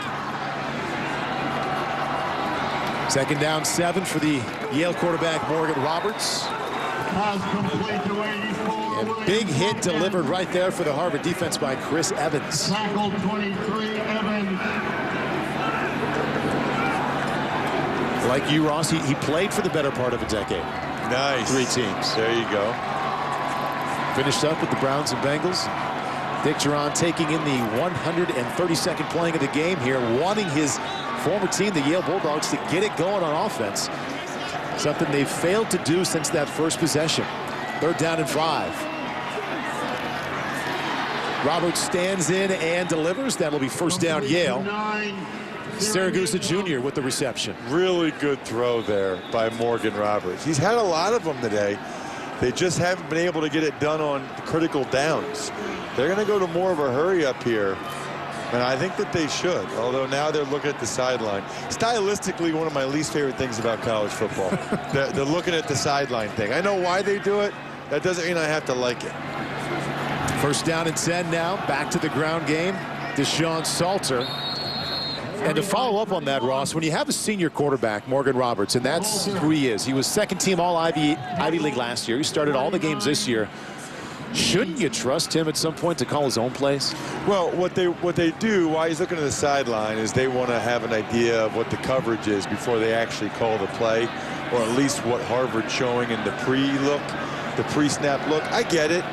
2nd down 7 for the Yale quarterback, Morgan Roberts. A big hit delivered right there for the Harvard defense by Chris Evans. Tackle 23, Evans. Like you, Ross, he played for the better part of a decade. Nice. 3 teams. There you go. Finished up with the Browns and Bengals. Dick Jauron taking in the 132nd playing of the game here, wanting his former team, the Yale Bulldogs, to get it going on offense. Something they've failed to do since that first possession. 3rd down and 5. Roberts stands in and delivers. That'll be 1st down Yale. Saragusa Jr. with the reception. Really good throw there by Morgan Roberts. He's had a lot of them today. They just haven't been able to get it done on critical downs. They're going to go to more of a hurry up here. And I think that they should, although now they're looking at the sideline. Stylistically, one of my least favorite things about college football. They're looking at the sideline thing. I know why they do it. That doesn't mean I have to like it. 1st down and 10 now. Back to the ground game. Deshaun Salter. And to follow up on that, Ross, when you have a senior quarterback, Morgan Roberts, and that's who he is. He was 2nd team All-Ivy League last year. He started all the games this year. Shouldn't you trust him at some point to call his own plays? Well, what they do while he's looking at the sideline is they want to have an idea of what the coverage is before they actually call the play, or at least what Harvard's showing in the pre-look, the pre-snap look. I get it.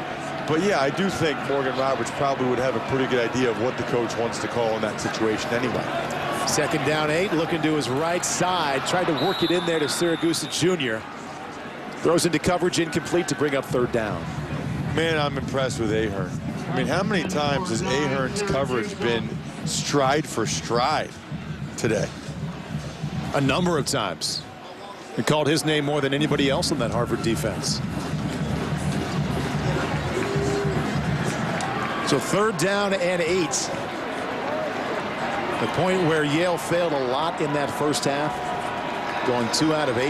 But, yeah, I do think Morgan Roberts probably would have a pretty good idea of what the coach wants to call in that situation anyway. 2nd down 8, looking to his right side. Tried to work it in there to Saragusa Jr. Throws into coverage, incomplete to bring up 3rd down. Man, I'm impressed with Ahern. I mean, how many times has Ahern's coverage been stride for stride today? A number of times. He called his name more than anybody else on that Harvard defense. So 3rd down and 8. The point where Yale failed a lot in that first half, going 2 out of 8.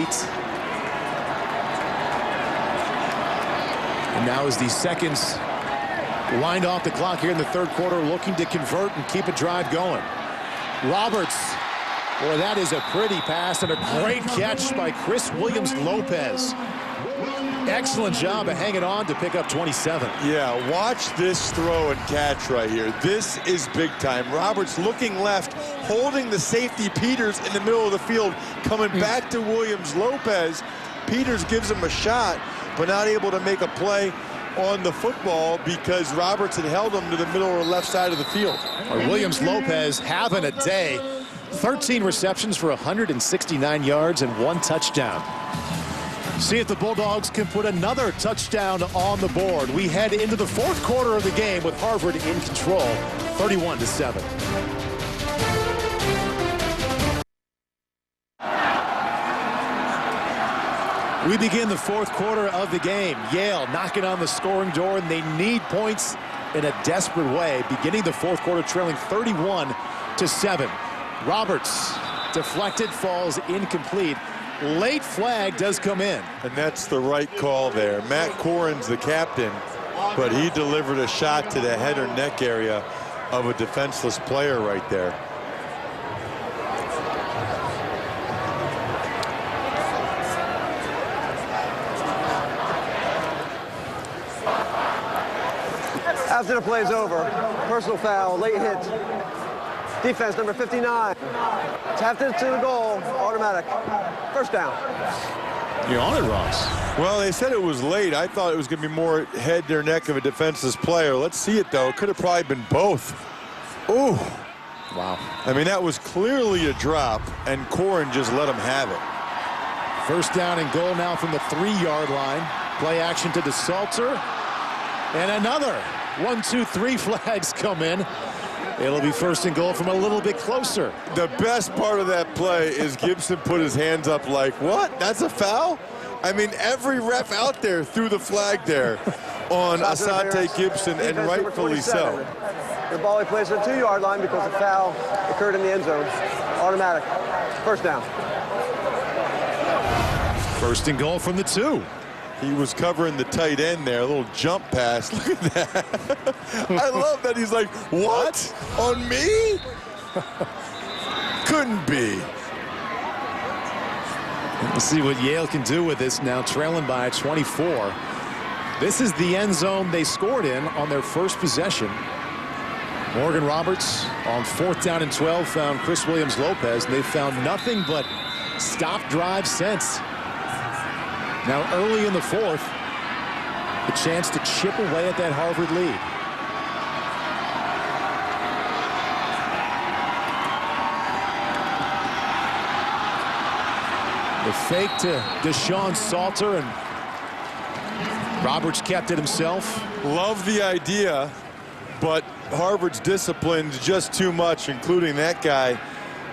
And now as the seconds wind off the clock here in the 3rd quarter, looking to convert and keep a drive going. Roberts. Boy, that is a pretty pass and a great catch by Chris Williams-Lopez. Excellent job of hanging on to pick up 27. Yeah, watch this throw and catch right here. This is big time. Roberts looking left, holding the safety Peters in the middle of the field, coming back to Williams-Lopez. Peters gives him a shot, but not able to make a play on the football because Roberts had held him to the middle or left side of the field. Williams-Lopez having a day. 13 receptions for 169 yards and 1 touchdown. See if the Bulldogs can put another touchdown on the board. We head into the 4th quarter of the game with Harvard in control, 31-7. We begin the fourth quarter of the game. Yale knocking on the scoring door, and they need points in a desperate way. Beginning the fourth quarter trailing 31-7. Roberts deflected, falls incomplete. Late flag does come in. And that's the right call there. Matt Corrin's the captain, but he delivered a shot to the head or neck area of a defenseless player right there. After the play's over, personal foul, late hit. Defense number 59. Tapped into the goal, automatic. First down. You're on it, Ross. Well, they said it was late. I thought it was going to be more head or neck of a defenseless player. Let's see it, though. It could have probably been both. Ooh. Wow. I mean, that was clearly a drop, and Corrin just let him have it. First down and goal now from the 3-yard line. Play action to DeSalter. And another. 1, 2, 3 flags come in. It'll be first and goal from a little bit closer. The best part of that play is Gibson put his hands up like, what? That's a foul? I mean, every ref out there threw the flag there on Asante Gibson, and rightfully so. The ball he plays on the 2-yard line because the foul occurred in the end zone. Automatic. First down. First and goal from the 2. He was covering the tight end there, a little jump pass. Look at that. I love that. He's like, what? On me? Couldn't be. We'll see what Yale can do with this now, trailing by 24. This is the end zone they scored in on their first possession. Morgan Roberts on 4th down and 12 found Chris Williams-Lopez, and they've found nothing but stop drive since. Now early in the fourth, a chance to chip away at that Harvard lead. The fake to Deshaun Salter, and Roberts kept it himself. Love the idea, but Harvard's disciplined just too much, including that guy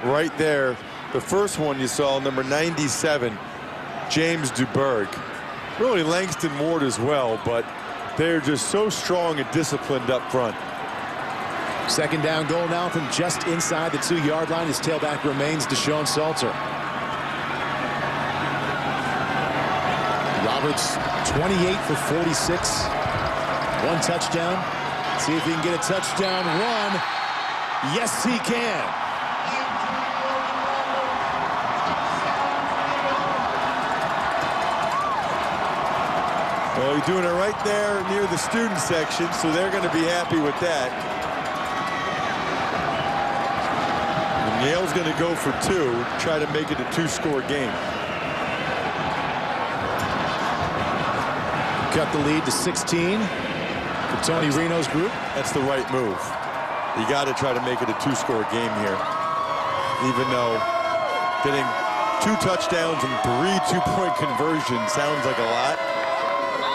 right there. The first one you saw, number 97. James Duberg. Really Langston Ward as well, but they're just so strong and disciplined up front. Second down goal now from just inside the 2-yard line. His tailback remains Deshaun Salter. Roberts 28 for 46. 1 touchdown. See if he can get a touchdown run. Yes, he can. Well, he's doing it right there near the student section, so they're going to be happy with that. And Yale's going to go for 2, try to make it a 2-score game. Cut the lead to 16 for Tony Reno's group. That's the right move. You got to try to make it a 2-score game here. Even though getting 2 touchdowns and 3 2-point conversions sounds like a lot.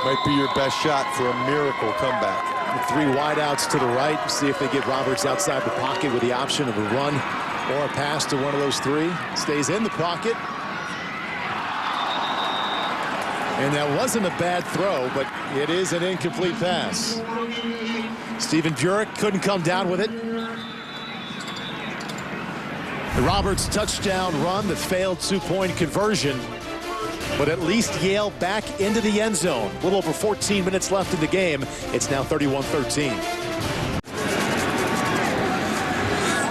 Might be your best shot for a miracle comeback. 3 wideouts to the right. See if they get Roberts outside the pocket with the option of a run or a pass to one of those 3. Stays in the pocket. And that wasn't a bad throw, but it is an incomplete pass. Stephen Burek couldn't come down with it. The Roberts touchdown run, the failed 2-point conversion. But at least Yale back into the end zone. A little over 14 minutes left in the game. It's now 31-13.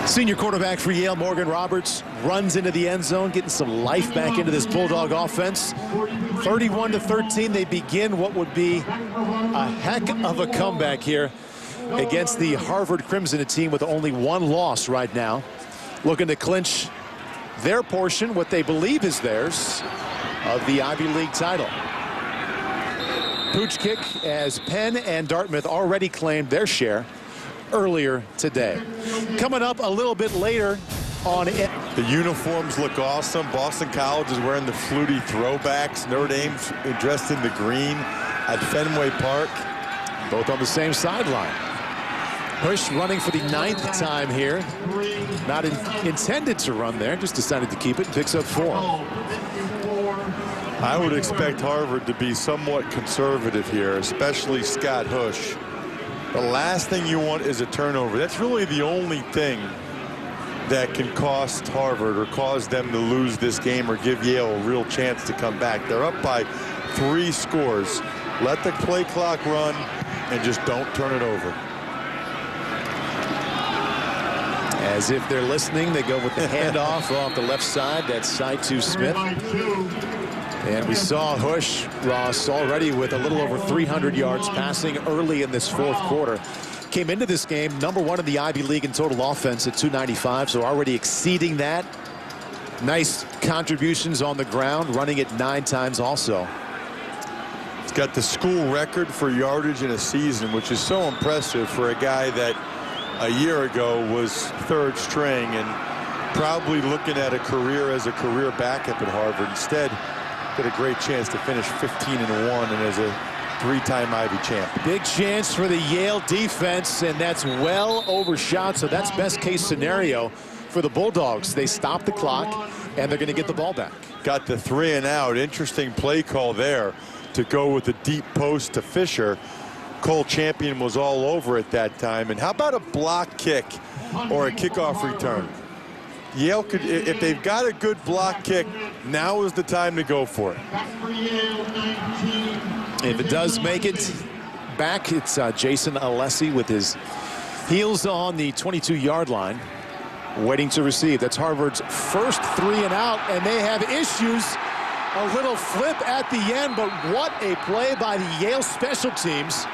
Senior quarterback for Yale, Morgan Roberts, runs into the end zone, getting some life back into this Bulldog offense. 31-13, they begin what would be a heck of a comeback here against the Harvard Crimson, a team with only 1 loss right now. Looking to clinch their portion, what they believe is theirs, of the Ivy League title. Pooch kick as Penn and Dartmouth already claimed their share earlier today. Coming up a little bit later on it. The uniforms look awesome. Boston College is wearing the Flutie throwbacks. Notre Dame's dressed in the green at Fenway Park. Both on the same sideline. Push running for the 9th time here. Not intended to run there, just decided to keep it. Picks up 4. I would expect Harvard to be somewhat conservative here, especially Scott Hush. The last thing you want is a turnover. That's really the only thing that can cost Harvard or cause them to lose this game or give Yale a real chance to come back. They're up by 3 scores. Let the play clock run and just don't turn it over. As if they're listening, they go with the handoff off the left side. That's side to Smith. And we saw Hush, Ross, already with a little over 300 yards passing early in this 4th quarter. Came into this game #1 in the Ivy League in total offense at 295, so already exceeding that. Nice contributions on the ground, running it 9 times also. He's got the school record for yardage in a season, which is so impressive for a guy that a year ago was 3rd string and probably looking at a career as a career backup at Harvard. Instead, got a great chance to finish 15-1 and as a 3-time Ivy champ. Big chance for the Yale defense, and that's well overshot, so that's best case scenario for the Bulldogs. They stop the clock, and they're going to get the ball back. Got the 3 and out. Interesting play call there to go with the deep post to Fisher. Cole Champion was all over it that time. And how about a block kick or a kickoff return? Yale could, if they've got a good block kick, now is the time to go for it. If it does make it back, it's Jason Alessi with his heels on the 22-yard line, waiting to receive. That's Harvard's first 3 and out, and they have issues. A little flip at the end, but what a play by the Yale special teams.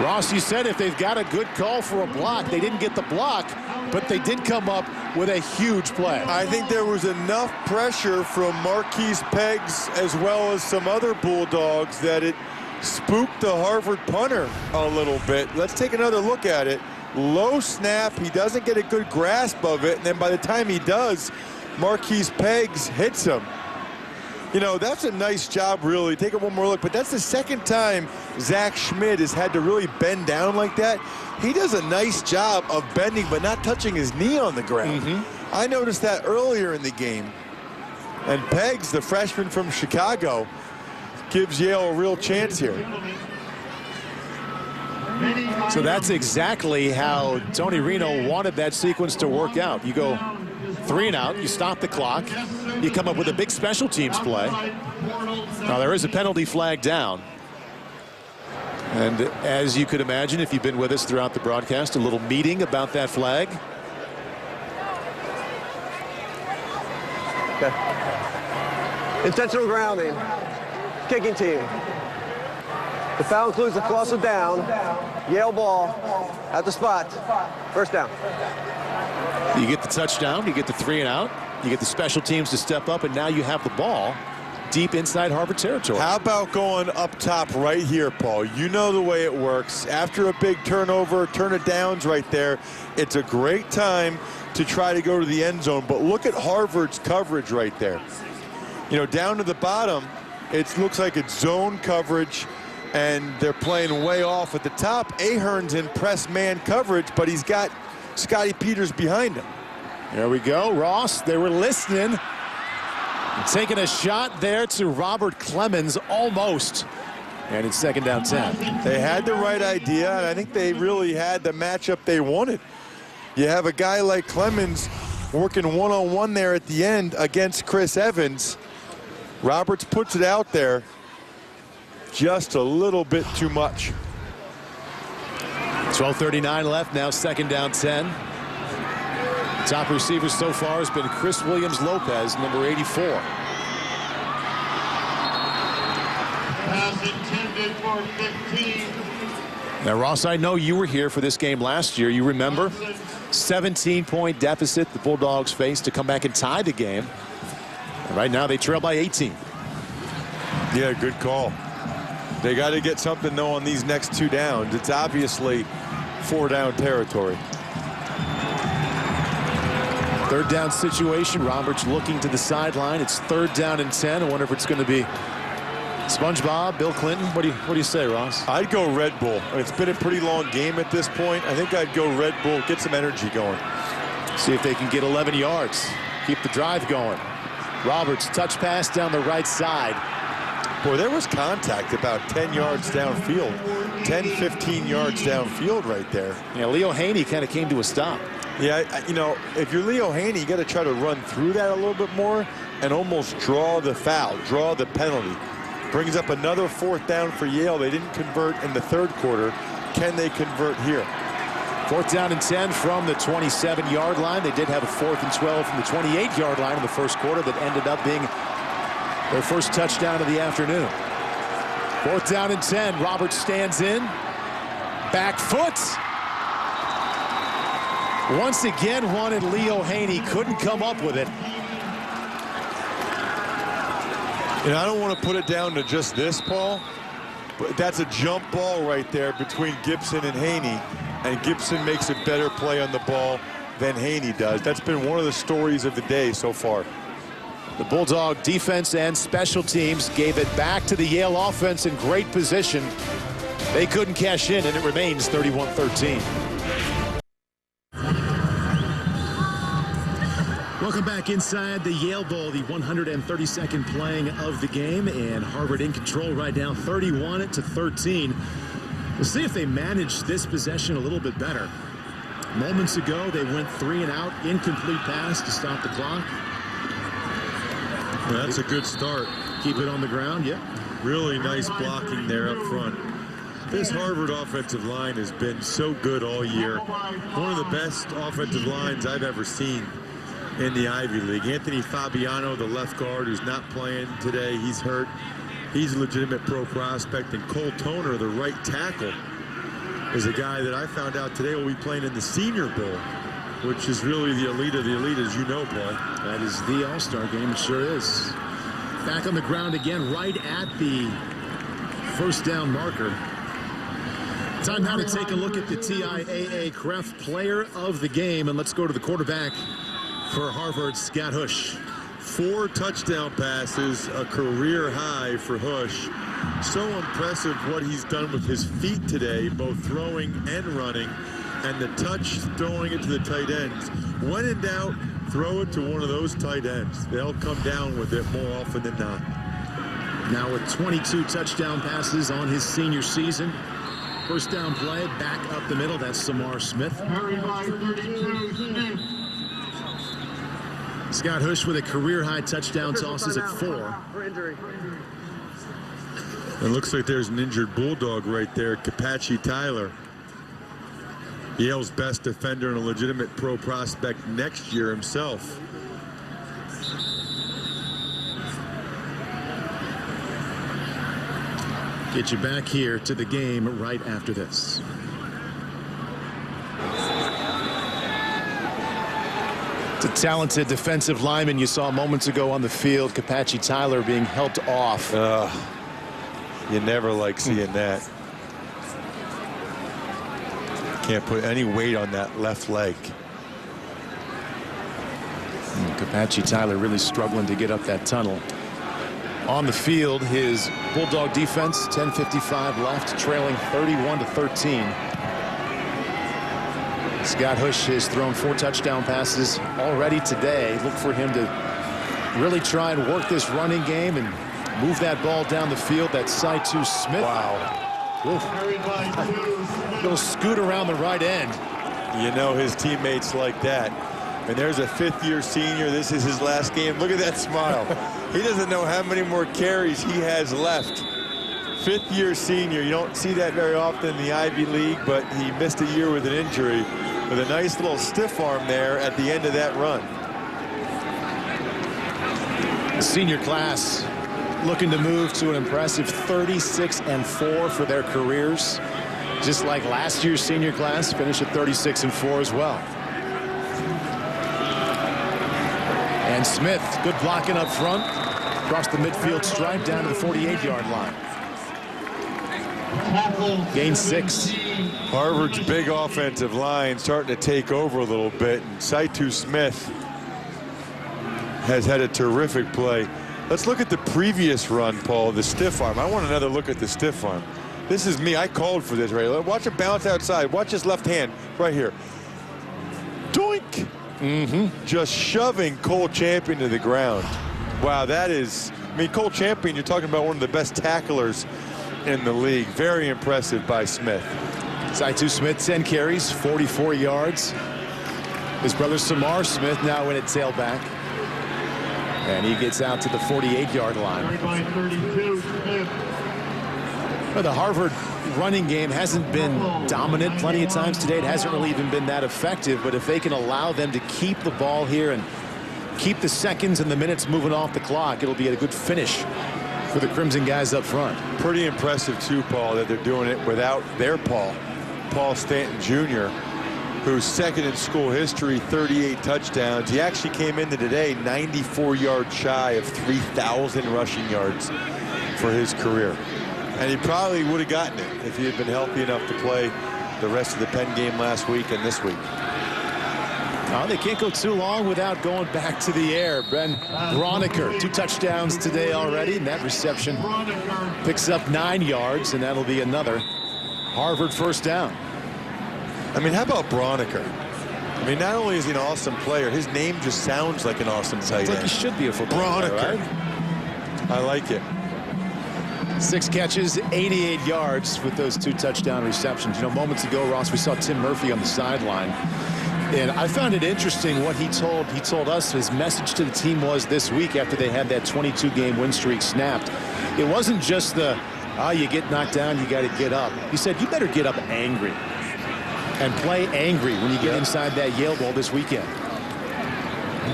Ross, you said if they've got a good call for a block, they didn't get the block, but they did come up with a huge play. I think there was enough pressure from Marquise Peggs as well as some other Bulldogs that it spooked the Harvard punter a little bit. Let's take another look at it. Low snap, he doesn't get a good grasp of it, and then by the time he does, Marquise Peggs hits him. You know, that's a nice job, really. Take one more look, but that's the 2nd time Zach Schmidt has had to really bend down like that. He does a nice job of bending but not touching his knee on the ground. I noticed that earlier in the game. And Peggs, the freshman from Chicago, gives Yale a real chance here. So that's exactly how Tony Reno wanted that sequence to work out. You go 3 and out, you stop the clock, you come up with a big special teams play. Now there is a penalty flag down. And as you could imagine, if you've been with us throughout the broadcast, a little meeting about that flag. Okay. Intentional grounding. Kicking team. The foul includes the cross of down. Yale ball at the spot. First down. You get the touchdown, you get the 3 and out, you get the special teams to step up, and now you have the ball deep inside Harvard territory. How about going up top right here, Paul? You know the way it works. After a big turnover, turn it downs right there. It's a great time to try to go to the end zone, but look at Harvard's coverage right there. You know, down to the bottom, it looks like it's zone coverage, and they're playing way off at the top. Ahern's in press man coverage, but he's got Scotty Peters behind him. There we go, Ross. They were listening. Taking a shot there to Robert Clemens, almost. And it's 2nd down 10. They had the right idea, and I think they really had the matchup they wanted. You have a guy like Clemens working one-on-one there at the end against Chris Evans. Roberts puts it out there just a little bit too much. 12:39 left, now 2nd down 10. Top receiver so far has been Chris Williams-Lopez, number 84. Pass intended for 15. Now, Ross, I know you were here for this game last year. You remember? 17-point deficit the Bulldogs faced to come back and tie the game. And right now they trail by 18. Yeah, good call. They got to get something, though, on these next 2 downs. It's obviously 4-down territory. 3rd down situation. Roberts looking to the sideline. It's 3rd down and 10. I wonder if it's going to be SpongeBob, Bill Clinton. What do you say, Ross? I'd go Red Bull. It's been a pretty long game at this point. I think I'd go Red Bull, get some energy going. See if they can get 11 yards. Keep the drive going. Roberts, touch pass down the right side. Boy, there was contact about 10 yards downfield. 10, 15 yards downfield right there. Yeah, Leo Haney kind of came to a stop. Yeah, you know, if you're Leo Haney, you got to try to run through that a little bit more and almost draw the foul, draw the penalty. Brings up another 4th down for Yale. They didn't convert in the 3rd quarter. Can they convert here? 4th down and 10 from the 27-yard line. They did have a 4th and 12 from the 28-yard line in the 1st quarter that ended up being their first touchdown of the afternoon. 4th down and 10. Roberts stands in. Back foot. Once again wanted Leo Haney. Couldn't come up with it. And I don't want to put it down to just this, Paul, but that's a jump ball right there between Gibson and Haney. And Gibson makes a better play on the ball than Haney does. That's been one of the stories of the day so far. The Bulldog defense and special teams gave it back to the Yale offense in great position. They couldn't cash in, and it remains 31-13. Welcome back inside the Yale Bowl, the 132nd playing of the game, and Harvard in control right now, 31-13. We'll see if they manage this possession a little bit better. Moments ago, they went 3 and out, incomplete pass to stop the clock. That's a good start. Keep it on the ground, yeah. Really nice blocking there up front. This Harvard offensive line has been so good all year. One of the best offensive lines I've ever seen in the Ivy League. Anthony Fabiano, the left guard, who's not playing today, he's hurt. He's a legitimate pro prospect. And Cole Toner, the right tackle, is a guy that I found out today will be playing in the Senior Bowl, which is really the elite of the elite, as you know, Paul. That is the all-star game. It sure is. Back on the ground again, right at the 1st down marker. Time now to take a look at the TIAA CREF player of the game, and let's go to the quarterback for Harvard, Scott Hush. 4 touchdown passes, a career high for Hush. So impressive what he's done with his feet today, both throwing and running, and the touch throwing it to the tight ends. When in doubt, throw it to one of those tight ends. They'll come down with it more often than not. Now with 22 touchdown passes on his senior season. 1st down play, back up the middle. That's Samar Smith. Scott Hush with a career-high touchdown tosses at 4. It looks like there's an injured Bulldog right there, Kapachi Tyler. Yale's best defender and a legitimate pro prospect next year himself. Get you back here to the game right after this. It's a talented defensive lineman you saw moments ago on the field. Kapachi Tyler being helped off. You never like seeing that. Can't put any weight on that left leg. Kapachi Tyler really struggling to get up that tunnel. On the field, his Bulldog defense, 10:55 left, trailing 31-13. Scott Hush has thrown 4 touchdown passes already today. Look for him to really try and work this running game and move that ball down the field. That Saitu Smith. Wow. Little scoot around the right end. You know his teammates like that. And there's a 5th-year senior. This is his last game. Look at that smile. He doesn't know how many more carries he has left. 5th-year senior. You don't see that very often in the Ivy League, but he missed a year with an injury with a nice little stiff arm there at the end of that run. The senior class looking to move to an impressive 36-4 for their careers. Just like last year's senior class, finished at 36-4 as well. And Smith, good blocking up front, across the midfield stripe down to the 48-yard line. Gain 6. Harvard's big offensive line starting to take over a little bit. And Saitu Smith has had a terrific play. Let's look at the previous run, Paul, the stiff arm. I want another look at the stiff arm. This is me. I called for this, right? Watch it bounce outside. Watch his left hand right here. Doink! Just shoving Cole Champion to the ground. Wow, that is, I mean, Cole Champion, you're talking about one of the best tacklers in the league. Very impressive by Smith. Zaitu Smith, 10 carries, 44 yards. His brother Samar Smith now in at tailback. And he gets out to the 48-yard line. Well, the Harvard running game hasn't been dominant plenty of times today. It hasn't really even been that effective. But if they can allow them to keep the ball here and keep the seconds and the minutes moving off the clock, it'll be a good finish for the Crimson guys up front. Pretty impressive, too, Paul, that they're doing it without their Paul Stanton Jr., who's second in school history, 38 touchdowns. He actually came into today 94 yards shy of 3,000 rushing yards for his career. And he probably would have gotten it if he had been healthy enough to play the rest of the Penn game last week and this week. Oh, they can't go too long without going back to the air. Ben Broniker, 2 touchdowns today already, and that reception picks up 9 yards, and that'll be another Harvard first down. I mean, how about Broniker? I mean, not only is he an awesome player, his name just sounds like an awesome tight end. It's like he should be a football player, Broniker. right? I like it. 6 catches, 88 yards with those 2 touchdown receptions. You know, moments ago, Ross, we saw Tim Murphy on the sideline. And I found it interesting what he told us his message to the team was this week after they had that 22-game win streak snapped. It wasn't just the, you get knocked down, you got to get up. He said, you better get up angry and play angry when you get inside that Yale Bowl this weekend.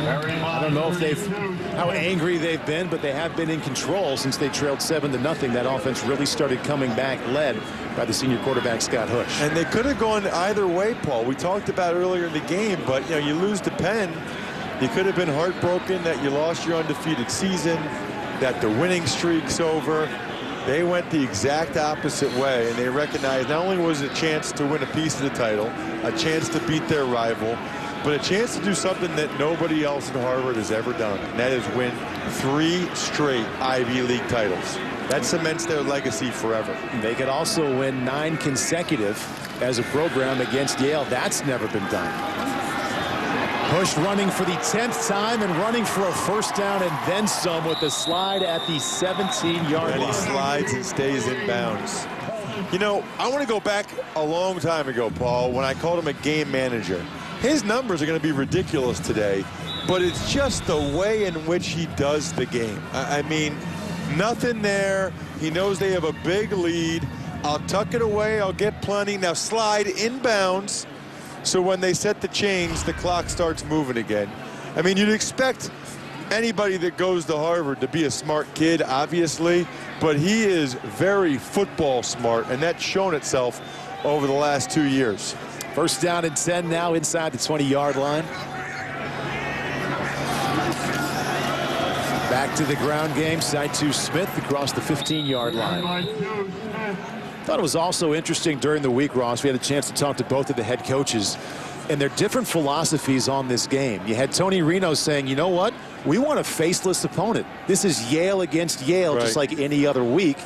I don't know if how angry they've been, but they have been in control since they trailed 7-0. That offense really started coming back, led by the senior quarterback Scott Hush. And they could have gone either way, Paul. We talked about earlier in the game, but you know, you lose to Penn, you could have been heartbroken that you lost your undefeated season, that the winning streak's over. They went the exact opposite way, and they recognized not only was it a chance to win a piece of the title, a chance to beat their rival, but a chance to do something that nobody else at Harvard has ever done, and that is win 3 straight Ivy League titles. That cements their legacy forever. They could also win 9 consecutive as a program against Yale. That's never been done. Hush running for the 10th time and running for a first down and then some with the slide at the 17-yard line. And he slides and stays in bounds. You know, I want to go back a long time ago, Paul, when I called him a game manager. His numbers are going to be ridiculous today, but it's just the way in which he does the game. I mean, nothing there. He knows they have a big lead. I'll tuck it away. I'll get plenty. Now slide inbounds. So when they set the chains, the clock starts moving again. I mean, you'd expect anybody that goes to Harvard to be a smart kid, obviously, but he is very football smart, and that's shown itself over the last 2 years. First down and 10 now inside the 20-yard line. Back to the ground game. Zaitu Smith across the 15-yard line. Thought it was also interesting during the week, Ross. We had a chance to talk to both of the head coaches and their different philosophies on this game. You had Tony Reno saying, you know what? We want a faceless opponent. This is Yale against Yale, just like any other week.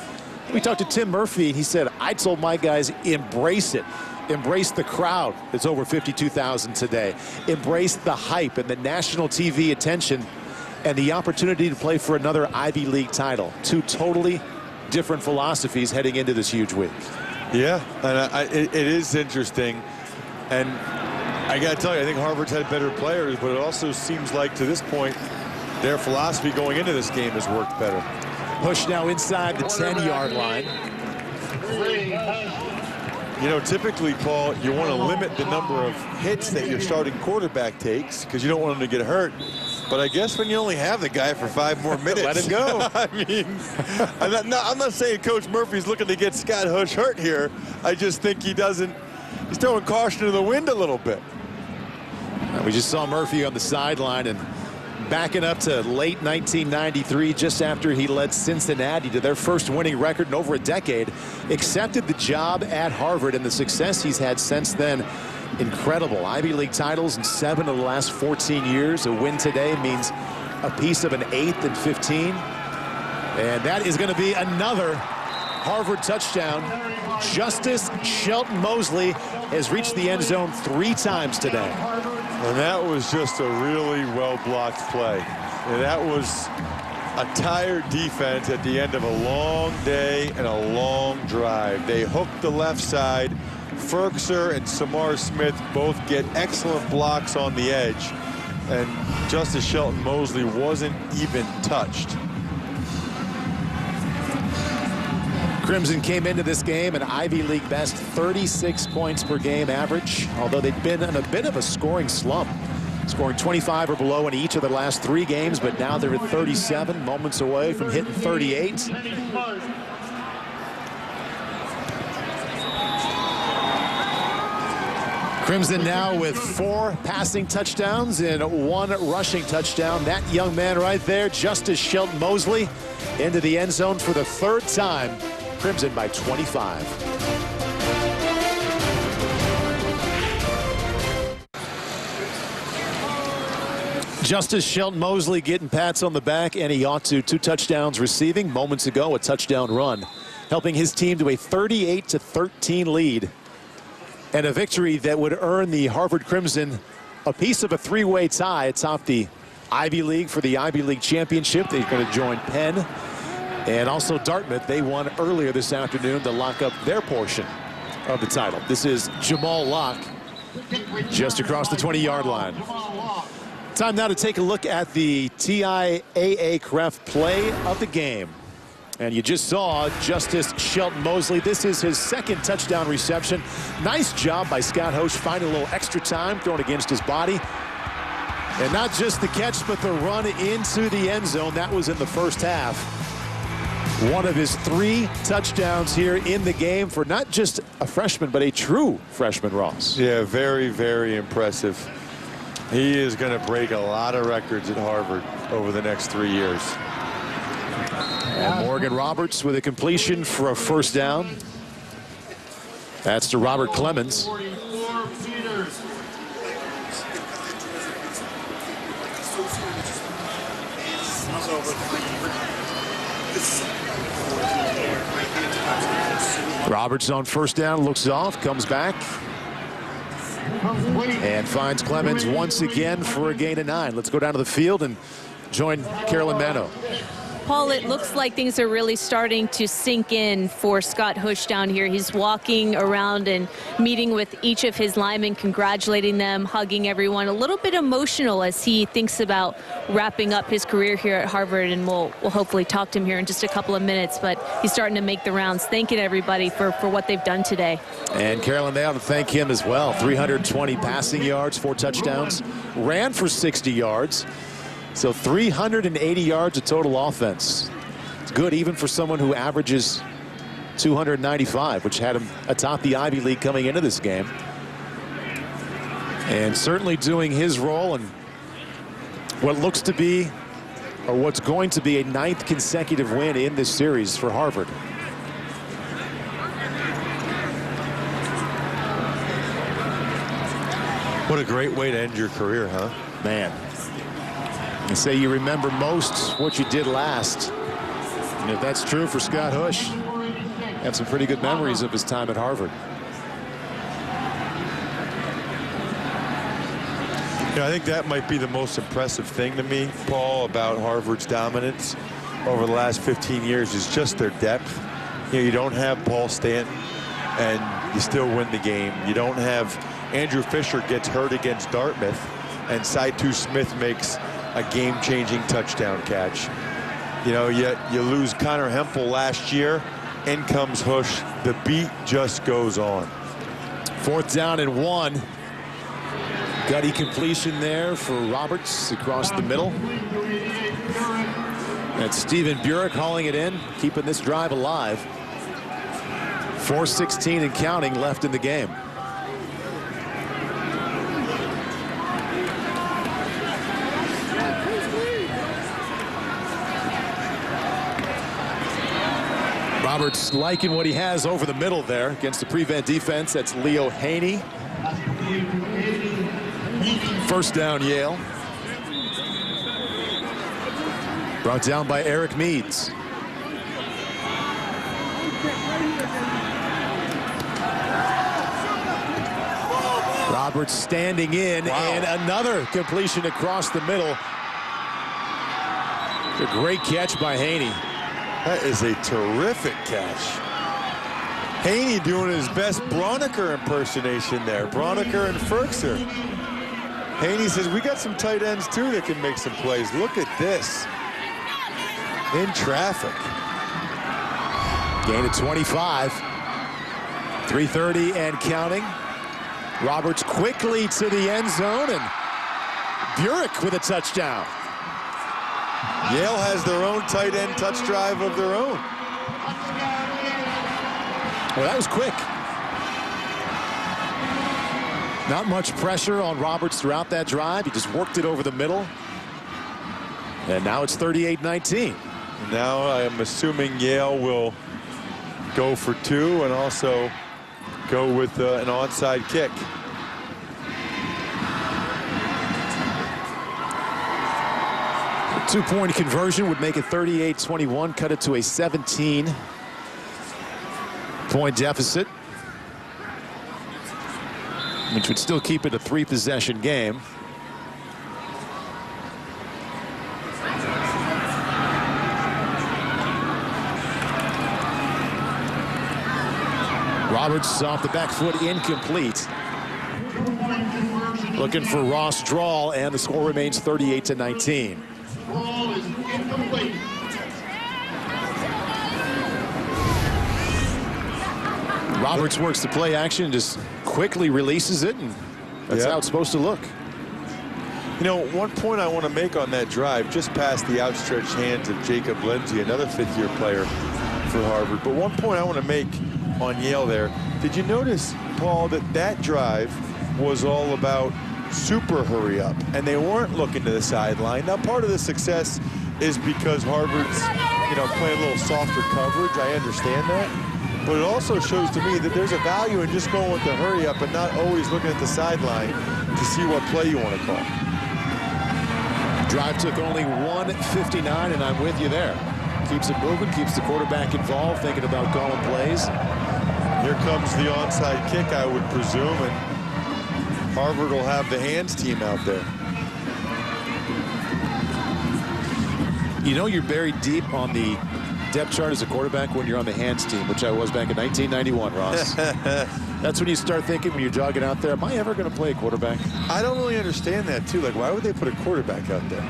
We talked to Tim Murphy, and he said, I told my guys, embrace it. Embrace the crowd. It's over 52,000 today. Embrace the hype and the national TV attention and the opportunity to play for another Ivy League title. 2 totally different philosophies heading into this huge week. Yeah, and it is interesting. And I got to tell you, I think Harvard's had better players, but it also seems like to this point, their philosophy going into this game has worked better. Push now inside the 10-yard line. You know, typically, Paul, you want to limit the number of hits that your starting quarterback takes because you don't want him to get hurt. But I guess when you only have the guy for 5 more minutes. Let him go. I mean, I'm not saying Coach Murphy's looking to get Scott Hush hurt here. I just think he's throwing caution to the wind a little bit. We just saw Murphy on the sideline and backing up to late 1993, just after he led Cincinnati to their first winning record in over a decade, accepted the job at Harvard, and the success he's had since then, incredible. Ivy League titles in 7 of the last 14 years. A win today means a piece of an 8th and 15. And that is going to be another Harvard touchdown. Justice Shelton Mosley has reached the end zone 3 times today. And that was just a really well-blocked play. And that was a tired defense at the end of a long day and a long drive. They hooked the left side. Ferkser and Samar Smith both get excellent blocks on the edge, and Justice Shelton Mosley wasn't even touched. Crimson came into this game an Ivy League best 36 points per game average, although they'd been in a bit of a scoring slump, scoring 25 or below in each of the last 3 games, but now they're at 37, moments away from hitting 38. Crimson now with 4 passing touchdowns and 1 rushing touchdown. That young man right there, Justice Shelton Mosley, into the end zone for the 3rd time. Crimson by 25. Justice Shelton Mosley getting pats on the back, and he ought to. 2 touchdowns receiving. Moments ago, a touchdown run, helping his team to a 38-13 lead. And a victory that would earn the Harvard Crimson a piece of a 3-way tie atop the Ivy League for the Ivy League championship. They're going to join Penn and also Dartmouth. They won earlier this afternoon to lock up their portion of the title. This is Jamal Locke just across the 20-yard line. Time now to take a look at the TIAA-CREF play of the game. And you just saw Justice Shelton Mosley. This is his 2nd touchdown reception. Nice job by Scott Hosch finding a little extra time, throwing against his body. And not just the catch, but the run into the end zone. That was in the first half. One of his 3 touchdowns here in the game for not just a freshman, but a true freshman, Ross. Yeah, very, very impressive. He is going to break a lot of records at Harvard over the next 3 years. And Morgan Roberts with a completion for a 1st down. That's to Robert Clemens. Roberts on 1st down, looks off, comes back, and finds Clemens once again for a gain of 9. Let's go down to the field and join Carolyn Mano. Paul, it looks like things are really starting to sink in for Scott Hosch down here. He's walking around and meeting with each of his linemen, congratulating them, hugging everyone. A little bit emotional as he thinks about wrapping up his career here at Harvard, and we'll hopefully talk to him here in just a couple of minutes. But he's starting to make the rounds, thanking everybody for what they've done today. And Carolyn, they ought to thank him as well. 320 passing yards, 4 touchdowns, ran for 60 yards. So 380 yards of total offense. It's good even for someone who averages 295, which had him atop the Ivy League coming into this game. And certainly doing his role in what looks to be, or what's going to be, a 9th consecutive win in this series for Harvard. What a great way to end your career, huh? Man. You say you remember most what you did last. And if that's true for Scott Hosch, had some pretty good memories of his time at Harvard. You know, I think that might be the most impressive thing to me, Paul, about Harvard's dominance over the last 15 years is just their depth. You know, you don't have Paul Stanton, and you still win the game. You don't have Andrew Fisher gets hurt against Dartmouth, and Saitu Smith makes a game-changing touchdown catch. You know, yet you lose Connor Hempel last year. In comes Hosch. The beat just goes on. 4th down and 1. Gutty completion there for Roberts across the middle. That's Stephen Burek hauling it in, keeping this drive alive. 4:16 and counting left in the game. Roberts liking what he has over the middle there against the prevent defense. That's Leo Haney. 1st down, Yale. Brought down by Eric Meads. Roberts standing in, and another completion across the middle. A great catch by Haney. That is a terrific catch. Haney doing his best Broniker impersonation there. Broniker and Ferkser. Haney says, we got some tight ends too that can make some plays. Look at this. In traffic. Gain of 25. 3:30 and counting. Roberts quickly to the end zone, and Burek with a touchdown. Yale has their own tight end touch drive of their own. Well, that was quick. Not much pressure on Roberts throughout that drive. He just worked it over the middle. And now it's 38-19. Now I'm assuming Yale will go for 2 and also go with an onside kick. A 2-point conversion would make it 38-21, cut it to a 17-point deficit, which would still keep it a 3-possession game. Roberts off the back foot, incomplete. Looking for Ross Drawl, and the score remains 38-19. Ball is incomplete. Roberts works the play action, just quickly releases it, and that's how it's supposed to look. You know, one point I want to make on that drive, just past the outstretched hands of Jacob Lindsey, another 5th-year player for Harvard. But one point I want to make on Yale there, did you notice, Paul, that that drive was all about super hurry up, and they weren't looking to the sideline? Now, part of the success is because Harvard's, playing a little softer coverage. I understand that. But it also shows to me that there's a value in just going with the hurry up and not always looking at the sideline to see what play you want to call. Drive took only 1:59, and I'm with you there. Keeps it moving, keeps the quarterback involved, thinking about calling plays. Here comes the onside kick, I would presume, and Harvard will have the hands team out there. You know you're buried deep on the depth chart as a quarterback when you're on the hands team, which I was back in 1991, Ross. That's when you start thinking, when you're jogging out there, am I ever going to play a quarterback? I don't really understand that, too. Like, why would they put a quarterback out there?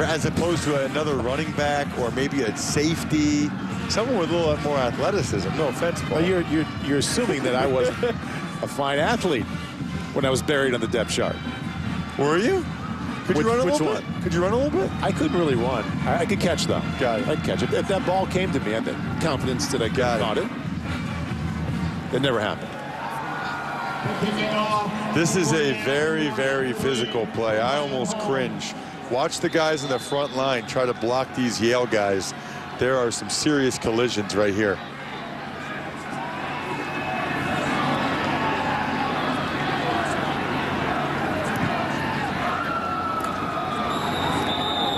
As opposed to another running back or maybe a safety, someone with a little more athleticism. No offense, Paul. Well, you're assuming that I wasn't a fine athlete when I was buried on the depth chart. Were you? Could you run a little bit? Could you run a little bit? I couldn't really run. I could catch, though. Got it. I'd catch it. If that ball came to me, I had the confidence that I got it. It never happened. This is a very, very physical play. I almost cringe. Watch the guys in the front line try to block these Yale guys. There are some serious collisions right here.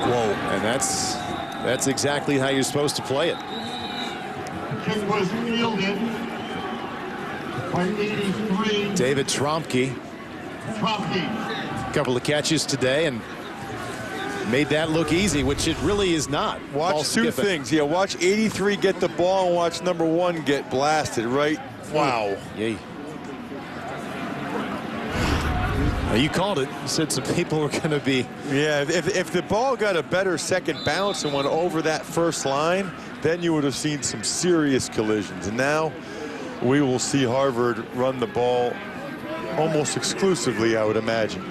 Whoa, and that's exactly how you're supposed to play it. Kick was fielded by 83. David Tromke. A couple of catches today and made that look easy, which it really is not. Watch two things. Yeah, watch 83 get the ball and watch number 1 get blasted, right? Wow. Yay. Well, you called it. You said some people were going to be. Yeah, if the ball got a better second bounce and went over that first line, then you would have seen some serious collisions. And now we will see Harvard run the ball almost exclusively, I would imagine.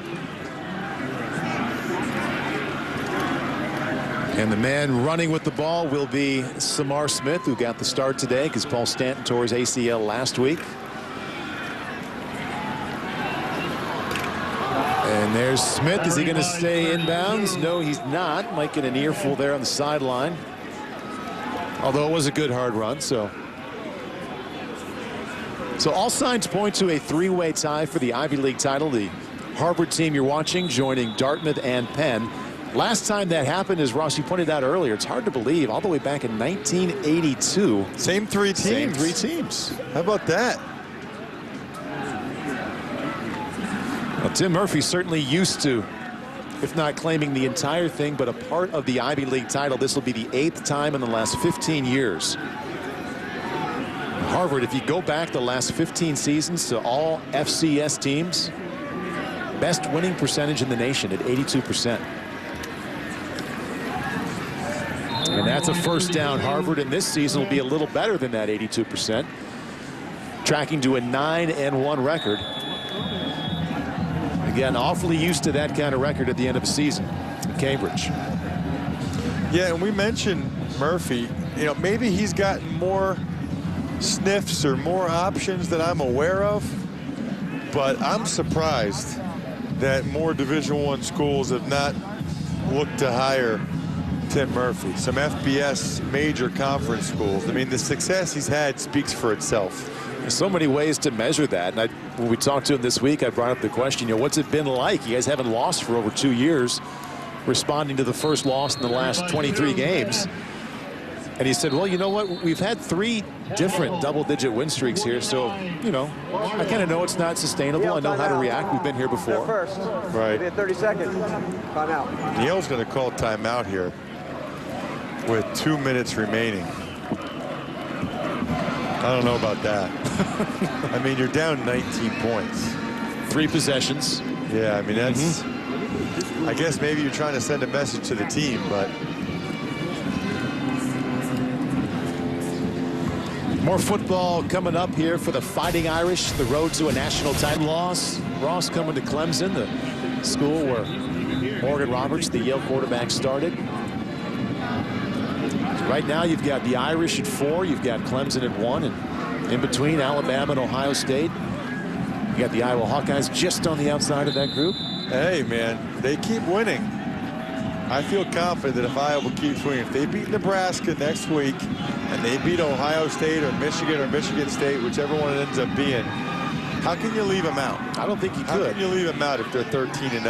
And the man running with the ball will be Samar Smith, who got the start today because Paul Stanton tore his ACL last week. And there's Smith. Is he going to stay inbounds? No, he's not. Might get an earful there on the sideline. Although it was a good hard run, so all signs point to a 3-way tie for the Ivy League title. The Harvard team you're watching joining Dartmouth and Penn. Last time that happened, as Ross, you pointed out earlier, it's hard to believe, all the way back in 1982. Same 3 teams. Same 3 teams. How about that? Well, Tim Murphy's certainly used to if not claiming the entire thing, but a part of the Ivy League title. This will be the 8th time in the last 15 years. Harvard, if you go back the last 15 seasons to all FCS teams, best winning percentage in the nation at 82%. And that's a first down. Harvard in this season will be a little better than that 82%. Tracking to a 9-1 record. Again, awfully used to that kind of record at the end of a season in Cambridge. Yeah, and we mentioned Murphy. You know, maybe he's got more sniffs or more options that I'm aware of, but I'm surprised that more Division I schools have not looked to hire Tim Murphy. Some FBS major conference schools. I mean, the success he's had speaks for itself. There's so many ways to measure that. And when we talked to him this week, I brought up the question, you know, what's it been like? You guys haven't lost for over 2 years, responding to the first loss in the last 23 games. And he said, well, you know what? We've had 3 different double-digit win streaks here. So, you know, I kind of know it's not sustainable. I know how to react. We've been here before. First. Right. 30 seconds. Timeout. Yale's going to call timeout here with 2 minutes remaining. I don't know about that. I mean, you're down 19 points. 3 possessions. Yeah, I mean, that's... I guess maybe you're trying to send a message to the team, but... More football coming up here for the Fighting Irish. The road to a national title loss. Ross coming to Clemson, the school where Morgan Roberts, the Yale quarterback, started. Right now you've got the Irish at 4, you've got Clemson at 1, and in between Alabama and Ohio State, you got the Iowa Hawkeyes just on the outside of that group. Hey, man, they keep winning. I feel confident that if Iowa keeps winning, if they beat Nebraska next week and they beat Ohio State or Michigan State, whichever one it ends up being, how can you leave them out? I don't think you could. How can you leave them out if they're 13-0?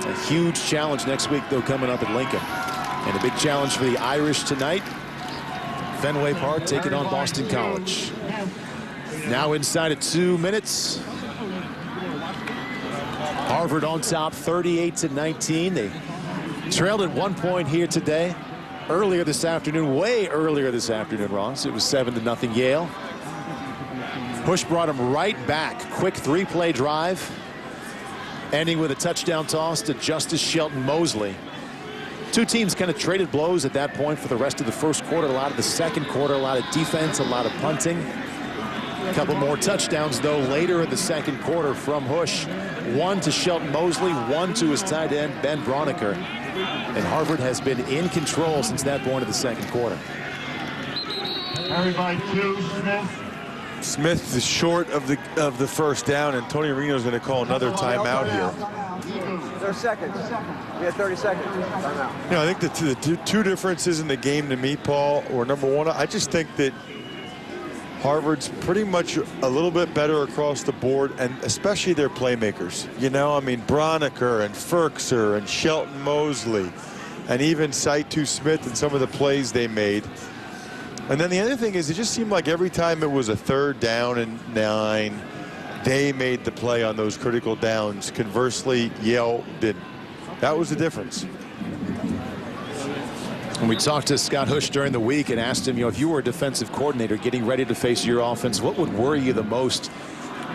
A huge challenge next week, though, coming up at Lincoln. And a big challenge for the Irish tonight. Fenway Park taking on Boston College. Now inside of 2 minutes. Harvard on top, 38-19. They trailed at 1 point here today. Earlier this afternoon, way earlier this afternoon, Ross. It was 7-0 Yale. Push brought him right back. Quick 3-play drive, ending with a touchdown toss to Justice Shelton Mosley. 2 teams kind of traded blows at that point for the rest of the first quarter. A lot of the second quarter, a lot of defense, a lot of punting. A couple more touchdowns, though, later in the second quarter from Hush. 1 to Shelton Mosley, 1 to his tight end, Ben Broniker. And Harvard has been in control since that point of the second quarter. Carried by 2, Smith. Smith is short of the first down, and Tony Reno's going to call another timeout here. 30 seconds. We had 30 seconds. Timeout. You know, I think the two differences in the game to me, Paul, were number one, I just think that Harvard's pretty much a little bit better across the board, and especially their playmakers. You know, I mean, Broniker and Ferkser and Shelton Mosley, and even Saitu Smith and some of the plays they made. And then the other thing is, it just seemed like every time it was a 3rd down and 9, they made the play on those critical downs. Conversely, Yale didn't. That was the difference. And we talked to Scott Hush during the week and asked him, you know, if you were a defensive coordinator getting ready to face your offense, what would worry you the most?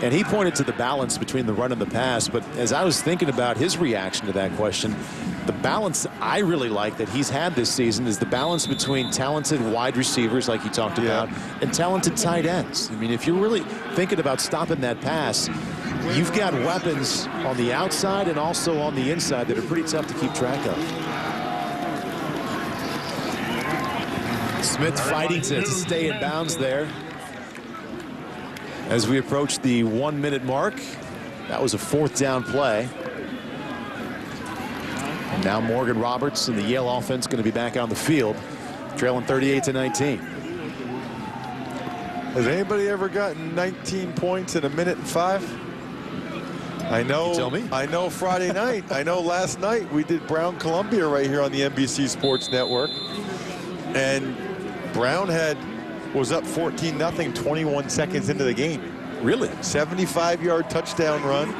And he pointed to the balance between the run and the pass. But as I was thinking about his reaction to that question, the balance I really like that he's had this season is the balance between talented wide receivers, like he talked about, and talented tight ends. I mean, if you're really thinking about stopping that pass, you've got weapons on the outside and also on the inside that are pretty tough to keep track of. Smith fighting to stay in bounds there. As we approach the 1 minute mark, that was a 4th down play. And now Morgan Roberts and the Yale offense going to be back on the field, trailing 38-19. Has anybody ever gotten 19 points in 1:05? I know. You tell me. I know Friday night. I know last night we did Brown Columbia right here on the NBC Sports Network. And Brown was up 14-0, 21 seconds into the game. Really? 75-yard touchdown run.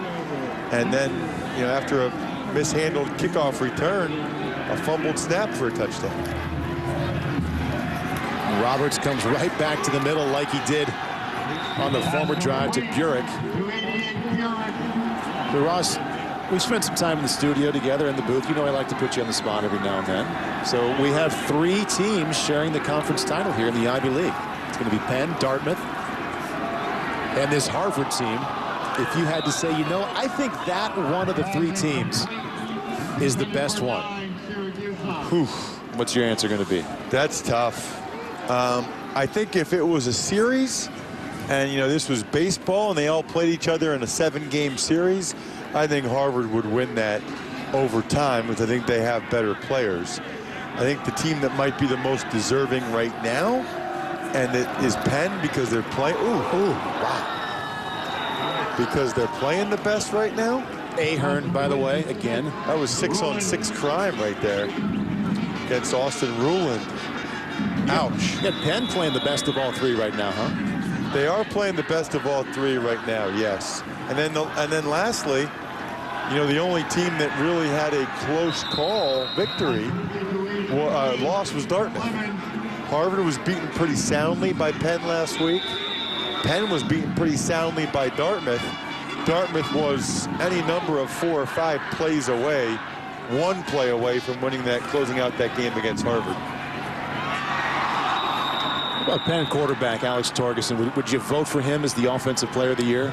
And then, you know, after a mishandled kickoff return, a fumbled snap for a touchdown. Roberts comes right back to the middle like he did on the former drive to Burek. But Ross, we spent some time in the studio together in the booth. You know I like to put you on the spot every now and then. So we have 3 teams sharing the conference title here in the Ivy League. It's going to be Penn, Dartmouth, and this Harvard team. If you had to say, you know, I think that one of the 3 teams is the best one. Whew. What's your answer going to be? That's tough. I think if it was a series, and, you know, this was baseball and they all played each other in a 7-game series, I think Harvard would win that over time because I think they have better players. I think the team that might be the most deserving right now, and it is Penn because they're playing. Wow. Because they're playing the best right now. Ahern, by the way, again. That was 6-on-6 crime right there against Austin Ruland. Ouch. Yeah, Penn playing the best of all 3 right now, huh? They are playing the best of all 3 right now, yes. And then lastly, you know, the only team that really had a close call victory loss was Dartmouth. Harvard was beaten pretty soundly by Penn last week. Penn was beaten pretty soundly by Dartmouth. Dartmouth was any number of 4 or 5 plays away, 1 play away from winning that, closing out that game against Harvard. What about Penn quarterback Alex Torgerson? Would you vote for him as the Offensive Player of the Year?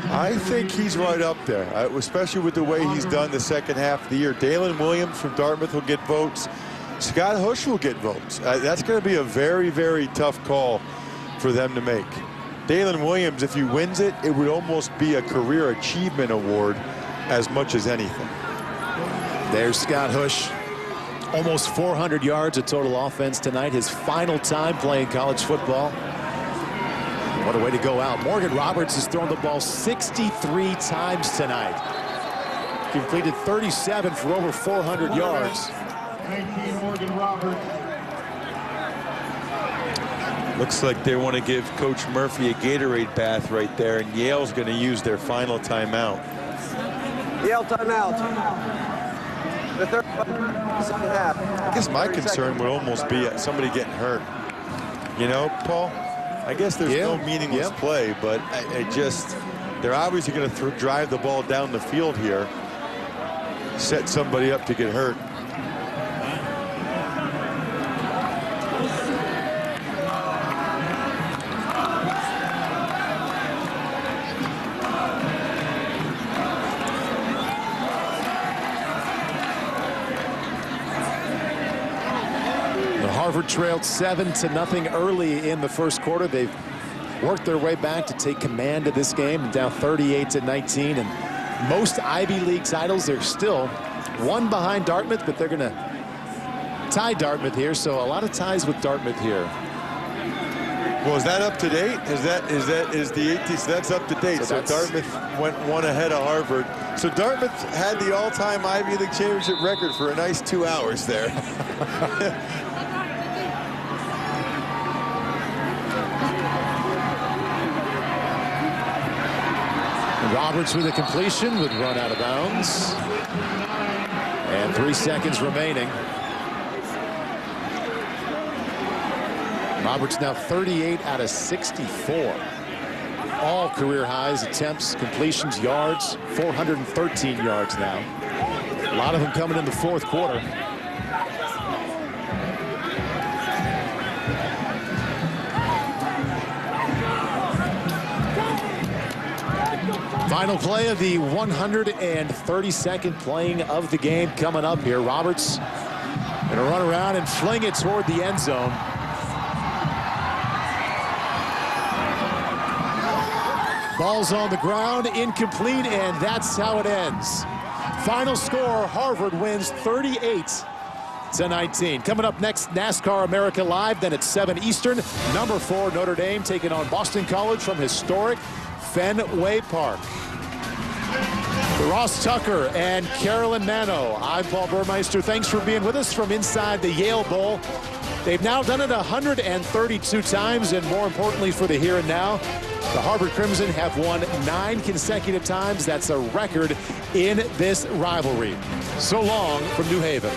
I think he's right up there, especially with the way he's done the second half of the year. Dalen Williams from Dartmouth will get votes. Scott Hush will get votes. That's going to be a very, very tough call for them to make. Dalen Williams, if he wins it, it would almost be a career achievement award as much as anything. There's Scott Hush. Almost 400 yards of total offense tonight. His final time playing college football. What a way to go out. Morgan Roberts has thrown the ball 63 times tonight. Completed 37 for over 400 yards. 19, Morgan Roberts. Looks like they want to give Coach Murphy a Gatorade bath right there, and Yale's going to use their final timeout. Yale timeout. The third second half. I guess my concern would almost be somebody getting hurt. You know, Paul? I guess there's no meaningless play, but they're obviously going to drive the ball down the field here, set somebody up to get hurt. Harvard trailed 7-0 early in the first quarter. They've worked their way back to take command of this game, down 38-19. And most Ivy League titles, they're still 1 behind Dartmouth, but they're going to tie Dartmouth here. So a lot of ties with Dartmouth here. Well, is that up to date? Is the 18th? So that's up to date. So Dartmouth went 1 ahead of Harvard. So Dartmouth had the all-time Ivy League championship record for a nice 2 hours there. Roberts with a completion would run out of bounds. And 3 seconds remaining. Roberts now 38 out of 64. All career highs, attempts, completions, yards, 413 yards now. A lot of them coming in the fourth quarter. Final play of the 132nd playing of the game coming up here. Roberts going to run around and fling it toward the end zone. Ball's on the ground, incomplete, and that's how it ends. Final score, Harvard wins 38-19. Coming up next, NASCAR America Live, then at 7 Eastern. Number 4, Notre Dame taking on Boston College from historic Fenway Park. For Ross Tucker and Carolyn Mano, I'm Paul Burmeister. Thanks for being with us from inside the Yale Bowl. They've now done it 132 times, and more importantly for the here and now, the Harvard Crimson have won 9 consecutive times. That's a record in this rivalry. So long from New Haven.